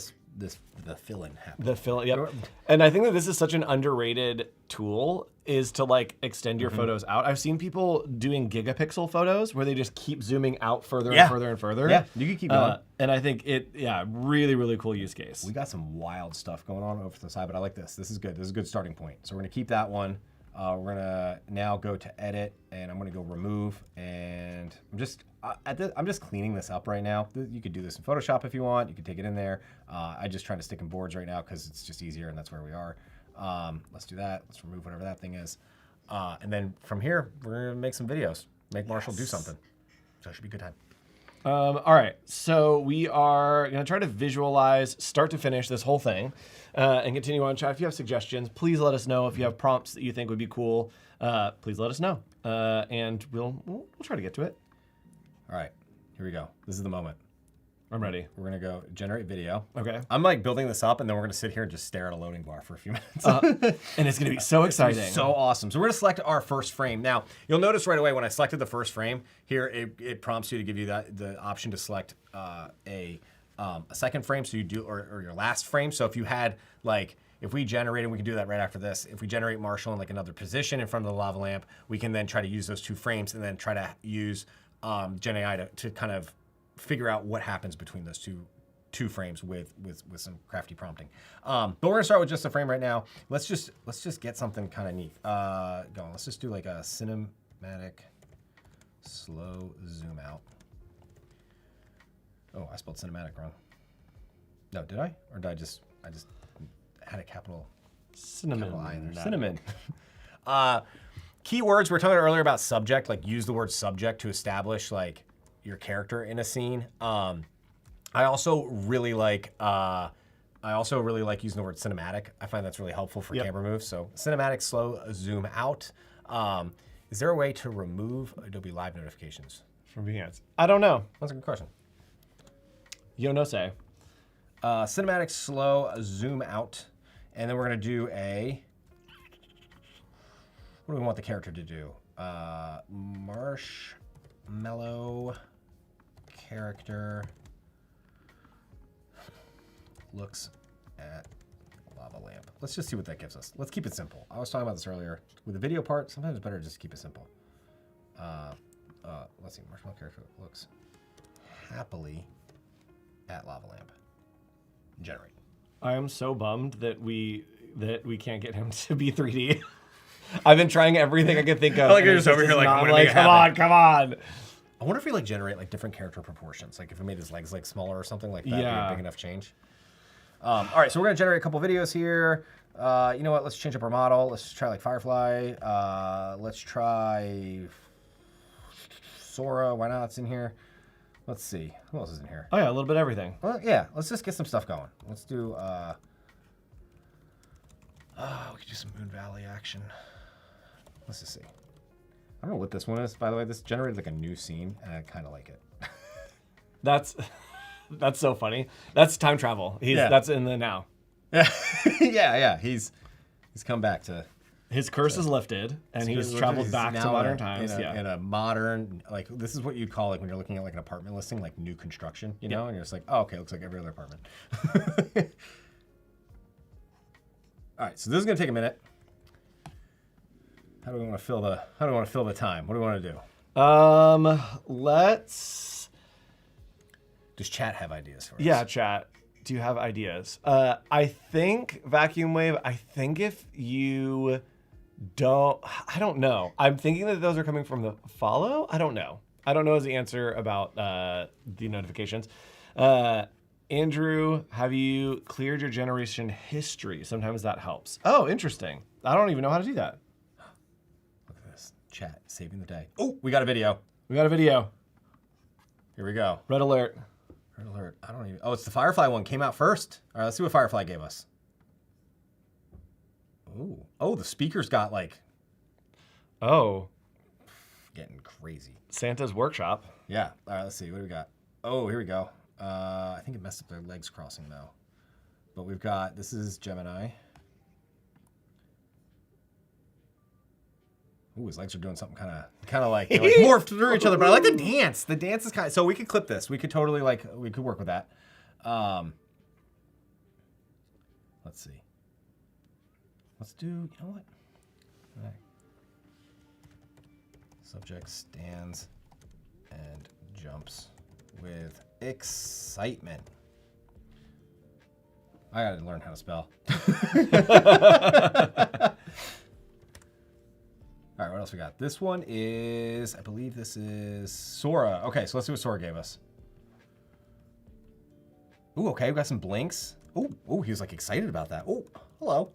fill-in happening. The fill-in, yep. And I think that this is such an underrated tool, is to like extend your photos out. I've seen people doing gigapixel photos where they just keep zooming out further and further and further. Yeah, you can keep going. And I think really, really cool use case. We got some wild stuff going on over to the side, but I like this. This is good. This is a good starting point. So we're going to keep that one. We're gonna now go to edit, and I'm gonna go remove, and I'm just cleaning this up right now. You could do this in Photoshop if you want. You could take it in there. I just trying to stick in boards right now because it's just easier, and that's where we are. Let's do that. Let's remove whatever that thing is, and then from here we're gonna make some videos. Make Marshall do something. So it should be a good time. All right, so we are going to try to visualize start to finish this whole thing and continue on. Chat, if you have suggestions, please let us know. If you have prompts that you think would be cool, please let us know. And we'll try to get to it. All right, here we go. This is the moment. I'm ready. We're going to go generate video. Okay. I'm like building this up, and then we're going to sit here and just stare at a loading bar for a few minutes. And it's going to be so exciting. So awesome. So we're going to select our first frame. Now, you'll notice right away when I selected the first frame, here it prompts you to give you the option to select a second frame, so you do, or your last frame. So if you had, like, if we generated, we can do that right after this. If we generate Marshall in like another position in front of the lava lamp, we can then try to use those 2 frames and then try to use Gen AI to kind of figure out what happens between those two frames with some crafty prompting. But we're gonna start with just a frame right now. Let's just get something kind of neat going. Let's just do like a cinematic slow zoom out. Oh, I spelled cinematic wrong. No, did I? Or did I just had a capital Cinnamon. I in there. Cinnamon. Keywords, we were talking earlier about subject, like use the word subject to establish like your character in a scene. I also really like using the word cinematic. I find that's really helpful for camera moves. So cinematic, slow, zoom out. Is there a way to remove Adobe Live notifications From Behance. I don't know. That's a good question. Yo no say. Cinematic, slow, zoom out. And then we're gonna do what do we want the character to do? Marshmallow character looks at lava lamp. Let's just see what that gives us. Let's keep it simple. I was talking about this earlier. With the video part, sometimes it's better to just keep it simple. Let's see, marshmallow character looks happily at lava lamp. Generate. I am so bummed that we can't get him to be 3D. I've been trying everything I could think of. I like you're just over here like, I'm like, come on. I wonder if we like generate like different character proportions. Like if we made his legs like smaller or something like that, would be a big enough change. All right, so we're gonna generate a couple videos here. You know what? Let's change up our model. Let's try like Firefly. Let's try Sora. Why not? It's in here. Let's see. Who else is in here? Oh yeah, a little bit of everything. Well, yeah. Let's just get some stuff going. Let's do. We could do some Moon Valley action. Let's just see. I don't know what this one is, by the way. This generated like a new scene, and I kind of like it. That's so funny. That's time travel. That's in the now. Yeah. He's come back to. His curse is lifted, and he's traveled back to modern times. In a modern, like, this is what you'd call, like, when you're looking at, like, an apartment listing, like, new construction, you know? And you're just like, oh, okay, looks like every other apartment. All right, so this is going to take a minute. How do we want to fill the time? What do we want to do? Let's... Does chat have ideas for us? Yeah, chat. Do you have ideas? I think Vacuum Wave, if you don't, I don't know. I'm thinking that those are coming from the follow. I don't know is the answer about the notifications. Andrew, have you cleared your generation history? Sometimes that helps. Oh, interesting. I don't even know how to do that. Look at this. Chat, saving the day. Oh, we got a video. Here we go. Red alert. Red alert. I don't even. Oh, it's the Firefly one. Came out first. All right, let's see what Firefly gave us. Ooh. Oh, the speakers got like. Oh. Getting crazy. Santa's workshop. Yeah. All right, let's see. What do we got? Oh, here we go. I think it messed up their legs crossing though. But we've got, this is Gemini. Ooh, his legs are doing something kind of like, they're like morphed through each other. But I like the dance. The dance is kind of, so we could clip this. We could totally we could work with that. Let's see. Let's do, you know what? All right. Subject stands and jumps with excitement. I gotta learn how to spell. All right, what else we got? This one is, I believe this is Sora. Okay, so let's see what Sora gave us. Ooh, okay, we got some blinks. Ooh, he was like excited about that. Oh, hello.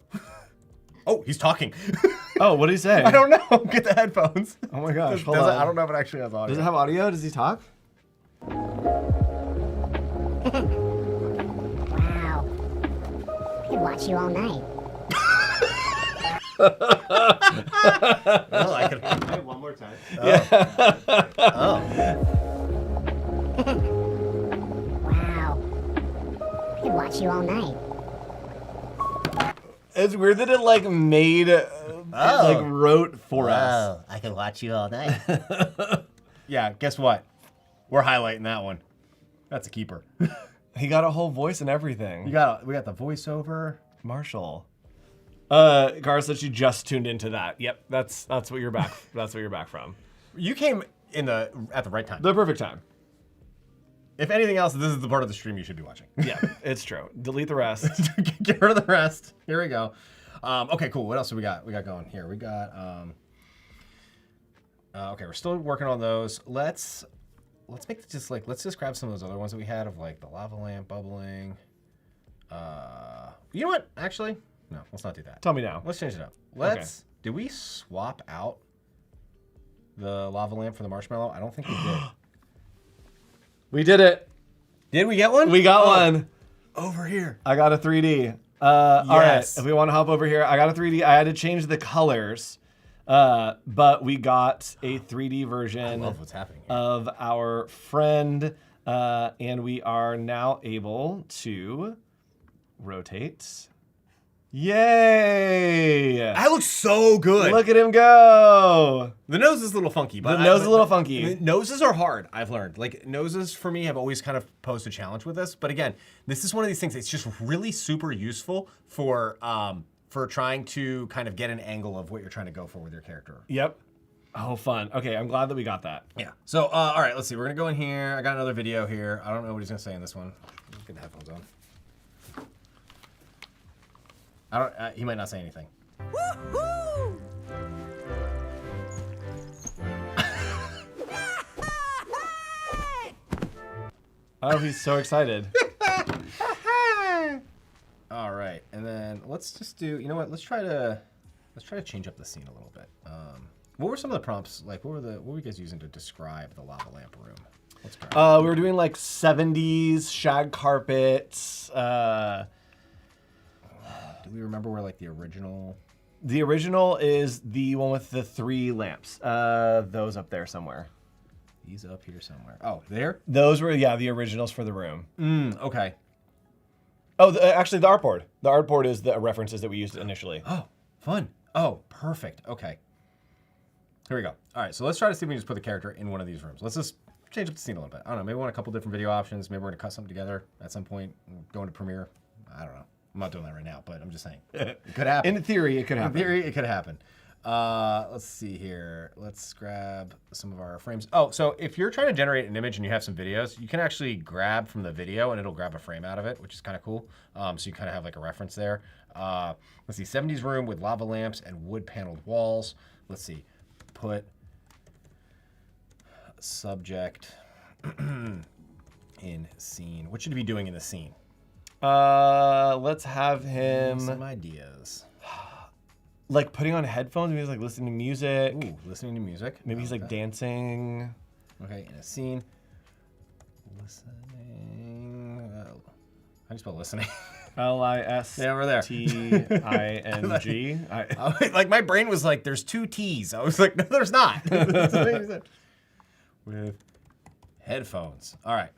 Oh, he's talking. Oh, what did he say? I don't know. Get the headphones. Oh my gosh. I don't know if it actually has audio. Does it have audio? Does he talk? Wow. I could watch you all night. Well, I could. One more time. Wow. I could watch you all night. It's weird that it like made, like wrote for us. I could watch you all night. Yeah, guess what? We're highlighting that one. That's a keeper. He got a whole voice and everything. We got the voiceover. Marshall. Cara said she just tuned into that. Yep, that's what you're back. That's what you're back from. You came at the right time. The perfect time. If anything else, this is the part of the stream you should be watching. Yeah, it's true. Delete the rest. Get rid of the rest. Here we go. Okay, cool. What else do we got? We got going here. We got. Okay, we're still working on those. Let's make it just like let's just grab some of those other ones that we had of like the lava lamp bubbling. You know what? Actually, no. Let's not do that. Tell me now. Let's change it up. Did we swap out the lava lamp for the marshmallow? I don't think we did. We did it. Did we get one? We got one. Over here. I got a 3D. All right. Yes. If we want to hop over here, I got a 3D. I had to change the colors, but we got a 3D version I love what's happening here. of our friend, and we are now able to rotate. Yay! That looks so good. Look at him go. The nose is a little funky. But The nose is a little funky. Noses are hard, I've learned. Like, noses for me have always kind of posed a challenge with this. But again, this is one of these things that's just really super useful for trying to kind of get an angle of what you're trying to go for with your character. Yep. Oh, fun. Okay, I'm glad that we got that. Yeah. So, all right, let's see. We're going to go in here. I got another video here. I don't know what he's going to say in this one. Let's get the headphones on. He might not say anything. Woohoo! Oh, he's so excited. All right, and then let's just do. You know what? Let's try to change up the scene a little bit. What were some of the prompts? Like, what were you guys using to describe the lava lamp room? Let's grab. We were doing like 70s shag carpets. Do we remember where like the original? The original is the one with the 3 lamps. Those up there somewhere. These up here somewhere. Oh, there? Those were, yeah, the originals for the room. Okay. Oh, actually, the artboard. The artboard is the references that we used initially. Oh, fun. Oh, perfect. Okay. Here we go. All right, so let's try to see if we can just put the character in one of these rooms. Let's just change up the scene a little bit. I don't know, maybe we want a couple different video options. Maybe we're gonna cut something together at some point, go into Premiere. I don't know. I'm not doing that right now, but I'm just saying. It could happen. In theory, it could happen. In theory, it could happen. Let's see here. Let's grab some of our frames. Oh, so if you're trying to generate an image and you have some videos, you can actually grab from the video and it'll grab a frame out of it, which is kind of cool. So you kind of have like a reference there. Let's see, 70s room with lava lamps and wood paneled walls. Let's see, put subject in scene. What should he be doing in the scene? Let's have him Some ideas. like putting on headphones. Maybe he's like listening to music. Ooh, listening to music. Maybe he's like dancing. Okay, in a scene. Listening. How do you spell listening? L-I-S-T-I-N-G. Yeah, over there. Like my brain was like, there's 2 T's. I was like, no, there's not. With headphones. All right,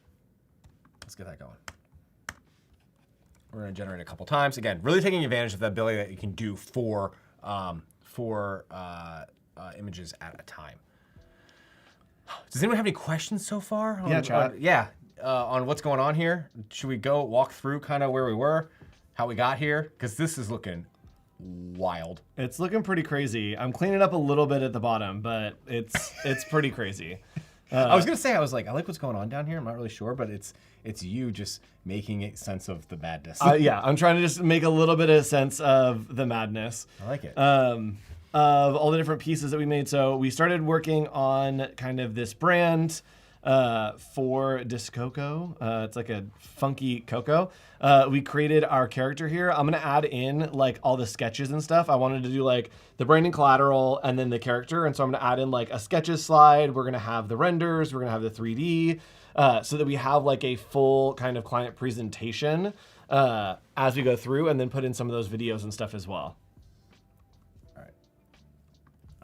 let's get that going. We're gonna generate a couple times. Again, really taking advantage of the ability that you can do for images at a time. Does anyone have any questions so far? Yeah, chat. On what's going on here? Should we go walk through kind of where we were, how we got here? Because this is looking wild. It's looking pretty crazy. I'm cleaning up a little bit at the bottom, but it's pretty crazy. I was gonna say, I like what's going on down here. I'm not really sure, but it's you just making sense of the madness. Yeah, I'm trying to just make a little bit of sense of the madness. I like it. Of all the different pieces that we made. So we started working on kind of this brand. for Discoco. It's like a funky cocoa. We created our character here. I'm gonna add in like all the sketches and stuff. I wanted to do like the branding collateral and then the character. And so I'm gonna add in like a sketches slide. We're gonna have the renders. We're gonna have the 3D so that we have like a full kind of client presentation as we go through, and then put in some of those videos and stuff as well.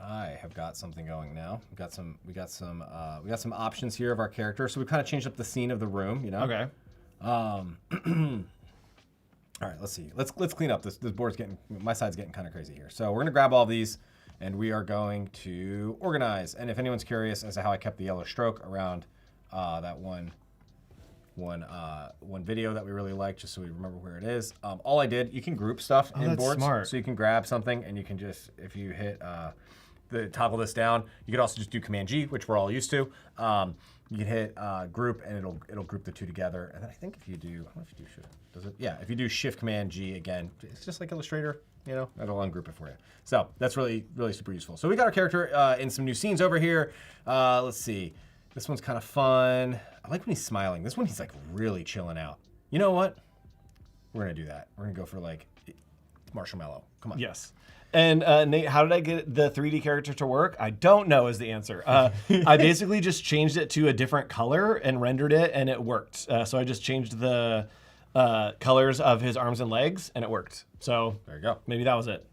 I have got something going now. We got some options here of our character. So we kind of changed up the scene of the room, you know. Okay. All right, let's see. Let's clean up this board's getting, my side's getting kind of crazy here. So we're gonna grab all of these and we are going to organize. And if anyone's curious as to how I kept the yellow stroke around that one video that we really liked, just so we remember where it is. All I did, you can group stuff in that's boards. smart. So you can grab something and you can just, if you hit toggle this down, you could also just do Command G, which we're all used to. You can hit group and it'll group the two together. And then I think if you do, I don't know if you do Shift, does it? Yeah, if you do Shift Command G again, it's just like Illustrator, you know, it'll ungroup it for you. So that's really, really super useful. So we got our character in some new scenes over here. Let's see. This one's kind of fun. I like when he's smiling. This one, he's like really chilling out. You know what? We're gonna do that. We're gonna go for like Marshmallow. Come on. Yes. And Nate, how did I get the 3D character to work? I don't know is the answer. I basically just changed it to a different color and rendered it, and it worked. So I just changed the colors of his arms and legs, and it worked. So there you go. Maybe that was it.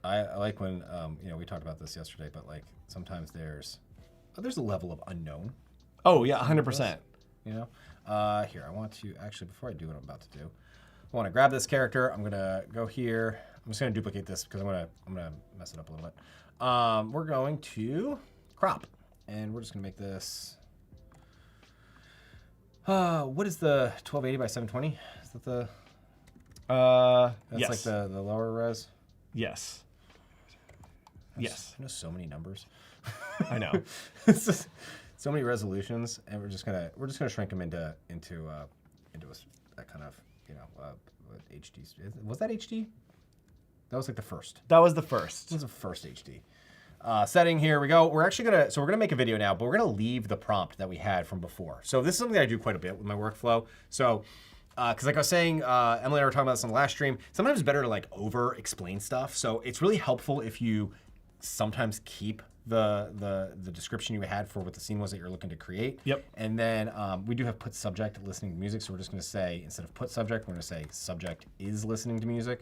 I like when, you know, we talked about this yesterday, but like sometimes there's a level of unknown. Oh yeah, 100%. You know, here I want to actually, before I do what I'm about to do, I want to grab this character. I'm gonna go here. I'm just gonna duplicate this because I'm gonna mess it up a little bit. We're going to crop, and we're just gonna make this. What is the 1280 by 720? Is that the? That's yes. like the lower res. Yes. Yes. I know so many numbers. I know. It's just so many resolutions, and we're just gonna shrink them into a kind of, you know, HD. Was that HD? That was like the first. That was the first. This was the first HD. Setting, here we go. We're actually gonna make a video now, but we're gonna leave the prompt that we had from before. So this is something that I do quite a bit with my workflow. So, because like I was saying, Emily and I were talking about this on the last stream, sometimes it's better to like over explain stuff. So it's really helpful if you sometimes keep the description you had for what the scene was that you're looking to create. Yep. And then we do have put subject listening to music. So we're just gonna say, instead of put subject, we're gonna say subject is listening to music.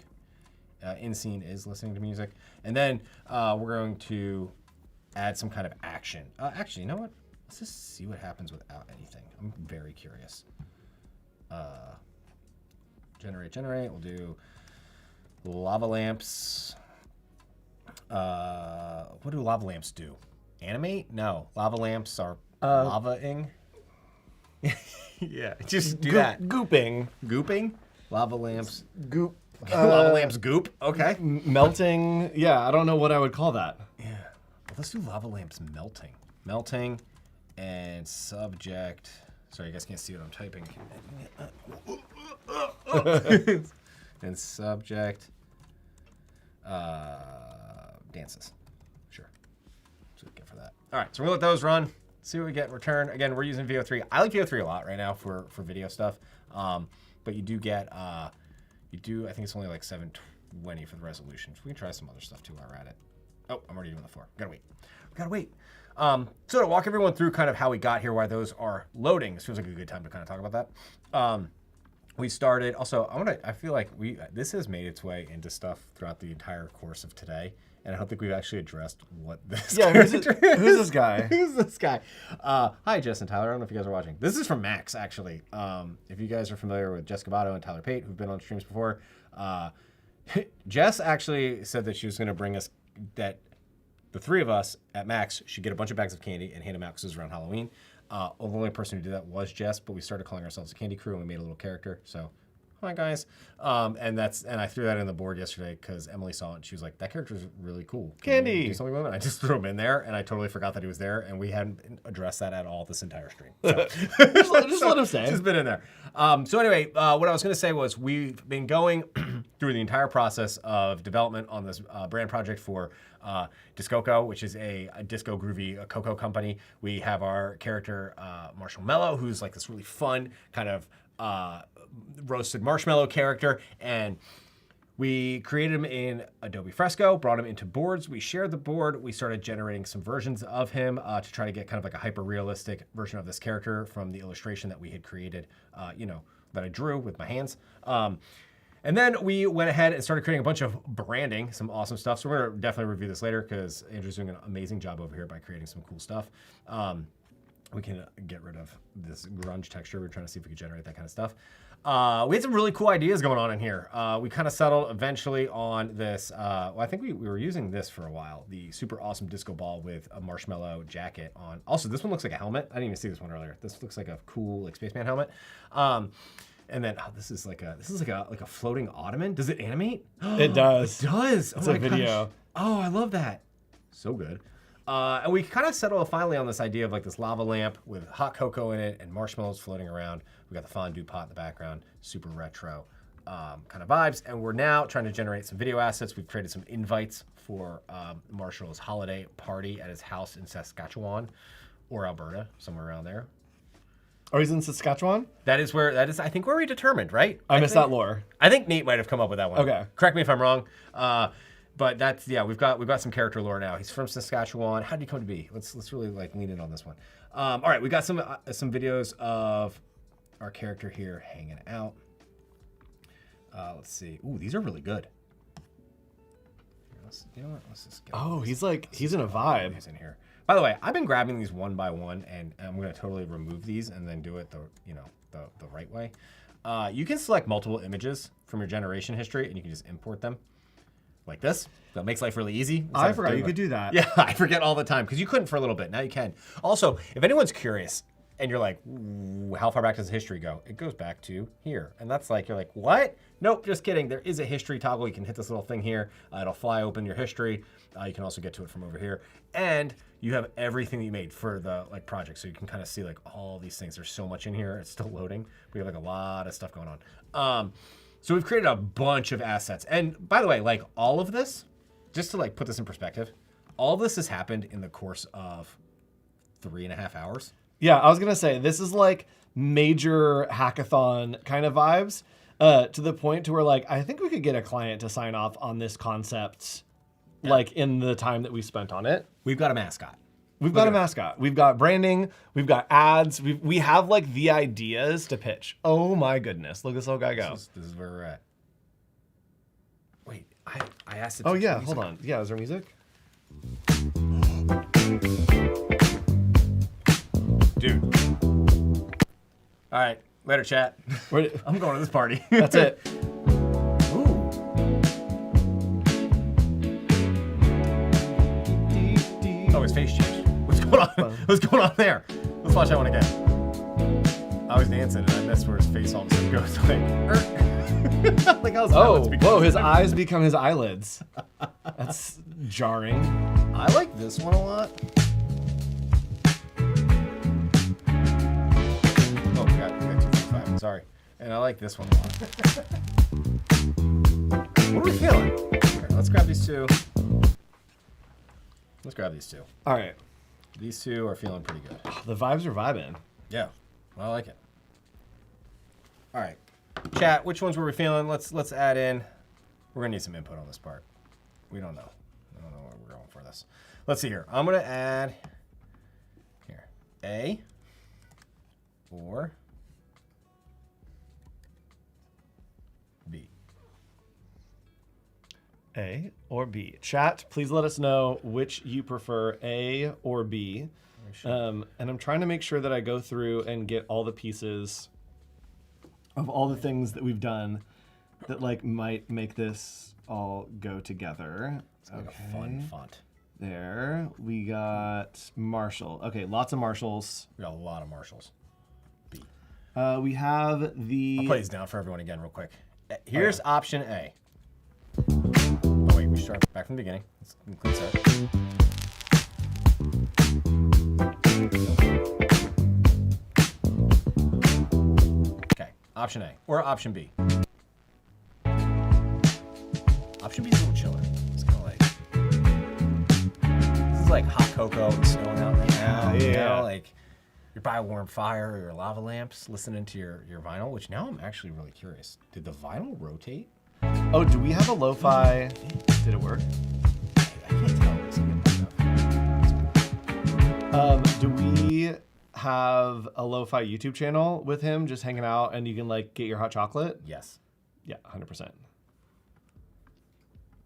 In scene is listening to music. And then we're going to add some kind of action. Actually, you know what? Let's just see what happens without anything. I'm very curious. Generate. We'll do lava lamps. What do lava lamps do? Animate? No. Lava lamps are lava-ing. Yeah, just do that. Gooping. Gooping? Lava lamps. Goop. Lava lamps goop. Okay. Melting. Yeah, I don't know what I would call that. Yeah. Well, let's do lava lamps melting. Melting and subject. Sorry, you guys can't see what I'm typing. And subject dances. Sure. That's what we get for that. All right, so we're gonna let those run. See what we get in return. Again, we're using VO3. I like VO3 a lot right now for video stuff. But you do get I think it's only like 720 for the resolution. So we can try some other stuff too while we're at it. Oh, I'm already doing the 4. We gotta wait. So to walk everyone through kind of how we got here, why those are loading, this feels like a good time to kind of talk about that. We started, also, I feel like this has made its way into stuff throughout the entire course of today. And I don't think we've actually addressed what this who's this guy? Who's this guy? Hi, Jess and Tyler. I don't know if you guys are watching. This is from Max, actually. If you guys are familiar with Jessica Bato and Tyler Pate, who've been on streams before, Jess actually said that she was going to bring us, that the three of us at Max should get a bunch of bags of candy and hand them out because it was around Halloween. The only person who did that was Jess, but we started calling ourselves a candy crew and we made a little character. So hi guys. And I threw that in the board yesterday because Emily saw it and she was like, that character's really cool. Can we Candy. do something with him? I just threw him in there and I totally forgot that he was there and we hadn't addressed that at all this entire stream. So, just let him say. Just been in there. So anyway, what I was going to say was we've been going through the entire process of development on this brand project for Discoco, which is a disco groovy cocoa company. We have our character Marshall Mello, who's like this really fun kind of roasted marshmallow character, and we created him in Adobe Fresco, brought him into boards. We shared the board. We started generating some versions of him to try to get kind of like a hyper-realistic version of this character from the illustration that we had created, that I drew with my hands. And then we went ahead and started creating a bunch of branding, some awesome stuff. So we're going to definitely review this later because Andrew's doing an amazing job over here by creating some cool stuff. We can get rid of this grunge texture. We're trying to see if we could generate that kind of stuff. We had some really cool ideas going on in here. We kind of settled eventually on this. I think we were using this for a while. The super awesome disco ball with a marshmallow jacket on. Also, this one looks like a helmet. I didn't even see this one earlier. This looks like a cool like spaceman helmet. And then this is like a floating ottoman. Does it animate? It does. It does. It's a video. Gosh. Oh, I love that. So good. And we kind of settled finally on this idea of like this lava lamp with hot cocoa in it and marshmallows floating around. We got the fondue pot in the background, super retro kind of vibes. And we're now trying to generate some video assets. We've created some invites for Marshall's holiday party at his house in Saskatchewan or Alberta, somewhere around there. Oh, he's in Saskatchewan? That is, I think, where we determined, right? I missed that lore. I think Nate might have come up with that one. Okay. Correct me if I'm wrong. But that's, we've got some character lore now. He's from Saskatchewan. How did he come to be? Let's really like lean in on this one. All right, we got some videos of our character here hanging out. Let's see. Ooh, these are really good. You know what? Let's just get he's in a vibe. He's in here. By the way, I've been grabbing these one by one, and I'm going to totally remove these and then do it the right way. You can select multiple images from your generation history, and you can just import them like this. That makes life really easy. I forgot you could do that. Yeah, I forget all the time because you couldn't for a little bit. Now you can. Also, if anyone's curious and you're like, how far back does history go? It goes back to here. And that's like, you're like, what? Nope, just kidding. There is a history toggle. You can hit this little thing here. It'll fly open your history. You can also get to it from over here. And you have everything that you made for the project. So you can kind of see like all these things. There's so much in here. It's still loading. We have like a lot of stuff going on. So we've created a bunch of assets. And by the way, like all of this, just to like put this in perspective, all of this has happened in the course of 3.5 hours. Yeah, I was going to say, this is like major hackathon kind of vibes to the point to where like, I think we could get a client to sign off on this concept like in the time that we spent on it. We've got a mascot. We've got a mascot. We've got branding. We've got ads. We have like the ideas to pitch. Oh my goodness. Look at this little guy go. This is where we're at. Wait, I asked it. Oh yeah, hold on. Yeah, is there music? Dude. All right, later, chat. I'm going to this party. That's it. Oh, his face changed. What's going on? What's going on there? Let's watch that one again. I was dancing and I missed where his face all of a sudden goes like, like how's whoa, his eyes become his eyelids. That's jarring. I like this one a lot. Oh, we got 2.5. Sorry. And I like this one a lot. What are we feeling? Here, let's grab these two. Let's grab these two. All right. These two are feeling pretty good. The vibes are vibing. Yeah, I like it. All right, chat. Which ones were we feeling? Let's add in. We're gonna need some input on this part. We don't know. I don't know where we're going for this. Let's see here. I'm gonna add here A or B. A or B. Chat, please let us know which you prefer, A or B. And I'm trying to make sure that I go through and get all the pieces of all the things that we've done that like might make this all go together. It's like a fun font. There. We got Marshall. Okay, lots of Marshalls. We got a lot of Marshalls. B. We have I'll the. play these down for everyone again real quick. Here's option A. Oh wait, we start back from the beginning. Let's clean start. Okay, option A or option B. Option B is a little chiller. It's kind of like this is like hot cocoa and snowing out right now. Yeah. You know, like you're by a warm fire or your lava lamps, listening to your vinyl. Which now I'm actually really curious. Did the vinyl rotate? Oh, do we have a lo-fi? Did it work? I can't tell. It's like Do we have a lo-fi YouTube channel with him just hanging out and you can like get your hot chocolate? yes. Yeah, 100%.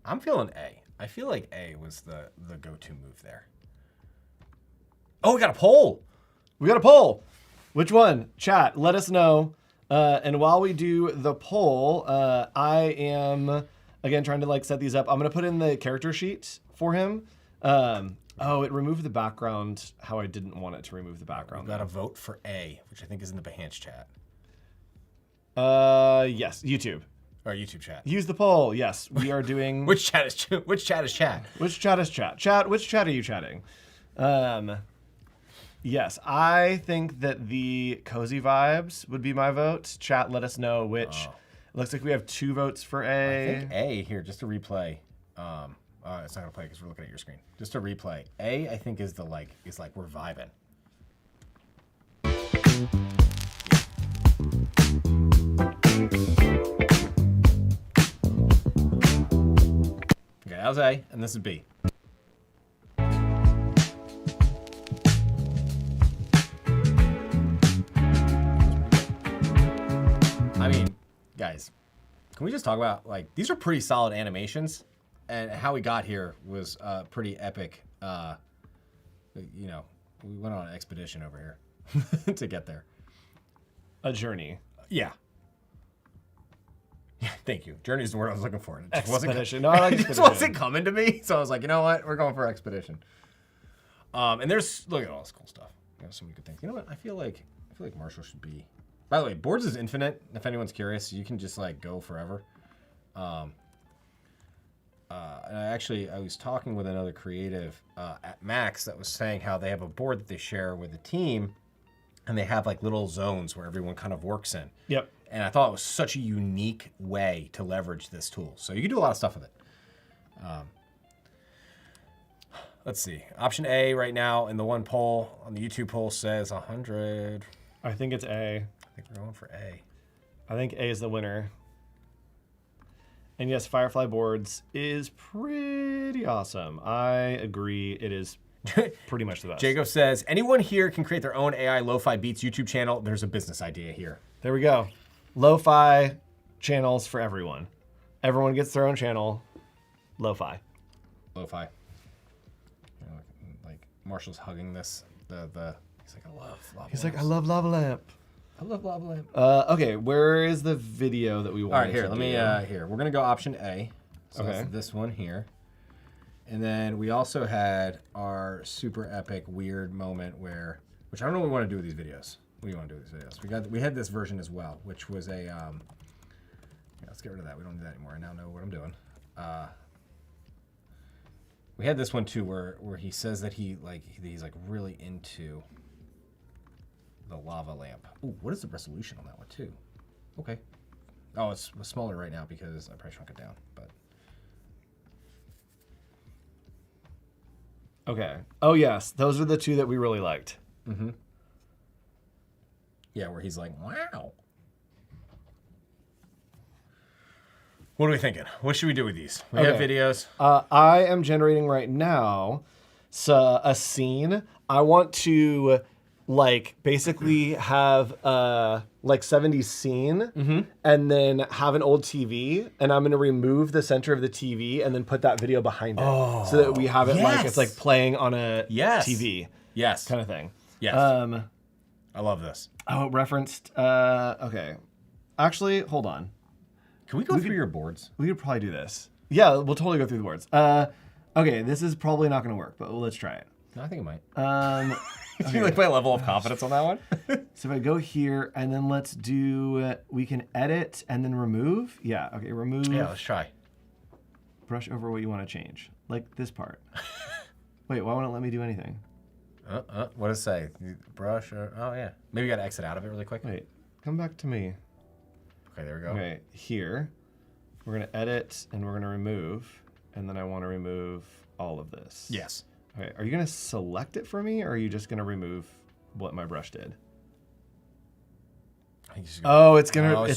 I'm feeling A. I feel like A was the go-to move there. Oh, we got a poll. We got a poll. Which one? Chat, let us know. And while we do the poll, I am, again, trying to like set these up. I'm going to put in the character sheet for him. Oh, it removed the background how I didn't want it to remove the background. We've got a vote for A, which I think is in the Behance chat. Yes, YouTube. Or YouTube chat. Use the poll. Yes, we are doing. Which chat is chat? Which chat is chat? Chat, which chat are you chatting? Yes, I think that the cozy vibes would be my vote. Chat, let us know which. It looks like we have 2 votes for A. I think A here, just to replay. It's not gonna play because we're looking at your screen. Just to replay. A, I think is like we're vibing. Okay, that was A, and this is B. I mean, guys, can we just talk about, like, these are pretty solid animations, and how we got here was pretty epic. You know, we went on an expedition over here to get there. A journey. Yeah. Yeah, thank you. Journey is the word I was looking for. It just Expedition. No, I like it just expedition. wasn't coming to me, so I was like, you know what? We're going for expedition. And there's, look at all this cool stuff. There's so many good things. You know what? I feel like Marshall should be. By the way, Boards is infinite. If anyone's curious, you can just like go forever. And I was talking with another creative at Max that was saying how they have a board that they share with a team, and they have like little zones where everyone kind of works in. Yep. And I thought it was such a unique way to leverage this tool. So you can do a lot of stuff with it. Let's see. Option A right now in the one poll on the YouTube poll says 100. I think it's A. I think we're going for A. I think A is the winner. And yes, Firefly Boards is pretty awesome. I agree. It is pretty much the best. Jacob says, anyone here can create their own AI Lo-Fi Beats YouTube channel. There's a business idea here. There we go. Lo-fi channels for everyone. Everyone gets their own channel. Lo-fi. Lo-Fi. You know, like Marshall's hugging this. He's like, I love lava He's like, I love Lava Lamp. I love lava lamp. Okay, where is the video that we want? All right, here, let me, here. We're gonna go option A. So Okay. that's this one here. And then we also had our super epic weird moment where, which I don't know what we want to do with these videos. What do you want to do with these videos? We had this version as well, which was a, yeah, let's get rid of that. We don't do that anymore. I now know what I'm doing. We had this one too, where he says that he's like really into the lava lamp. Ooh, what is the resolution on that one too? Okay. Oh, it's smaller right now because I probably shrunk it down, but. Okay. Oh yes, those are the 2 that we really liked. Mm-hmm. Yeah, where he's like, wow. What are we thinking? What should we do with these? We have videos. I am generating right now a scene. I want to like basically have like 70s scene and then have an old TV, and I'm gonna remove the center of the TV and then put that video behind it so that we have it like it's like playing on a TV. Yes. Kind of thing. Yes. I love this. Oh, it referenced okay. Actually, hold on. Can we go through your boards? We could probably do this. Yeah, we'll totally go through the boards. Okay, this is probably not gonna work, but let's try it. No, I think it might. You like my level of confidence on that one? So if I go here and then let's do, we can edit and then remove. Yeah, okay, remove. Yeah, let's try. Brush over what you want to change. Like this part. Wait, why won't it let me do anything? What does it say? Brush or, oh yeah. Maybe you gotta exit out of it really quick. Wait, come back to me. Okay, there we go. Okay, here. We're gonna edit and we're gonna remove. And then I want to remove all of this. Yes. Okay, are you gonna select it for me or are you just gonna remove what my brush did? I think it's gonna, it's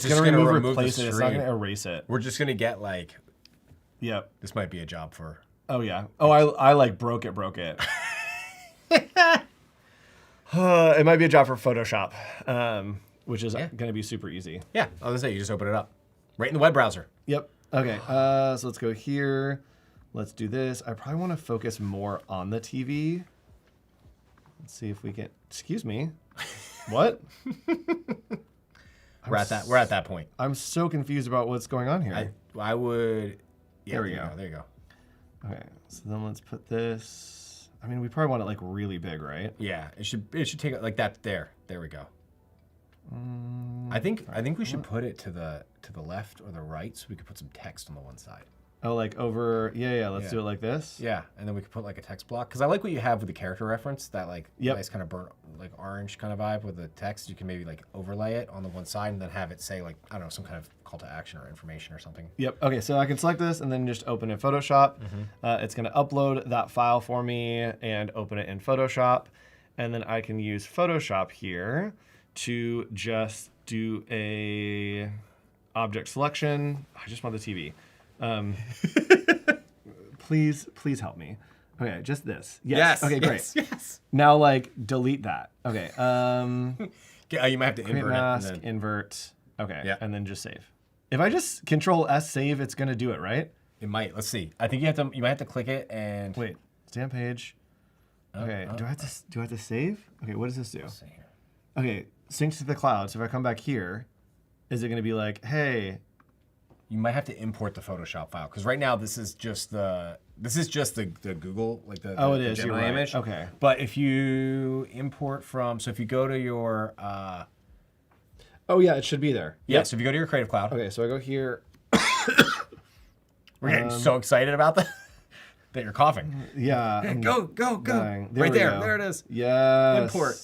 gonna remove replace it. It's not gonna erase it. We're just gonna get like, yep. This might be a job for. Oh yeah. Oh, I like broke it. It might be a job for Photoshop, which is gonna be super easy. Yeah, I was gonna say you just open it up, right in the web browser. Yep. Okay. So let's go here. Let's do this. I probably want to focus more on the TV. Let's see if we can. Excuse me. What? We're at that point. I'm so confused about what's going on here. I would. Yeah, there we go. There you go. Okay. So then let's put this. I mean, we probably want it like really big, right? Yeah. It should take like that. There we go. I think we should put it to the left or the right so we could put some text on the one side. Oh, like over, yeah, let's do it like this. Yeah, and then we could put like a text block. Because I like what you have with the character reference, that like nice kind of burnt, like orange kind of vibe with the text. You can maybe like overlay it on the one side and then have it say like, I don't know, some kind of call to action or information or something. Yep, okay, so I can select this and then just open in Photoshop. It's gonna upload that file for me and open it in Photoshop. And then I can use Photoshop here to just do a object selection. I just want the TV. Please help me. Okay, just this. Yes. Okay, great. Yes. Now, like, delete that. Okay. You might have to invert mask, it. And then... invert. Okay. Yeah. And then just save. If I just Control S save, it's gonna do it, right? It might. Let's see. I think you might have to click it and wait. Stamp page. Okay. Do I have to save? Okay. What does this do? Let's see here. Okay. Sync to the cloud. So if I come back here, is it gonna be like, hey? You might have to import the Photoshop file because right now this is just the Google, like the it is Gemini image. Okay. But if you import from, so if you go to your oh yeah, it should be there. Yeah, so if you go to your Creative Cloud. Okay, so I go here. We're getting so excited about that that you're coughing. Yeah. Go. There right there. Go. There it is. Yes. Import.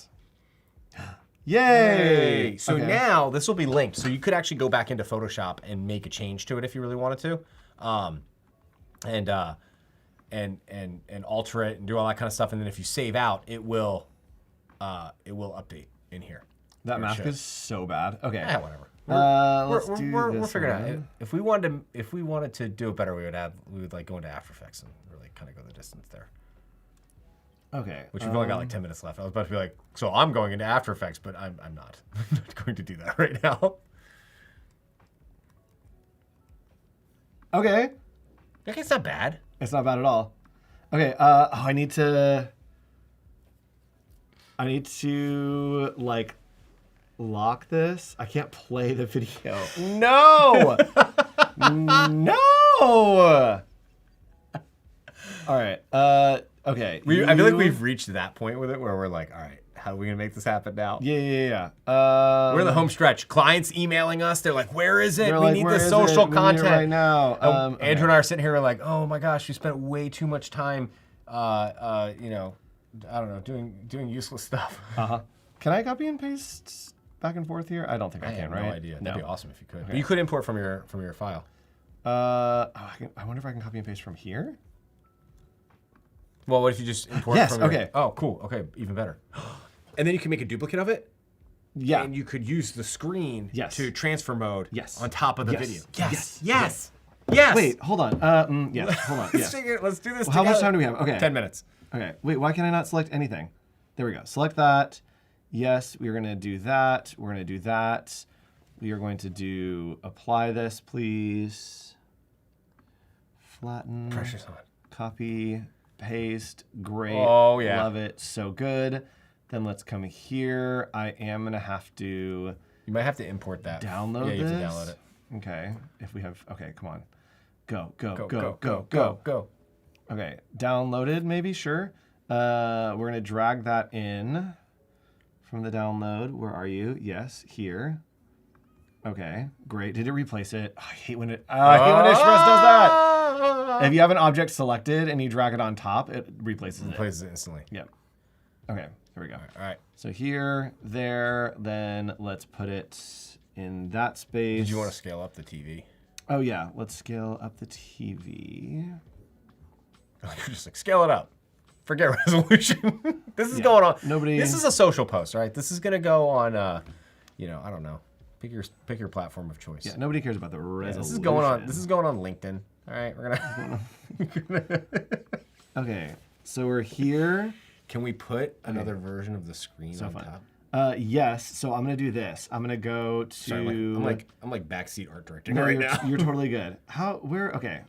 Yay! So now this will be linked. So you could actually go back into Photoshop and make a change to it if you really wanted to, and alter it and do all that kind of stuff. And then if you save out, it will update in here. That mask is so bad. Okay. Yeah, whatever. We're figuring it out. If we wanted to do it better, we would like go into After Effects and really kind of go the distance there. Okay. Which we've only got like 10 minutes left. I was about to be like, so I'm going into After Effects, but I'm not. I'm not going to do that right now. Okay. Okay, it's not bad. It's not bad at all. Okay. I need to like lock this. I can't play the video. No. No. All right. Okay. I feel like we've reached that point with it where we're like, all right, how are we gonna make this happen now? Yeah. We're in the home stretch. Clients emailing us. They're like, where is it? We need the social content right now. Andrew and I are sitting here like, oh my gosh, we spent way too much time, I don't know, doing useless stuff. Can I copy and paste back and forth here? I don't think I can, have right? no idea. No. That'd be awesome if you could. Okay. But you could import from your file. I wonder if I can copy and paste from here. Well, what if you just import from your... okay. Oh, cool. Okay, even better. And then you can make a duplicate of it. Yeah. And you could use the screen Yes. to transfer mode Yes. on top of the Yes. video. Yes. Yes. Yes. Wait, hold on. Yes, hold on. Yes. Let's do this How much time do we have? Okay. 10 minutes. Okay. Wait, why can I not select anything? There we go. Select that. Yes, we are going to do that. We're going to do that. We are going to do apply this, please. Flatten. Pressure's on. Copy. Paste. Great. Oh, yeah. Love it. So good. Then let's come here. I am going to have to... You might have to import that. Download this? Yeah, you this? have to download it. Okay. If we have... Okay, come on. Go. Go. Okay. Downloaded, maybe? Sure. We're going to drag that in from the download. Where are you? Yes, here. Okay, great. Did it replace it? Oh, I hate when Express does that. If you have an object selected and you drag it on top, it replaces it. Replaces it instantly. Yep. Okay, here we go. All right. So here, there, then let's put it in that space. Did you want to scale up the TV? Oh yeah, let's scale up the TV. You're just like, scale it up. Forget resolution. This is going on. This is a social post, right? This is gonna go on. I don't know. Pick your platform of choice. Yeah, nobody cares about the resolution. This is going on. This is going on LinkedIn. All right, we're gonna. Okay, so we're here. Can we put another version of the screen on top? Yes. So I'm gonna do this. I'm gonna go to. Sorry, I'm like backseat art directing No, right you're, now. you're totally good. Okay.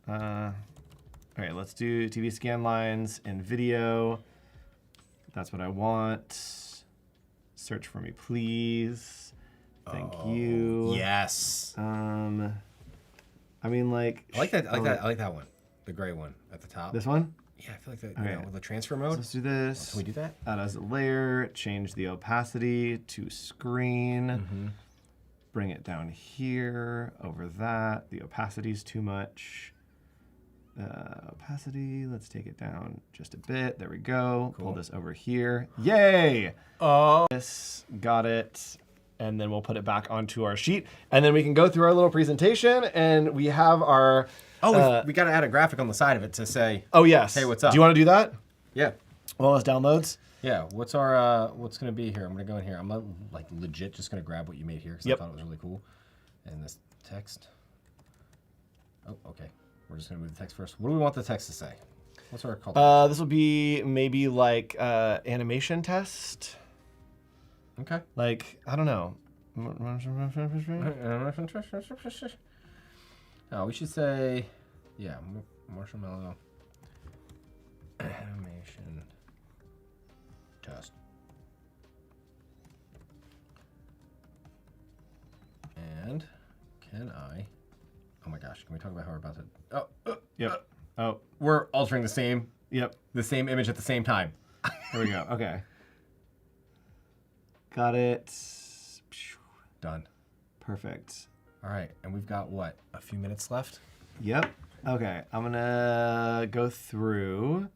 Okay, let's do TV scan lines and video. That's what I want. Search for me, please. Thank you. Yes. I mean, like. I like that. I like that one. The gray one at the top. This one? Yeah, I feel like that. With the transfer mode. Let's do this. Can we do that? Add as a layer. Change the opacity to screen. Mm-hmm. Bring it down here. Over that. The opacity is too much. Opacity. Let's take it down just a bit. There we go. Cool. Pull this over here. Yay! Oh. This, got it. And then we'll put it back onto our sheet. And then we can go through our little presentation. And we have our. Oh, we got to add a graphic on the side of it to say. Oh yes. Hey, what's up? Do you want to do that? Yeah. Well, as downloads. Yeah. What's our what's gonna be here? I'm gonna go in here. I'm like legit just gonna grab what you made here because I thought it was really cool. And this text. Oh, okay. We're just gonna move the text first. What do we want the text to say? What's our call? This will be maybe like animation test. Okay. Like, I don't know. Oh, we should say, yeah, marshmallow animation test. And can I? Oh my gosh! Can we talk about how we're about to? Yep. We're altering the same Yep. image at the same time. Here we go. Okay. Got it. Done. Perfect. All right, and we've got what? A few minutes left. Yep. Okay. I'm gonna go through.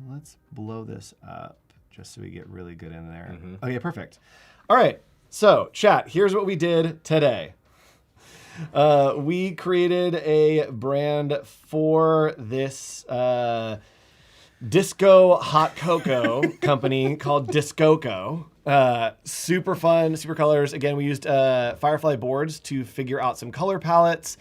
Let's blow this up just so we get really good in there. Mm-hmm. Okay. Perfect. All right. So, chat. Here's what we did today. We created a brand for this disco hot cocoa company called Discoco. Super fun, super colors. Again, we used Firefly Boards to figure out some color palettes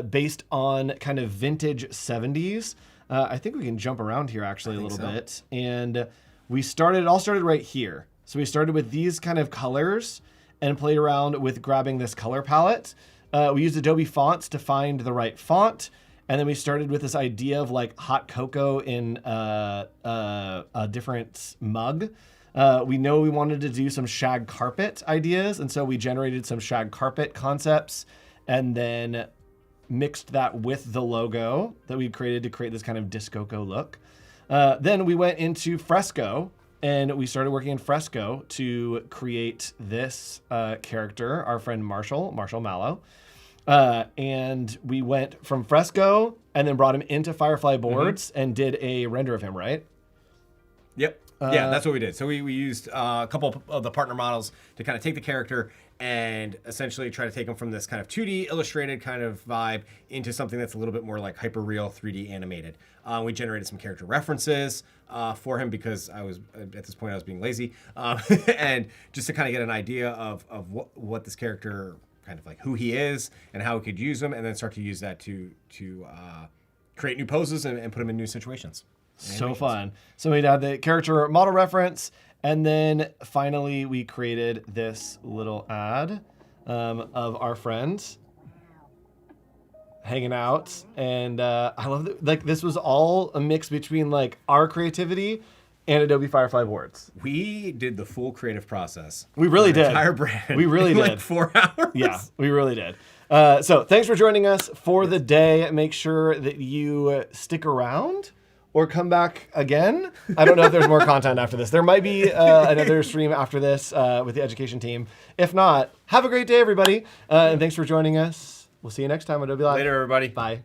based on kind of vintage 70s. I think we can jump around here actually a little bit. And it all started right here. So we started with these kind of colors and played around with grabbing this color palette. We used Adobe fonts to find the right font. And then we started with this idea of like hot cocoa in a different mug. We know we wanted to do some shag carpet ideas. And so we generated some shag carpet concepts and then mixed that with the logo that we created to create this kind of Discoco look. Then we went into Fresco and we started working in Fresco to create this character, our friend Marshall Mallow. And we went from Fresco and then brought him into Firefly Boards and did a render of him, right? Yep. Yeah, that's what we did. So we used a couple of the partner models to kind of take the character and essentially try to take him from this kind of 2D illustrated kind of vibe into something that's a little bit more like hyper-real 3D animated. We generated some character references for him because I was, at this point, I was being lazy. And just to kind of get an idea of what this character, kind of like who he is and how we could use him, and then start to use that to create new poses and put him in new situations. So fun. So we had the character model reference, and then finally we created this little ad of our friends hanging out. And I love that, like, this was all a mix between like our creativity and Adobe Firefly Boards. We did the full creative process. We really did. Entire brand. We really in did. Like 4 hours. Yeah, we really did. So thanks for joining us for the day. Make sure that you stick around or come back again. I don't know if there's more content after this. There might be another stream after this with the education team. If not, have a great day, everybody. And thanks for joining us. We'll see you next time on Adobe Live. Later, everybody. Bye.